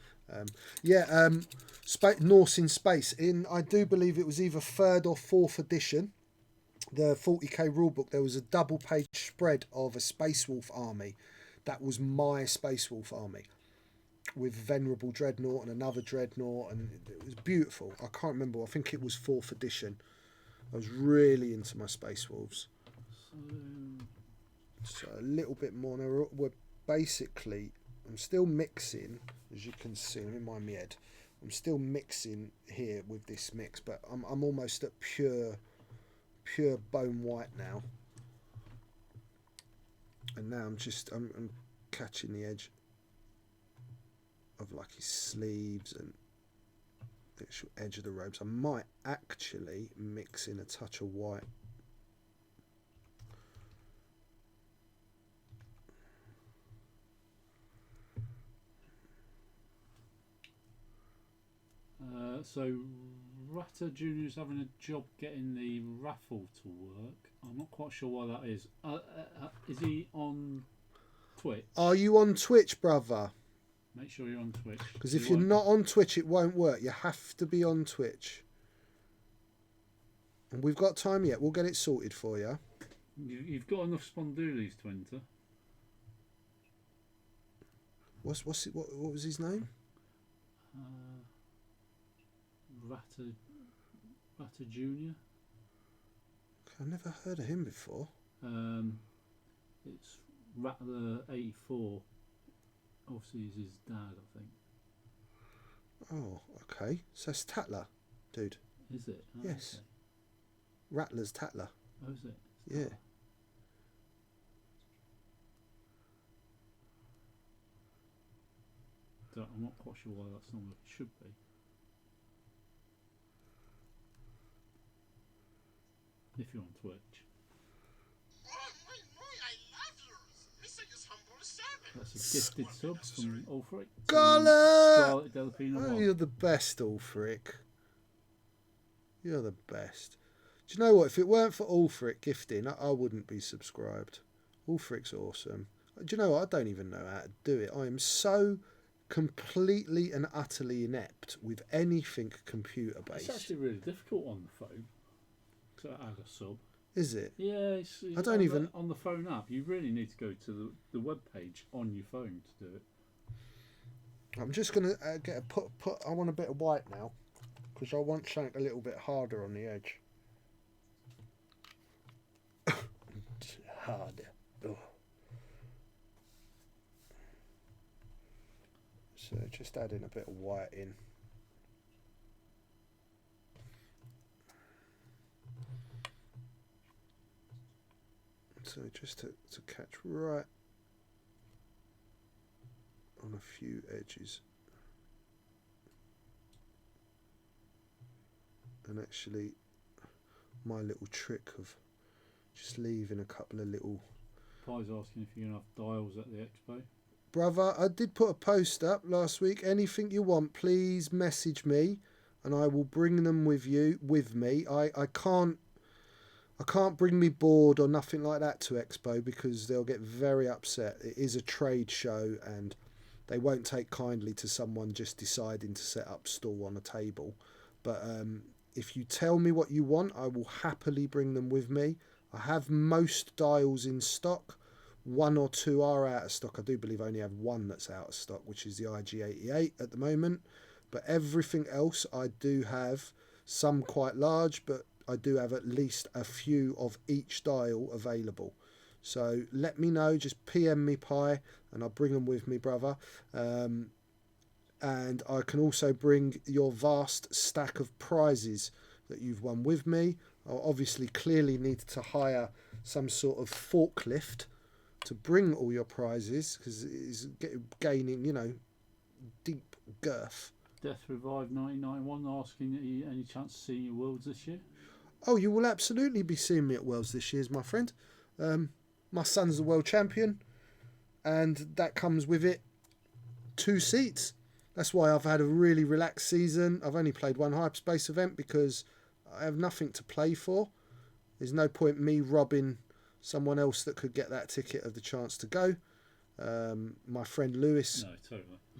Norse in Space, I do believe it was either 3rd or 4th edition, the 40k rulebook, there was a double page spread of a Space Wolf army. That was my Space Wolf army, with Venerable Dreadnought and another Dreadnought, and it was beautiful. I can't remember, I think it was 4th edition. I was really into my Space Wolves. So a little bit more now. I'm still mixing, as you can see, let me mind my head. I'm still mixing here with this mix, but I'm almost at pure bone white now. And now I'm catching the edge of like his sleeves and the actual edge of the robes. I might actually mix in a touch of white. So Rasta Jr. is having a job getting the raffle to work. I'm not quite sure why that is. Is he on Twitch? Are you on Twitch, brother? Make sure you're on Twitch. Because if you're not on Twitch, it won't work. You have to be on Twitch. And we've got time yet. We'll get it sorted for you. You've got enough spondoolies to enter. What was his name? Rasta Jr. I've never heard of him before. It's Rattler 84. Obviously, he's his dad, I think. Oh, okay. So it's Tatler, dude. Is it? Oh, yes. Okay. Rattler's Tatler. Oh, is it? Yeah. I'm not quite sure why that's not what it should be. If you're on Twitch. That's a gifted sub from Ulfric. Scarlet Delphine. Oh, you're the best, Ulfric. You're the best. Do you know what? If it weren't for Ulfric gifting, I wouldn't be subscribed. Ulfric's awesome. Do you know what? I don't even know how to do it. I am so completely and utterly inept with anything computer It's based. actually really difficult on the phone to add a sub. Is it? Yeah, I don't even on the phone app. You really need to go to the web page on your phone to do it. I'm just gonna get a put. I want a bit of white now, because I want something a little bit harder on the edge. Harder. Oh. So just adding a bit of white in. So just to catch right on a few edges. And actually my little trick of just leaving a couple of little... Pi's asking if you're going to have dials at the expo. Brother, I did put a post up last week. Anything you want, please message me and I will bring them with me. I can't bring me board or nothing like that to Expo because they'll get very upset. It is a trade show and they won't take kindly to someone just deciding to set up stall on a table. But if you tell me what you want, I will happily bring them with me. I have most dials in stock. 1 or 2 are out of stock. I do believe I only have 1 that's out of stock, which is the IG88 at the moment. But everything else I do have, some quite large, but I do have at least a few of each dial available. So let me know, just PM me Pi and I'll bring them with me, brother. And I can also bring your vast stack of prizes that you've won with me. I'll obviously clearly need to hire some sort of forklift to bring all your prizes because it's gaining, deep girth. Death Revive 1991 asking any chance of seeing your Worlds this year? Oh, you will absolutely be seeing me at Worlds this year, my friend. My son's the world champion, and that comes with it 2 seats. That's why I've had a really relaxed season. I've only played 1 hyperspace event because I have nothing to play for. There's no point me robbing someone else that could get that ticket of the chance to go. My friend Lewis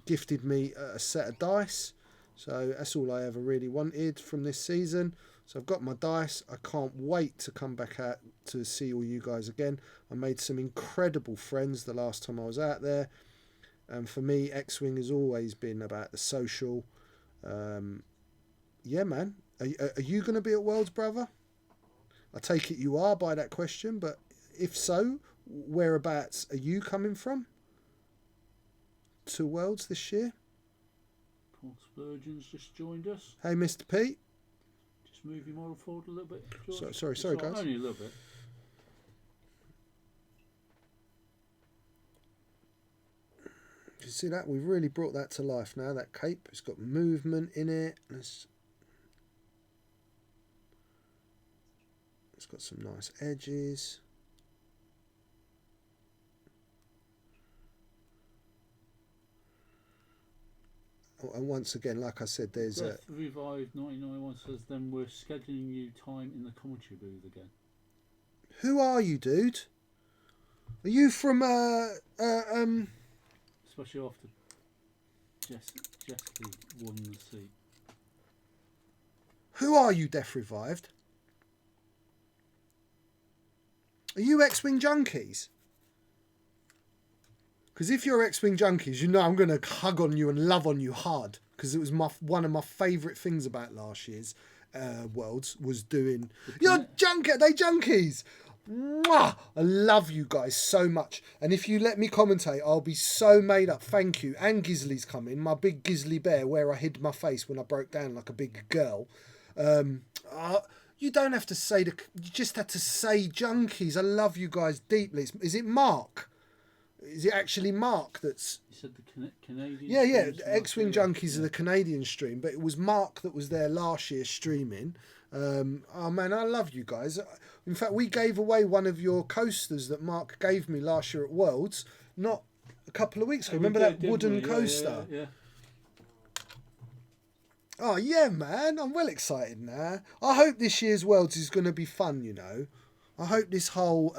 gifted me a set of dice, so that's all I ever really wanted from this season. So I've got my dice. I can't wait to come back out to see all you guys again. I made some incredible friends the last time I was out there. And for me, X-Wing has always been about the social. Yeah, man. Are you going to be at Worlds, brother? I take it you are by that question, but if so, whereabouts are you coming from to Worlds this year? Paul Spurgeon's just joined us. Hey, Mr. Pete. Just move your model forward a little bit, George. Sorry, guys. Only a little bit. You see that? We've really brought that to life now, that cape. It's got movement in it. It's got some nice edges. Oh, and once again, like I said, there's Death Revive 1991 says then we're scheduling you time in the commentary booth again. Who are you, dude? Are you from Especially after Jesse won the seat. Who are you, Death Revived? Are you X-Wing Junkies? Because if you're X-Wing Junkies, you know I'm going to hug on you and love on you hard. Because it was one of my favourite things about last year's Worlds was doing... You're they junkies! Mwah! I love you guys so much. And if you let me commentate, I'll be so made up. Thank you. And Gisley's coming. My big Gisley bear where I hid my face when I broke down like a big girl. You don't have to say... You just had to say junkies. I love you guys deeply. Is it Mark? Is it actually Mark that's... You said the Canadian... Yeah. X-Wing Junkies are the Canadian stream, but it was Mark that was there last year streaming. Oh, man, I love you guys. In fact, we gave away one of your coasters that Mark gave me last year at Worlds, not a couple of weeks ago. Remember that wooden coaster? Yeah. Oh, yeah, man. I'm well excited now. I hope this year's Worlds is going to be fun, I hope this whole...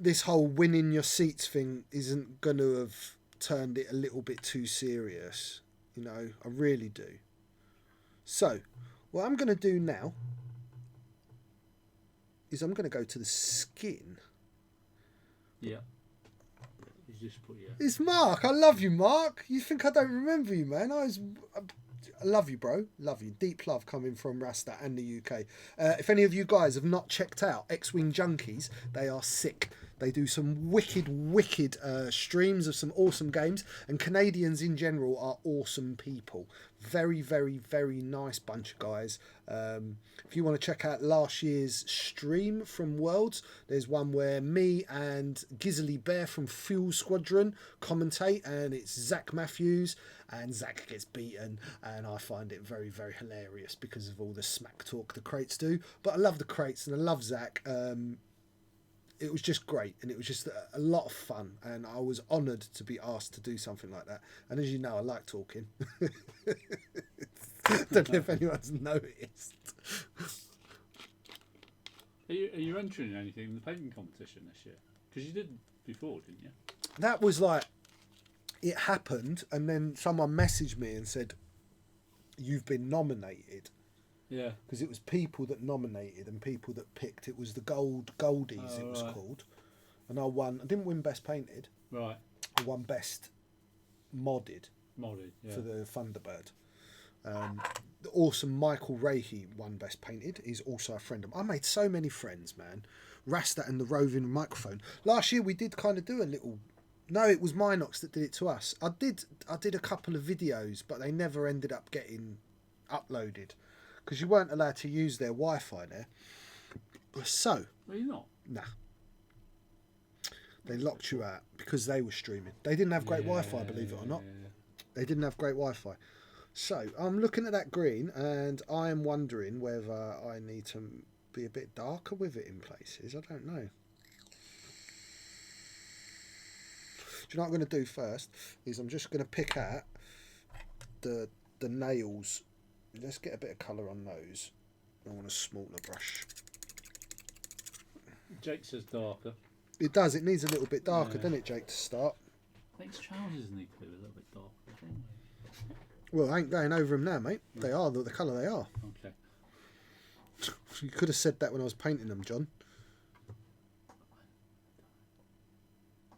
this whole winning your seats thing isn't going to have turned it a little bit too serious. You know, I really do. So, what I'm going to do now is I'm going to go to the skin. Yeah. You just put It's Mark. I love you, Mark. You think I don't remember you, man? I love you, bro. Love you. Deep love coming from Rasta and the UK. If any of you guys have not checked out X-Wing Junkies, they are sick. They do some wicked streams of some awesome games, and Canadians in general are awesome people. Very, very, very nice bunch of guys. If you want to check out last year's stream from Worlds, there's one where me and Gizzly Bear from Fuel Squadron commentate, and it's Zach Matthews, and Zach gets beaten, and I find it very, very hilarious because of all the smack talk the crates do. But I love the crates, and I love Zach. It was just great, and it was just a lot of fun, and I was honoured to be asked to do something like that. And as you know, I like talking. Don't know if anyone's noticed. Are you entering anything in the painting competition this year? Because you did before, didn't you? That was like, it happened, and then someone messaged me and said, "You've been nominated." Yeah. Because it was people that nominated and people that picked. It was the Goldies, it was called. And I won. I didn't win Best Painted. Right. I won Best Modded. Yeah. For the Thunderbird. The awesome Michael Rahe won Best Painted. He's also a friend of mine. I made so many friends, man. Rasta and the roving microphone. Last year we did kind of do a little... No, it was Minox that did it to us. I did a couple of videos, but they never ended up getting uploaded. Because you weren't allowed to use their Wi-Fi there. So... Are you not? Nah. They locked you out because they were streaming. They didn't have great Wi-Fi, believe it or not. They didn't have great Wi-Fi. So, I'm looking at that green, and I am wondering whether I need to be a bit darker with it in places. I don't know. Do you know what I'm going to do first? Is I'm just going to pick out the nails. Let's get a bit of colour on those. I want a smaller brush. Jake says darker. It does. It needs a little bit darker, doesn't it, Jake, to start? I think his trousers need to be a little bit darker. Well, I ain't going over them now, mate. They are the colour they are. Okay. You could have said that when I was painting them, John.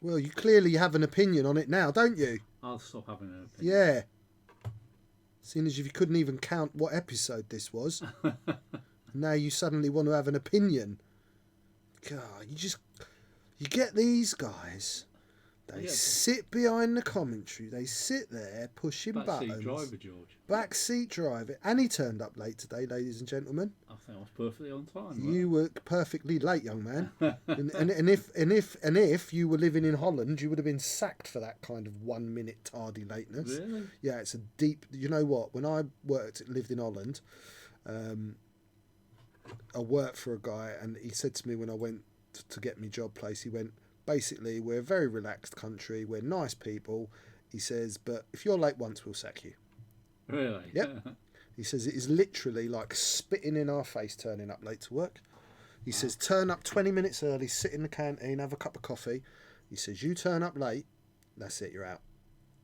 Well, you clearly have an opinion on it now, don't you? I'll stop having an opinion. Yeah. Seeing as if you couldn't even count what episode this was. Now you suddenly want to have an opinion. God, you get these guys. They sit behind the commentary. They sit there pushing buttons. Backseat driver, George. Backseat driver. And he turned up late today, ladies and gentlemen. I think I was perfectly on time. You were perfectly late, young man. and if you were living in Holland, you would have been sacked for that kind of 1 minute tardy lateness. Really? Yeah, it's a deep. You know what? When I lived in Holland, I worked for a guy, and he said to me when I went to get me job place, he went, basically, we're a very relaxed country. We're nice people. He says, but if you're late once, we'll sack you. Really? Yep. He says it is literally like spitting in our face turning up late to work. He says turn up 20 minutes early, sit in the canteen, have a cup of coffee. He says you turn up late, that's it, you're out.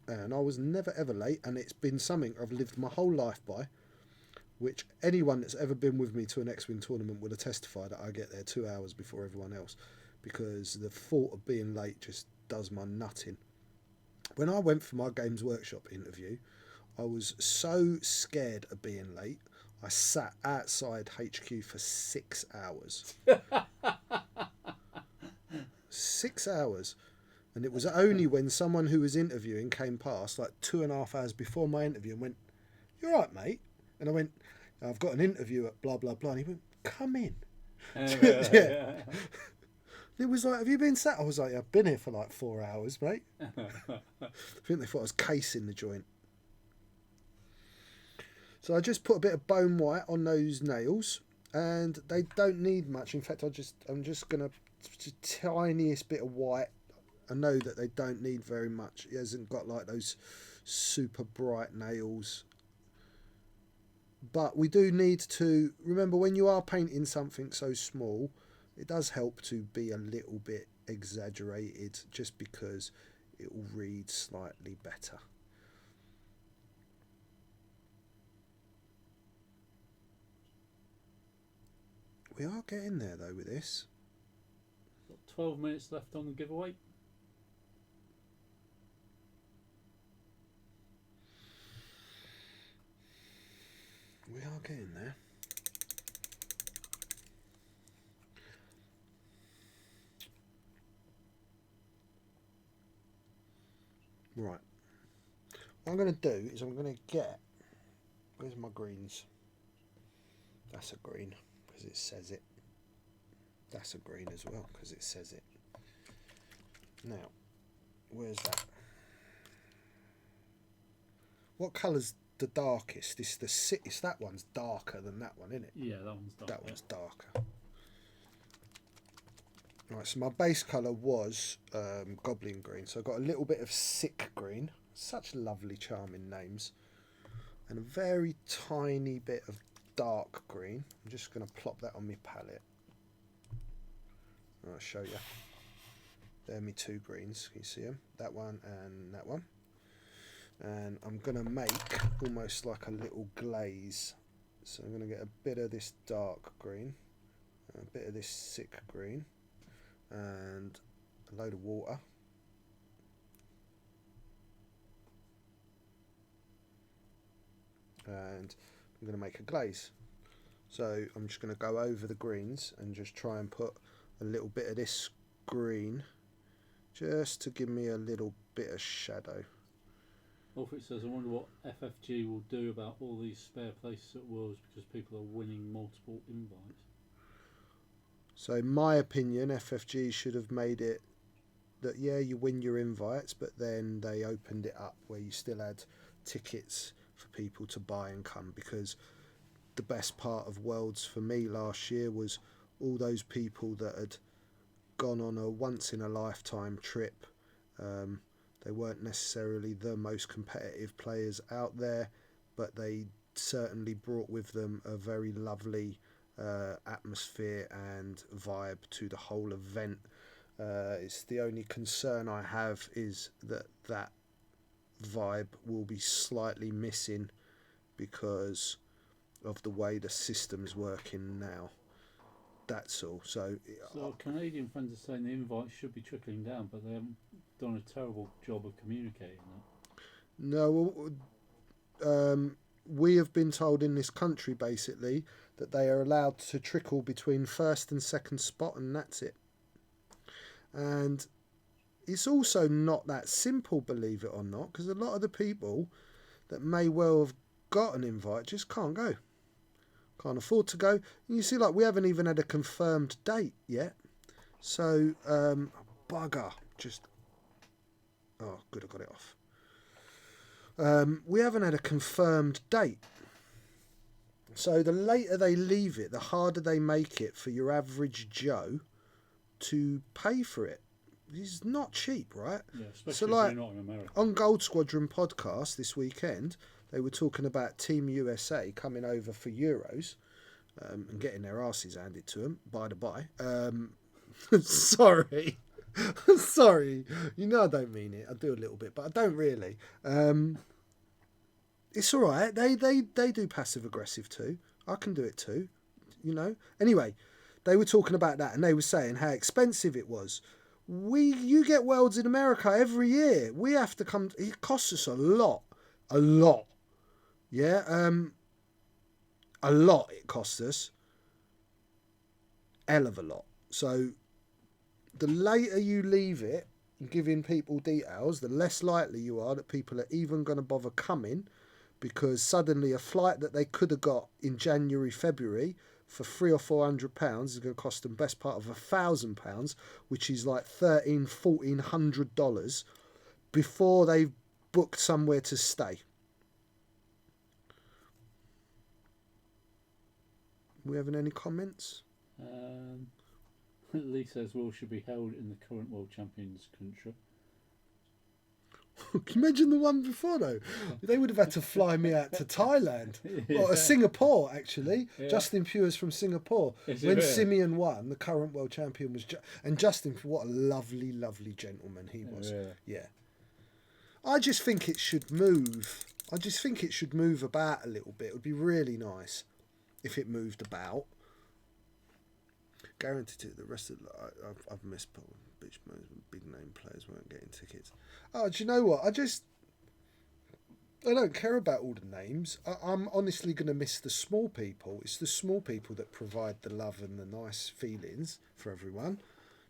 And I was never ever late, and it's been something I've lived my whole life by, which anyone that's ever been with me to an X-Wing tournament will testify that I get there 2 hours before everyone else, because the thought of being late just does my nutting. When I went for my Games Workshop interview, I was so scared of being late, I sat outside HQ for 6 hours. 6 hours. And it was only when someone who was interviewing came past, like 2.5 hours before my interview, and went, "You all right, mate?" And I went, "I've got an interview at blah, blah, blah." And he went, "Come in." Yeah. It was like, "Have you been sat?" I was like, "I've been here for like 4 hours, mate." I think they thought I was casing the joint. So I just put a bit of bone white on those nails, and they don't need much. In fact, I'm just gonna tiniest bit of white. I know that they don't need very much. It hasn't got like those super bright nails. But we do need to remember, when you are painting something so small, it does help to be a little bit exaggerated just because it will read slightly better. We are getting there though with this. Got 12 minutes left on the giveaway. We are getting there. Right. What I'm going to do is I'm going to get... Where's my greens? That's a green because it says it. That's a green as well because it says it. Now, where's that? What colour's the darkest? It's that one's darker than that one, isn't it? Yeah, that one's darker. That one's darker. Right, so my base colour was goblin green, so I got a little bit of sick green. Such lovely, charming names. And a very tiny bit of dark green. I'm just going to plop that on my palette. I'll show you. There are my two greens. Can you see them? That one and that one. And I'm going to make almost like a little glaze. So I'm going to get a bit of this dark green, a bit of this sick green, and a load of water. And I'm going to make a glaze. So I'm just going to go over the greens and just try and put a little bit of this green just to give me a little bit of shadow. Alfred says, I wonder what FFG will do about all these spare places at Worlds because people are winning multiple invites. So in my opinion, FFG should have made it that, yeah, you win your invites, but then they opened it up where you still had tickets for people to buy and come, because the best part of Worlds for me last year was all those people that had gone on a once in a lifetime trip. They weren't necessarily the most competitive players out there, but they certainly brought with them a very lovely atmosphere and vibe to the whole event. It's the only concern I have is that vibe will be slightly missing because of the way the system's working now. That's all. So Canadian friends are saying the invites should be trickling down, but they haven't done a terrible job of communicating that. No, we have been told in this country basically that they are allowed to trickle between first and second spot, and that's it. And it's also not that simple, believe it or not, because a lot of the people that may well have got an invite just can't go. Can't afford to go. And you see, like, we haven't even had a confirmed date yet. So, bugger. Oh, good, I got it off. We haven't had a confirmed date. So the later they leave it, the harder they make it for your average Joe to pay for it. It's not cheap, right? Yeah, especially so, if like, you're not in America. On Gold Squadron podcast this weekend, they were talking about Team USA coming over for Euros and getting their asses handed to them, by the by. Sorry. Sorry. You know I don't mean it. I do a little bit, but I don't really. It's all right. They do passive-aggressive too. I can do it too, you know. Anyway, they were talking about that, and they were saying how expensive it was. You get Worlds in America every year. We have to come. It costs us a lot. Yeah, a lot. It costs us. Hell of a lot. So the later you leave it, giving people details, the less likely you are that people are even going to bother coming, because suddenly a flight that they could have got in January, February for £300 or £400 is going to cost them best part of £1,000, which is like $1,400 before they've booked somewhere to stay. We having any comments? Lee says World should be held in the current World Champions country. Can you imagine the one before though? They would have had to fly me out to Thailand or Singapore actually. Yeah. Justin Pure's from Singapore. Is he When really? Simeon won, the current world champion was, and Justin, what a lovely, lovely gentleman he was. Yeah. Yeah. I just think it should move. I just think it should move about a little bit. It would be really nice if it moved about. Guaranteed it. The rest of I've missed bitch big name players weren't getting tickets. Oh, do you know what? I don't care about all the names. I'm honestly going to miss the small people. It's the small people that provide the love and the nice feelings for everyone.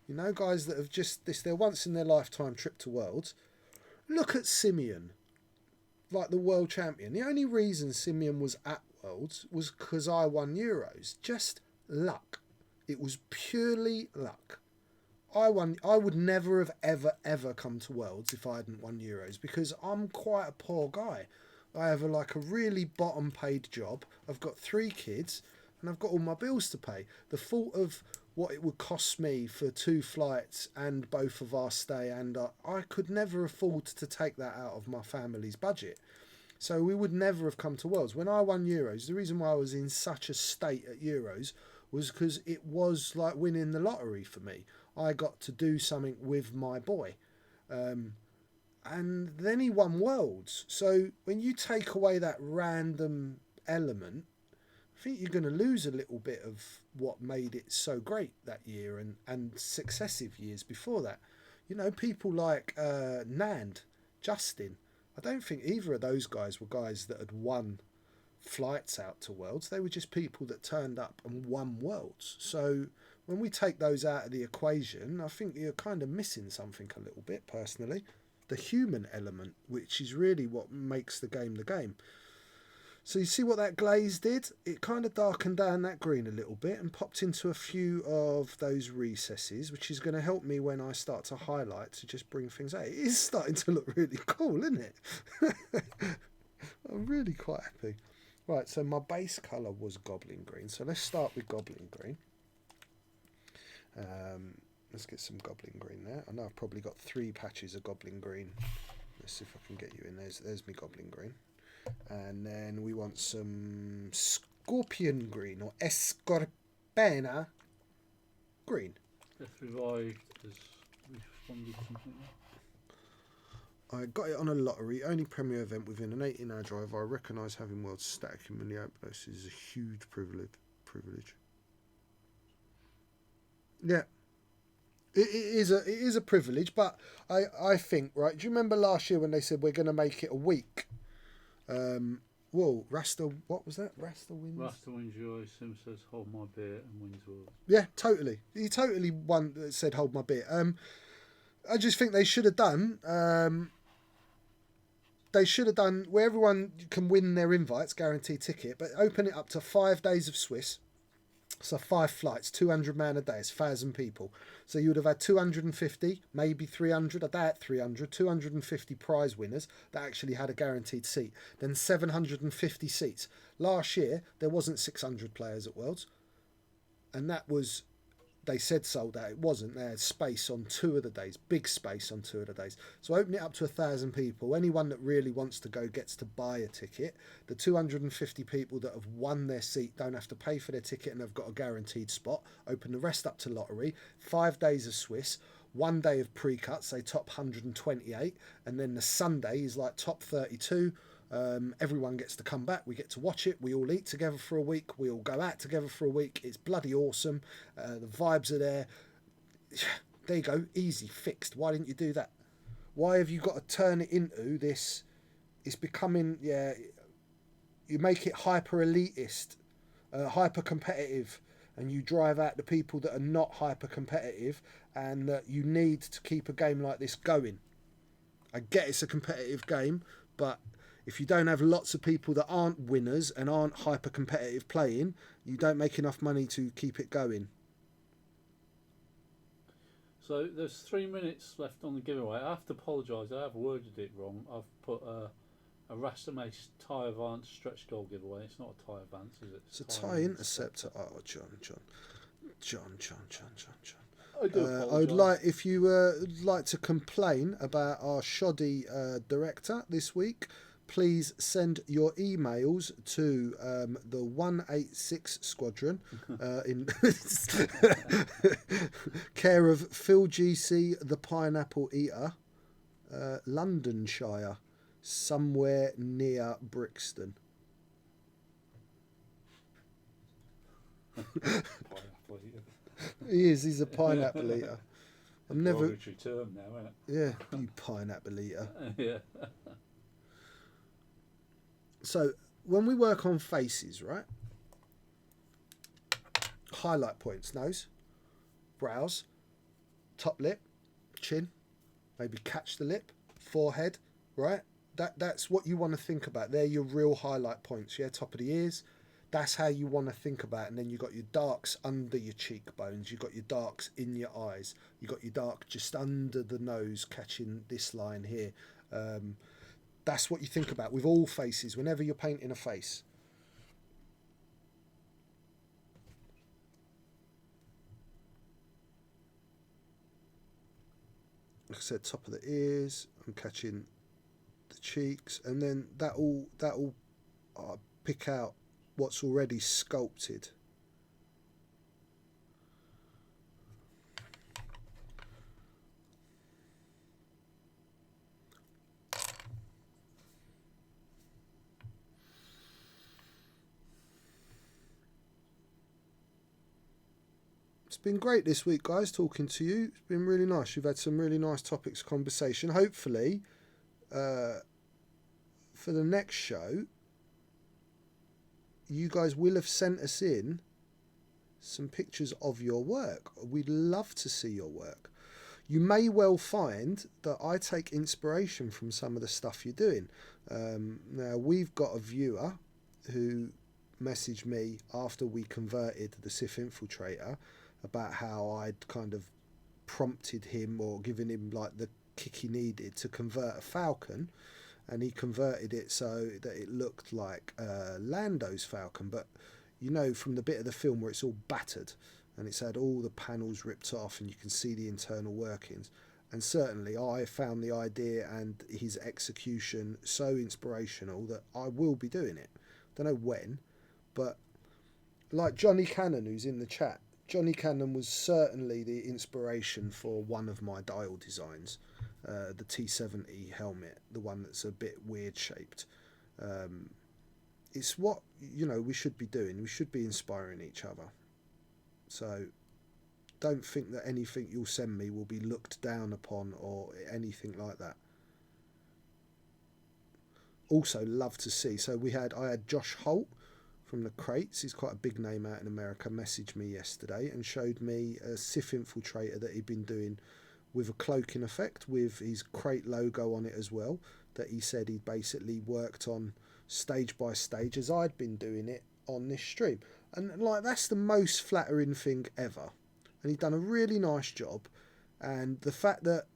You know, guys that have just their once in their lifetime trip to Worlds. Look at Simeon, like the world champion. The only reason Simeon was at Worlds was because I won Euros. Just luck. It was purely luck. I would never have ever come to Worlds if I hadn't won Euros because I'm quite a poor guy. I have a really bottom paid job. I've got 3 kids and I've got all my bills to pay. The thought of what it would cost me for 2 flights and both of our stay, and I could never afford to take that out of my family's budget. So we would never have come to Worlds. When I won Euros, the reason why I was in such a state at Euros was because it was like winning the lottery for me. I got to do something with my boy. And then he won Worlds. So when you take away that random element, I think you're going to lose a little bit of what made it so great that year and successive years before that. You know, people like Nand, Justin. I don't think either of those guys were guys that had won flights out to Worlds. They were just people that turned up and won Worlds. So when we take those out of the equation, I think you're kind of missing something a little bit, personally. The human element, which is really what makes the game. So you see what that glaze did? It kind of darkened down that green a little bit and popped into a few of those recesses, which is going to help me when I start to highlight to just bring things out. It is starting to look really cool, isn't it? I'm really quite happy. Right, so my base colour was Goblin Green. So let's start with Goblin Green. Let's get some Goblin Green there. I know I've probably got 3 patches of Goblin Green. Let's see if I can get you in. There's me Goblin Green. And then we want some Scorpion Green or Escorpena Green. Death Revived has responded to something like I got it on a lottery, only premier event within an 18-hour drive. I recognise having world static in Minneapolis is a huge privilege. Yeah, it is a privilege, but I think, right, do you remember last year when they said we're going to make it a week? Rasta, what was that? Rasta wins? Rasta wins Euros, Sim says hold my beer and wins Worlds. Yeah, totally. He totally said hold my beer. I just think they should have done where everyone can win their invites, guaranteed ticket, but open it up to 5 days of Swiss. So 5 flights, 200 man a day, it's 1,000 people. So you would have had 250, maybe 300, I doubt 300, 250 prize winners that actually had a guaranteed seat. Then 750 seats. Last year, there wasn't 600 players at Worlds. And that was, they said sold out. It wasn't. They had space on 2 of the days, big space on 2 of the days. So open it up to 1,000 people. Anyone that really wants to go gets to buy a ticket. The 250 people that have won their seat don't have to pay for their ticket and have got a guaranteed spot. Open the rest up to lottery. 5 days of Swiss. 1 day of pre-cut, say top 128. And then the Sunday is like top 32. Everyone gets to come back. We get to watch it. We all eat together for a week. We all go out together for a week. It's bloody awesome. The vibes are there. There you go. Easy, fixed. Why didn't you do that? Why have you got to turn it into this? It's becoming, you make it hyper elitist, hyper competitive, and you drive out the people that are not hyper competitive, and that you need to keep a game like this going. I get it's a competitive game, but if you don't have lots of people that aren't winners and aren't hyper competitive playing, you don't make enough money to keep it going. So there's 3 minutes left on the giveaway. I have to apologise, I have worded it wrong. I've put a Rasta Maice tie advance stretch goal giveaway. It's not a tie advance, is it? It's a tie interceptor. Oh, John. I do I would apologise. like, if you would like to complain about our shoddy director this week, please send your emails to the 186 Squadron in care of Phil GC, the Pineapple Eater, Londonshire, somewhere near Brixton. He's a pineapple eater. I'm never. Derogatory term now, isn't it? Yeah, you pineapple eater. Yeah. So when we work on faces, right? Highlight points: nose, brows, top lip, chin, maybe catch the lip, forehead, right? That's what you want to think about. They're your real highlight points. Yeah, top of the ears. That's how you want to think about it. And then you've got your darks under your cheekbones. You've got your darks in your eyes. You've got your dark just under the nose, catching this line here. That's what you think about with all faces, whenever you're painting a face. Like I said, top of the ears, I'm catching the cheeks, and then that'll pick out what's already sculpted. It's been great this week, guys, talking to you. It's been really nice. You've had some really nice topics of conversation. Hopefully, for the next show, you guys will have sent us in some pictures of your work. We'd love to see your work. You may well find that I take inspiration from some of the stuff you're doing. Now, we've got a viewer who messaged me after we converted the Sith Infiltrator about how I'd kind of prompted him or given him like the kick he needed to convert a Falcon, and he converted it so that it looked like Lando's Falcon, but you know, from the bit of the film where it's all battered and it's had all the panels ripped off and you can see the internal workings. And certainly I found the idea and his execution so inspirational that I will be doing it. Don't know when, but like Johnny Cannon, who's in the chat, Johnny Cannon was certainly the inspiration for one of my dial designs, the T70 helmet, the one that's a bit weird shaped. It's what, you know, we should be doing. We should be inspiring each other. So don't think that anything you'll send me will be looked down upon or anything like that. Also love to see, so I had Josh Holt from the Crates, he's quite a big name out in America, messaged me yesterday and showed me a Sith Infiltrator that he'd been doing with a cloaking effect with his Crate logo on it as well, that he said he'd basically worked on stage by stage as I'd been doing it on this stream. And like, that's the most flattering thing ever. And he'd done a really nice job. And the fact that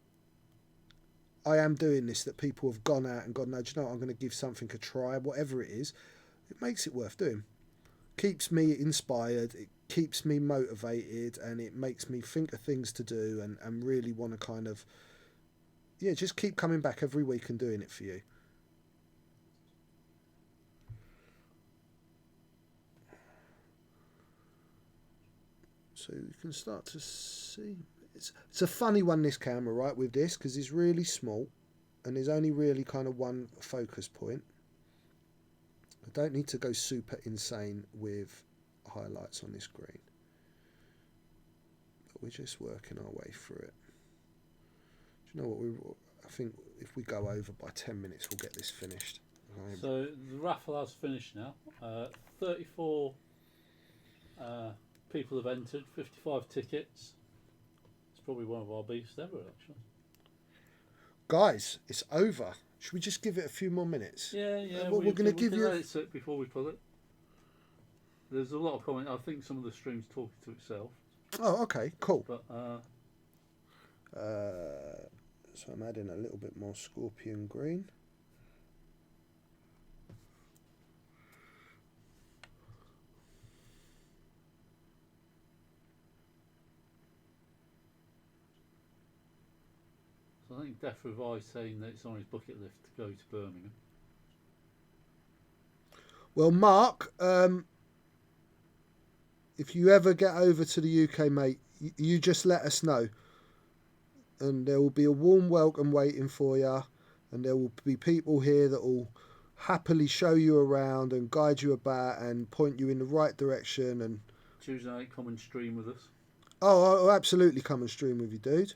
I am doing this, that people have gone out and gone, no, do you know what, I'm going to give something a try, whatever it is, it makes it worth doing. Keeps me inspired, it keeps me motivated, and it makes me think of things to do and really want to kind of, yeah, just keep coming back every week and doing it for you. So you can start to see, it's a funny one, this camera, right, with this, because it's really small and there's only really kind of one focus point. I don't need to go super insane with highlights on this screen, but we're just working our way through it. Do you know what, I think if we go over by 10 minutes we'll get this finished. So the raffle has finished now. 34 people have entered, 55 tickets. It's probably one of our biggest ever, actually. Guys, it's over. Should we just give it a few more minutes? Yeah. We're going to give you. Let it sit before we pull it. There's a lot of comment. I think some of the stream's talking to itself. Oh, okay, cool. But so I'm adding a little bit more scorpion green. I think Death Revive saying that it's on his bucket list to go to Birmingham. Well, Mark, if you ever get over to the UK, mate, you just let us know. And there will be a warm welcome waiting for you. And there will be people here that will happily show you around and guide you about and point you in the right direction. And Tuesday night, come and stream with us. oh, I'll absolutely come and stream with you, dude.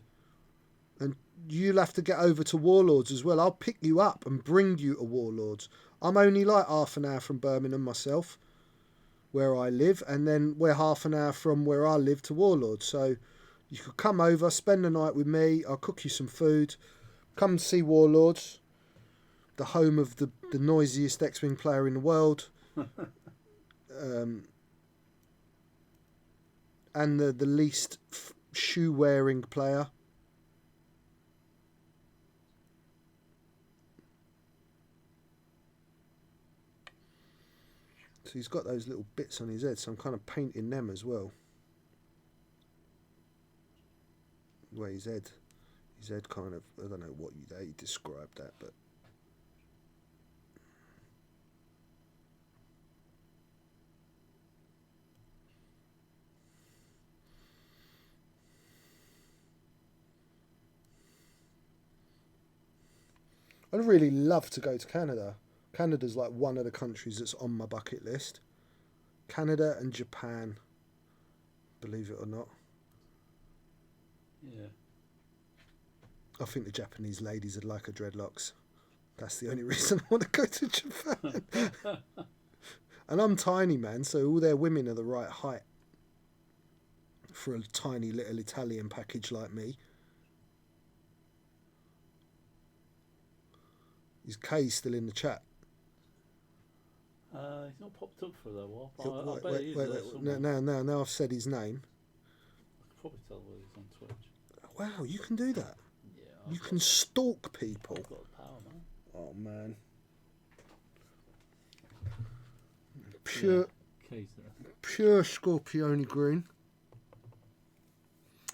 And you'll have to get over to Warlords as well. I'll pick you up and bring you to Warlords. I'm only like half an hour from Birmingham myself, where I live, and then we're half an hour from where I live to Warlords. So you could come over, spend the night with me. I'll cook you some food. Come see Warlords, the home of the noisiest X-Wing player in the world. And the least shoe-wearing player. So he's got those little bits on his head, so I'm kind of painting them as well. Where his head kind of, I don't know how you described that, but I'd really love to go to Canada. Canada's like one of the countries that's on my bucket list. Canada and Japan, believe it or not. Yeah. I think the Japanese ladies would like her dreadlocks. That's the only reason I want to go to Japan. And I'm tiny, man, so all their women are the right height for a tiny little Italian package like me. Is Kay still in the chat? He's not popped up for a little while. I bet he is there somewhere. Now I've said his name. I could probably tell whether he's on Twitch. Wow, you can do that. Yeah, You can stalk people. I've got the power, man. Oh, man. Pure Scorpione green.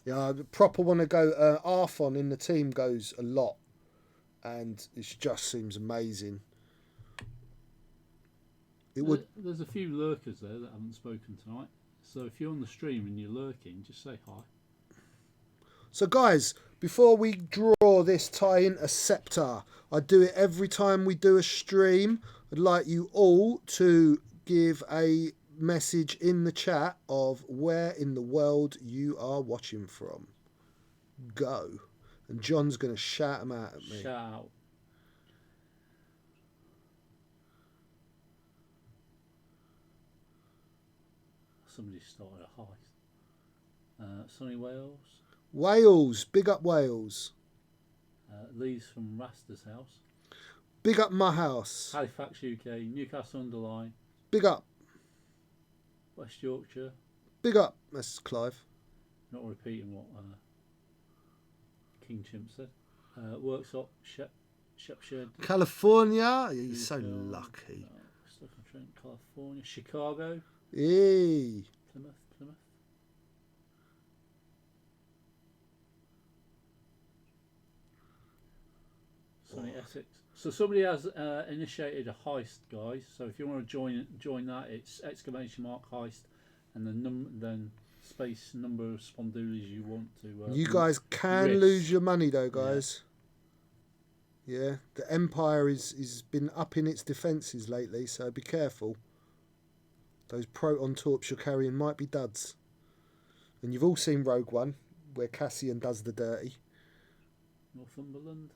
Yeah, I proper want to go. Arthon in the team goes a lot, and it just seems amazing. There's a few lurkers there that haven't spoken tonight. So if you're on the stream and you're lurking, just say hi. So guys, before we draw this tie-in scepter, I do it every time we do a stream. I'd like you all to give a message in the chat of where in the world you are watching from. Go. And John's going to shout them out at me. Shout out. Somebody started a heist. Sunny Wales. Wales. Big up Wales. Lee's from Rasta's house. Big up my house. Halifax, UK. Newcastle Underline. Big up. West Yorkshire. Big up. That's Clive. Not repeating what King Chimp said. Workshop, Shepshed. California. You're so lucky. Stoke-on-Trent, California. Chicago. Hey. Plymouth. Sunny Essex. So somebody has initiated a heist, guys. So if you want to join that, it's !heist and then space number of spondoolies you want to. You guys can lose your money though, guys. Yeah, the Empire is been upping its defences lately, so be careful. Those proton torps you're carrying might be duds. And you've all seen Rogue One, where Cassian does the dirty. Northumberland.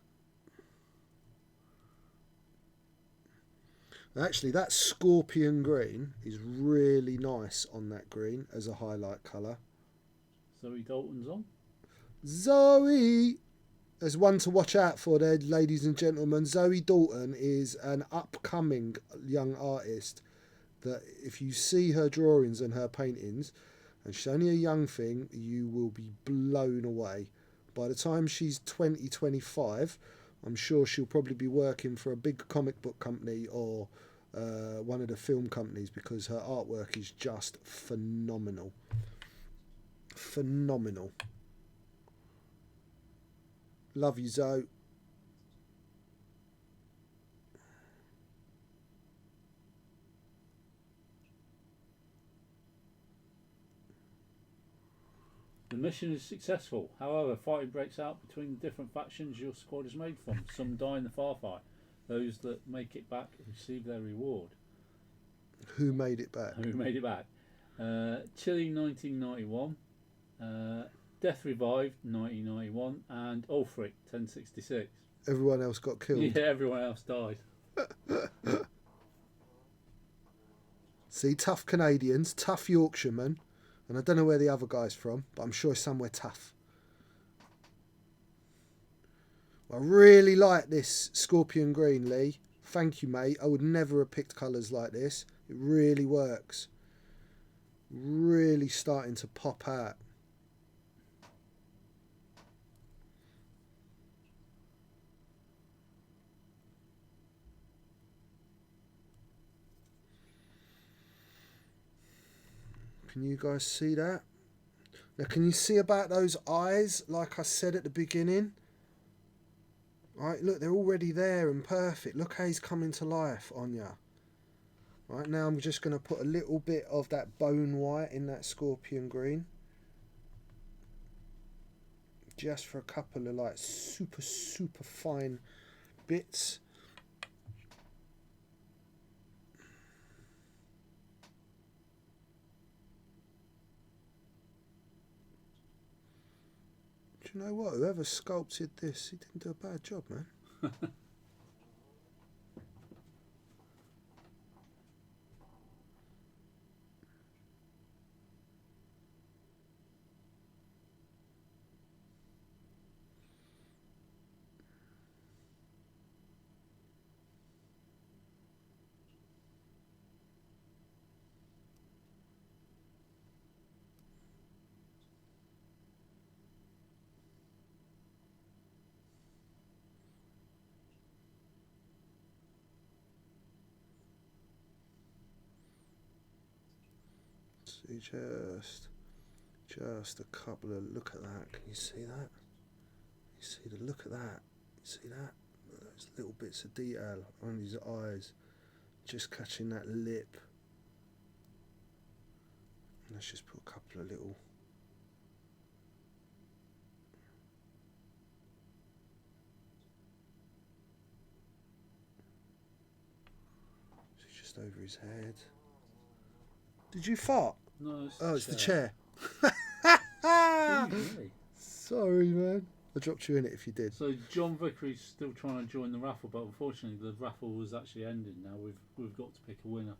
Actually, that scorpion green is really nice on that green as a highlight colour. Zoe Dalton's on. Zoe! There's one to watch out for there, ladies and gentlemen. Zoe Dalton is an upcoming young artist that if you see her drawings and her paintings, and she's only a young thing, you will be blown away. By the time she's 20, 25, I'm sure she'll probably be working for a big comic book company or one of the film companies, because her artwork is just phenomenal. Phenomenal. Love you, Zoe. The mission is successful. However, fighting breaks out between the different factions your squad is made from. Some die in the firefight. Those that make it back receive their reward. Who made it back? Who made it back? Chile 1991. Death Revived 1991. And Ulfric 1066. Everyone else got killed. Yeah, everyone else died. See, tough Canadians, tough Yorkshiremen. And I don't know where the other guy's from, but I'm sure it's somewhere tough. I really like this Scorpion Green, Lee. Thank you, mate. I would never have picked colours like this. It really works. Really starting to pop out. Can you guys see that? Now, can you see about those eyes, like I said at the beginning? Right, look, they're already there and perfect. Look how he's coming to life on ya. Right, now I'm just going to put a little bit of that bone white in that Scorpion Green. Just for a couple of like super fine bits. Do you know what? Whoever sculpted this, he didn't do a bad job, man. See, just a couple of, look at that. Can you see that? You see the look at that? You see that? Those little bits of detail on his eyes, just catching that lip. Let's just put a couple of little. Just over his head. Did you fart? No, it's the chair. Really? Sorry, man. I dropped you in it if you did. So John Vickery's still trying to join the raffle, but unfortunately the raffle was actually ended now. We've got to pick a winner.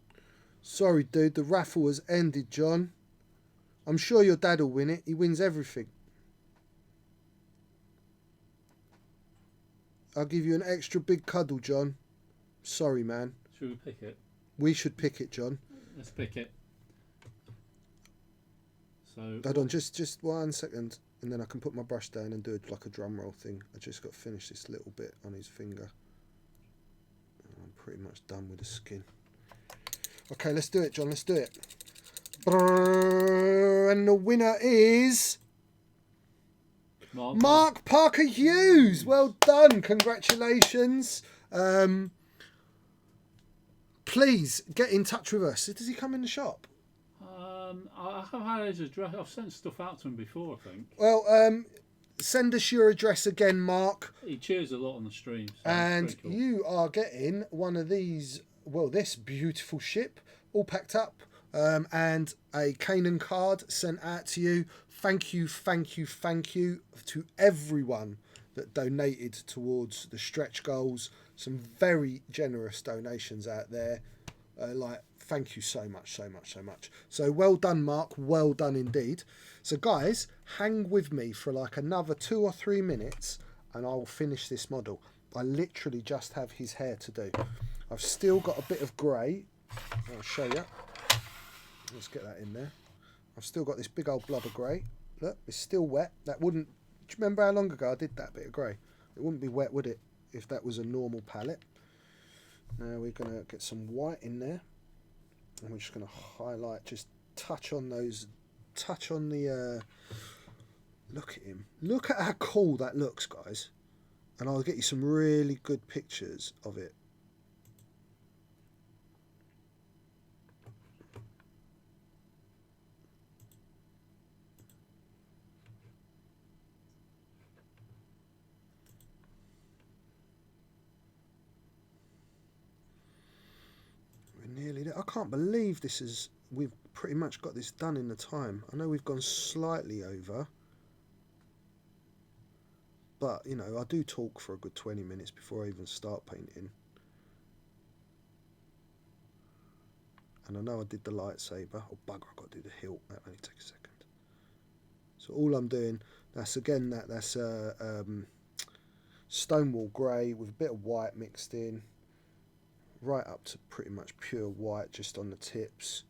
Sorry, dude. The raffle has ended, John. I'm sure your dad will win it. He wins everything. I'll give you an extra big cuddle, John. Sorry, man. Should we pick it? We should pick it, John. Let's pick it. So hold on, just 1 second, and then I can put my brush down and do it like a drum roll thing. I just got to finish this little bit on his finger. I'm pretty much done with the skin. Okay, let's do it, John. Let's do it. And the winner is Mark Parker Hughes. Well done. Congratulations. Please get in touch with us. Does he come in the shop? I have had his address. I've sent stuff out to him before, I think. Well, send us your address again, Mark. He cheers a lot on the stream. So and cool. You are getting one of these, well, this beautiful ship, all packed up, and a Canaan card sent out to you. Thank you to everyone that donated towards the stretch goals. Some very generous donations out there. Thank you so much. So well done, Mark. Well done indeed. So guys, hang with me for like another 2 or 3 minutes and I'll finish this model. I literally just have his hair to do. I've still got a bit of grey. I'll show you. Let's get that in there. I've still got this big old blob of grey. Look, it's still wet. That wouldn't... Do you remember how long ago I did that bit of grey? It wouldn't be wet, would it, if that was a normal palette? Now we're going to get some white in there. And we're just going to highlight, just touch on those, touch on the, look at him. Look at how cool that looks, guys. and I'll get you some really good pictures of it. We're nearly there. I can't believe this is... We've pretty much got this done in the time. I know we've gone slightly over. But, you know, I do talk for a good 20 minutes before I even start painting. And I know I did the lightsaber. Oh, bugger, I've got to do the hilt. That only takes a second. So all I'm doing, that's again, that's Stonewall grey with a bit of white mixed in. Right up to pretty much pure white just on the tips.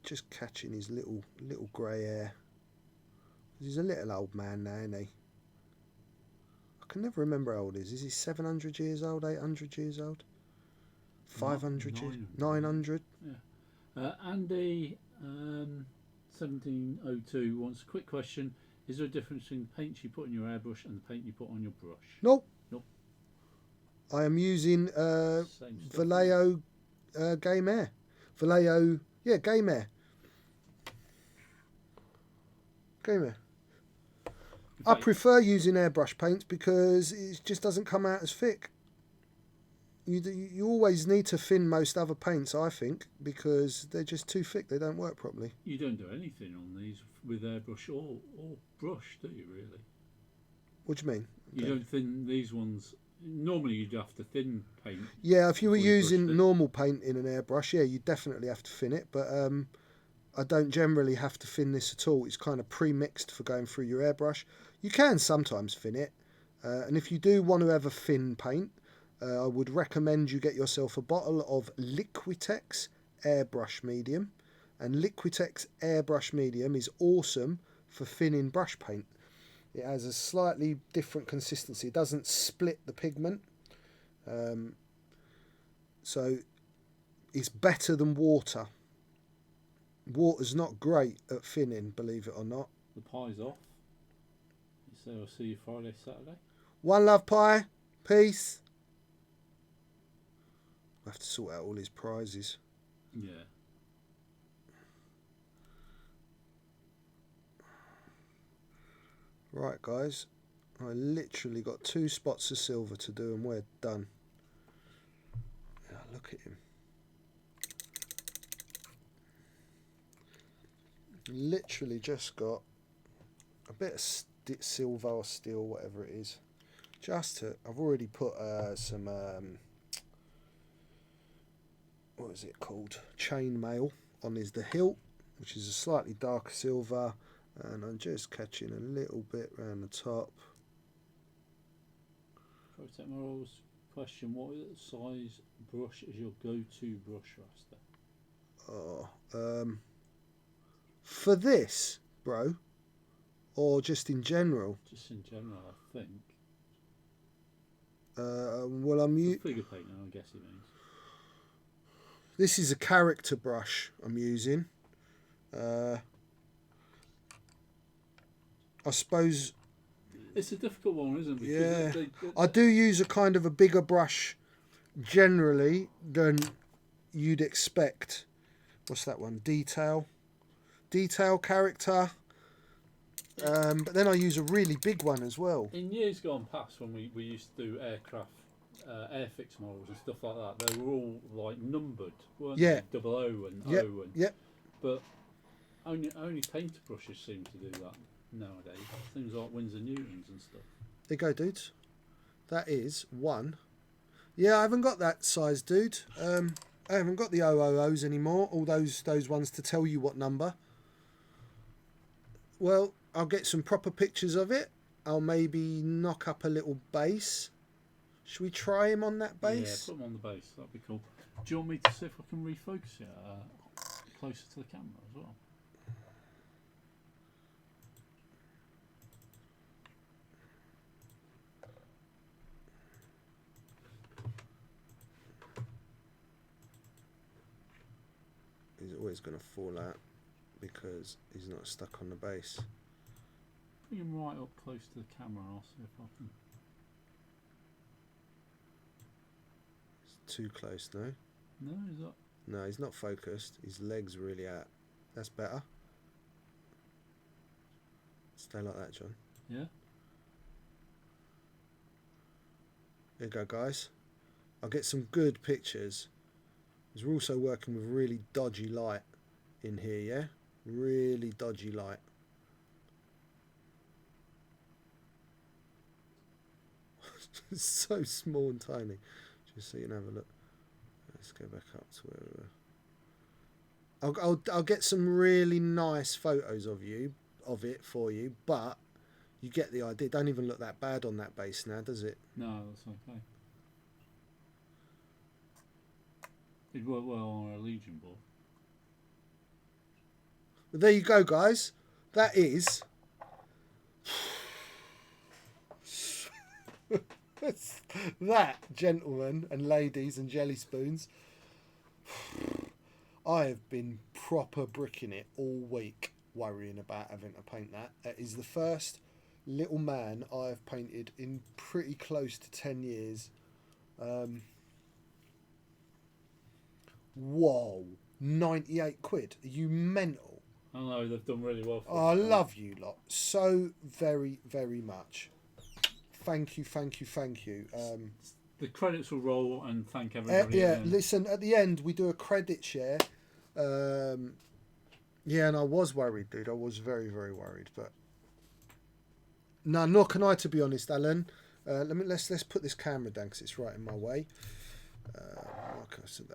Just catching his little grey hair. He's a little old man now, isn't he? I can never remember how old he is. Is he 700 years old, 800 years old? 500 years? 900? Yeah. Andy, 1702 wants a quick question. Is there a difference between the paint you put in your airbrush and the paint you put on your brush? Nope. Nope. I am using Same stuff, Vallejo Game Air. Vallejo, yeah, Game Air. Game Air. I prefer using airbrush paints because it just doesn't come out as thick. You always need to thin most other paints, I think, because they're just too thick. They don't work properly. You don't do anything on these with airbrush or brush, do you, really? What do you mean? You don't thin these ones. Normally you'd have to thin paint. Yeah, if you were using normal paint in an airbrush, yeah, you definitely have to thin it. But I don't generally have to thin this at all. It's kind of pre-mixed for going through your airbrush. You can sometimes thin it. And if you do want to have a thin paint, I would recommend you get yourself a bottle of Liquitex airbrush medium. And Liquitex airbrush medium is awesome for thinning brush paint. It has a slightly different consistency. It doesn't split the pigment. So it's better than water. Water's not great at thinning, believe it or not. The pie's off. So I'll see you Friday, Saturday. One love, Pie. Peace. I have to sort out all his prizes. Yeah. Right, guys. I literally got 2 spots of silver to do and we're done. Yeah, look at him. Literally just got a bit of silver or steel, whatever it is. I've already put some, what is it called? Chainmail on the hilt, which is a slightly darker silver. And I'm just catching a little bit around the top. Protect Morals question: what size brush is your go-to brush, Rasta? For this, bro, or just in general? Just in general, I think. Well, figure painting, I guess it means. This is a character brush I'm using. I suppose it's a difficult one, isn't it? Because yeah, I do use a kind of a bigger brush generally than you'd expect. What's that one? Detail character. But then I use a really big one as well. In years gone past, when we used to do aircraft, airfix models and stuff like that, they were all like numbered, weren't they? 00 and O and. Yep. But only painter brushes seem to do that nowadays. Things like Winsor Newtons and stuff. There you go, dudes. That is 1. Yeah, I haven't got that size, dude. I haven't got the 000s anymore. All those ones to tell you what number. Well, I'll get some proper pictures of it. I'll maybe knock up a little base. Should we try him on that base? Yeah, put him on the base. That'd be cool. Do you want me to see if I can refocus it closer to the camera as well? He's always going to fall out because he's not stuck on the base. Bring him right up close to the camera and I'll see if I can too close, no? No, is that? No, he's not focused. His leg's really out. That's better. Stay like that, John. Yeah. There you go, guys. I'll get some good pictures. Because we're also working with really dodgy light in here, yeah? Really dodgy light. It's so small and tiny. Just so you can have a look. Let's go back up to where we were. I'll get some really nice photos of it for you, but you get the idea. Don't even look that bad on that base now, does it? No, that's okay. It worked well on a Legion board. But there you go, guys. That is that, gentlemen and ladies and jelly spoons. I have been proper bricking it all week, worrying about having to paint that. That is the first little man I have painted in pretty close to 10 years. Whoa, 98 quid. Are you mental? I know, they've done really well for I love you lot so very, very much. Thank you. The credits will roll, and thank everybody. Yeah, listen, at the end we do a credit share. Yeah, and I was worried, dude. I was very, very worried, but no, nor can I, to be honest, Alan. Let's put this camera down because it's right in my way. Like I said,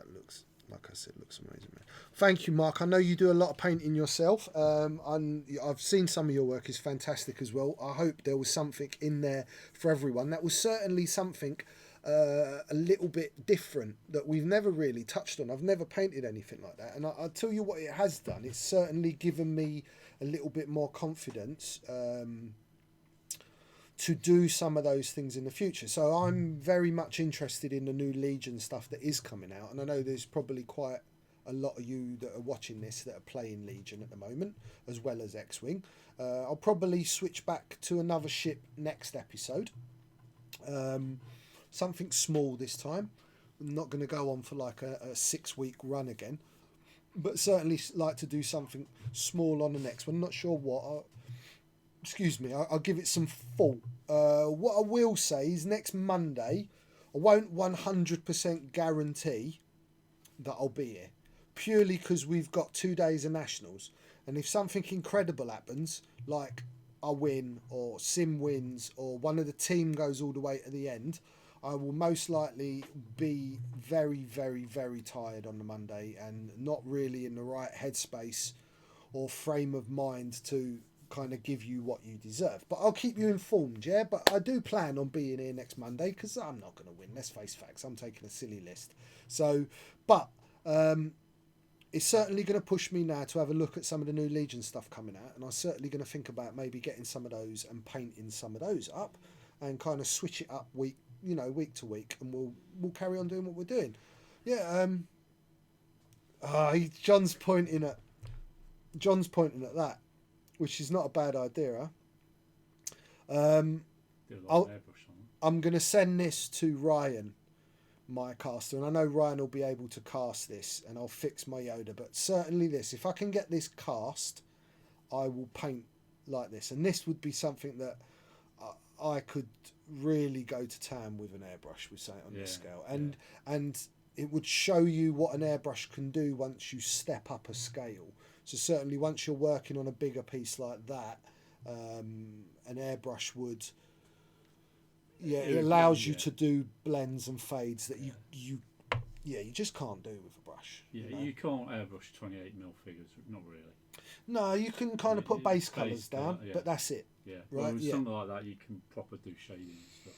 looks amazing, man. Thank you, Mark. I know you do a lot of painting yourself. I've seen some of your work is fantastic as well. I hope there was something in there for everyone. That was certainly something a little bit different that we've never really touched on. I've never painted anything like that, and I'll tell you what it has done. It's certainly given me a little bit more confidence to do some of those things in the future. So I'm very much interested in the new Legion stuff that is coming out, and I know there's probably quite a lot of you that are watching this that are playing Legion at the moment, as well as X-Wing. I'll probably switch back to another ship next episode. Something small this time. I'm not going to go on for like a 6-week run again, but certainly like to do something small on the next one. Not sure what. Excuse me, I'll give it some thought. What I will say is next Monday, I won't 100% guarantee that I'll be here, purely because we've got 2 days of Nationals. And if something incredible happens, like I win, or Sim wins, or one of the team goes all the way to the end, I will most likely be very, very, very tired on the Monday and not really in the right headspace or frame of mind to kind of give you what you deserve. But I'll keep you informed, yeah? But I do plan on being here next Monday because I'm not going to win. Let's face facts. I'm taking a silly list. So, but it's certainly going to push me now to have a look at some of the new Legion stuff coming out. And I'm certainly going to think about maybe getting some of those and painting some of those up and kind of switch it up week to week. And we'll carry on doing what we're doing. Yeah. John's pointing at that, which is not a bad idea. I'm going to send this to Ryan, my caster, and I know Ryan will be able to cast this, and I'll fix my Yoda. But certainly this, if I can get this cast, I will paint like this, and this would be something that I could really go to town with an airbrush, with something on this scale, and it would show you what an airbrush can do once you step up a scale. So certainly once you're working on a bigger piece like that, an airbrush would, it allows you to do blends and fades that you just can't do with a brush. Yeah, you can't airbrush 28mm figures, not really. No, you can kind of put base colours down, but that's it. Yeah, right. Well, with something like that, you can proper do shading and stuff.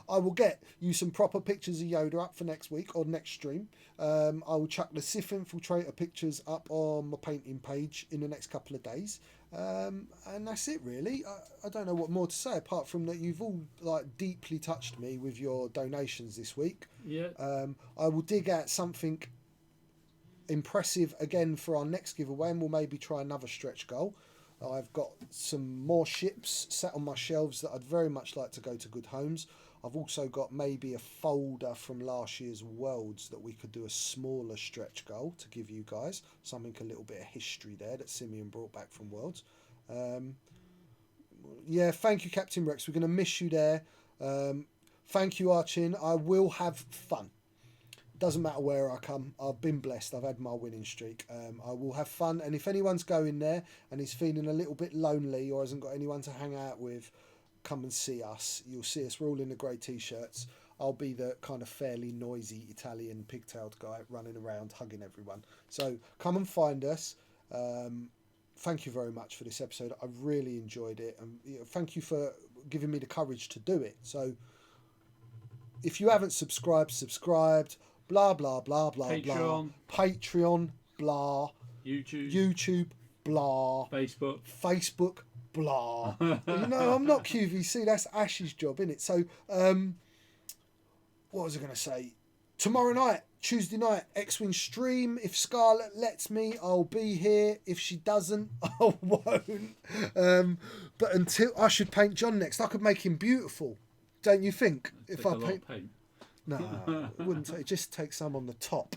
I will get you some proper pictures of Yoda up for next week or next stream. I will chuck the Sith Infiltrator pictures up on my painting page in the next couple of days. And that's it, really. I don't know what more to say apart from that you've all deeply touched me with your donations this week. Yeah. I will dig out something impressive again for our next giveaway, and we'll maybe try another stretch goal. I've got some more ships sat on my shelves that I'd very much like to go to good homes. I've also got maybe a folder from last year's Worlds that we could do a smaller stretch goal to give you guys. Something a little bit of history there that Simeon brought back from Worlds. Yeah, thank you, Captain Rex. We're going to miss you there. Thank you, Archin. I will have fun. Doesn't matter where I come. I've been blessed. I've had my winning streak. I will have fun. And if anyone's going there and is feeling a little bit lonely or hasn't got anyone to hang out with, come and see us. You'll see us. We're all in the grey T-shirts. I'll be the kind of fairly noisy Italian pigtailed guy running around hugging everyone. So come and find us. Thank you very much for this episode. I really enjoyed it. And thank you for giving me the courage to do it. So if you haven't subscribed, blah, blah, blah, blah, Patreon. blah. Patreon, blah. YouTube, blah. Facebook, blah. I'm not QVC. That's Ash's job, isn't it? So, what was I going to say? Tomorrow night, Tuesday night, X-Wing stream. If Scarlett lets me, I'll be here. If she doesn't, I won't. But until I should paint John next, I could make him beautiful. Don't you think? If I paint. No, it wouldn't take. Just take some on the top.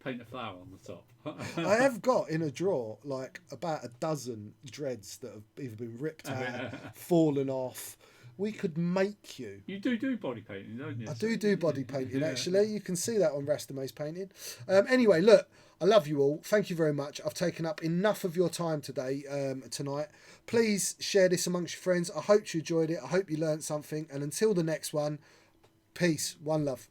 Paint a flower on the top. I have got in a drawer like about a dozen dreads that have either been ripped out, fallen off. We could make you. You do body painting, don't you? I do body painting, actually. You can see that on Rasta Maice painting. Anyway, look, I love you all. Thank you very much. I've taken up enough of your time today, tonight. Please share this amongst your friends. I hope you enjoyed it. I hope you learned something. And until the next one, peace. One love.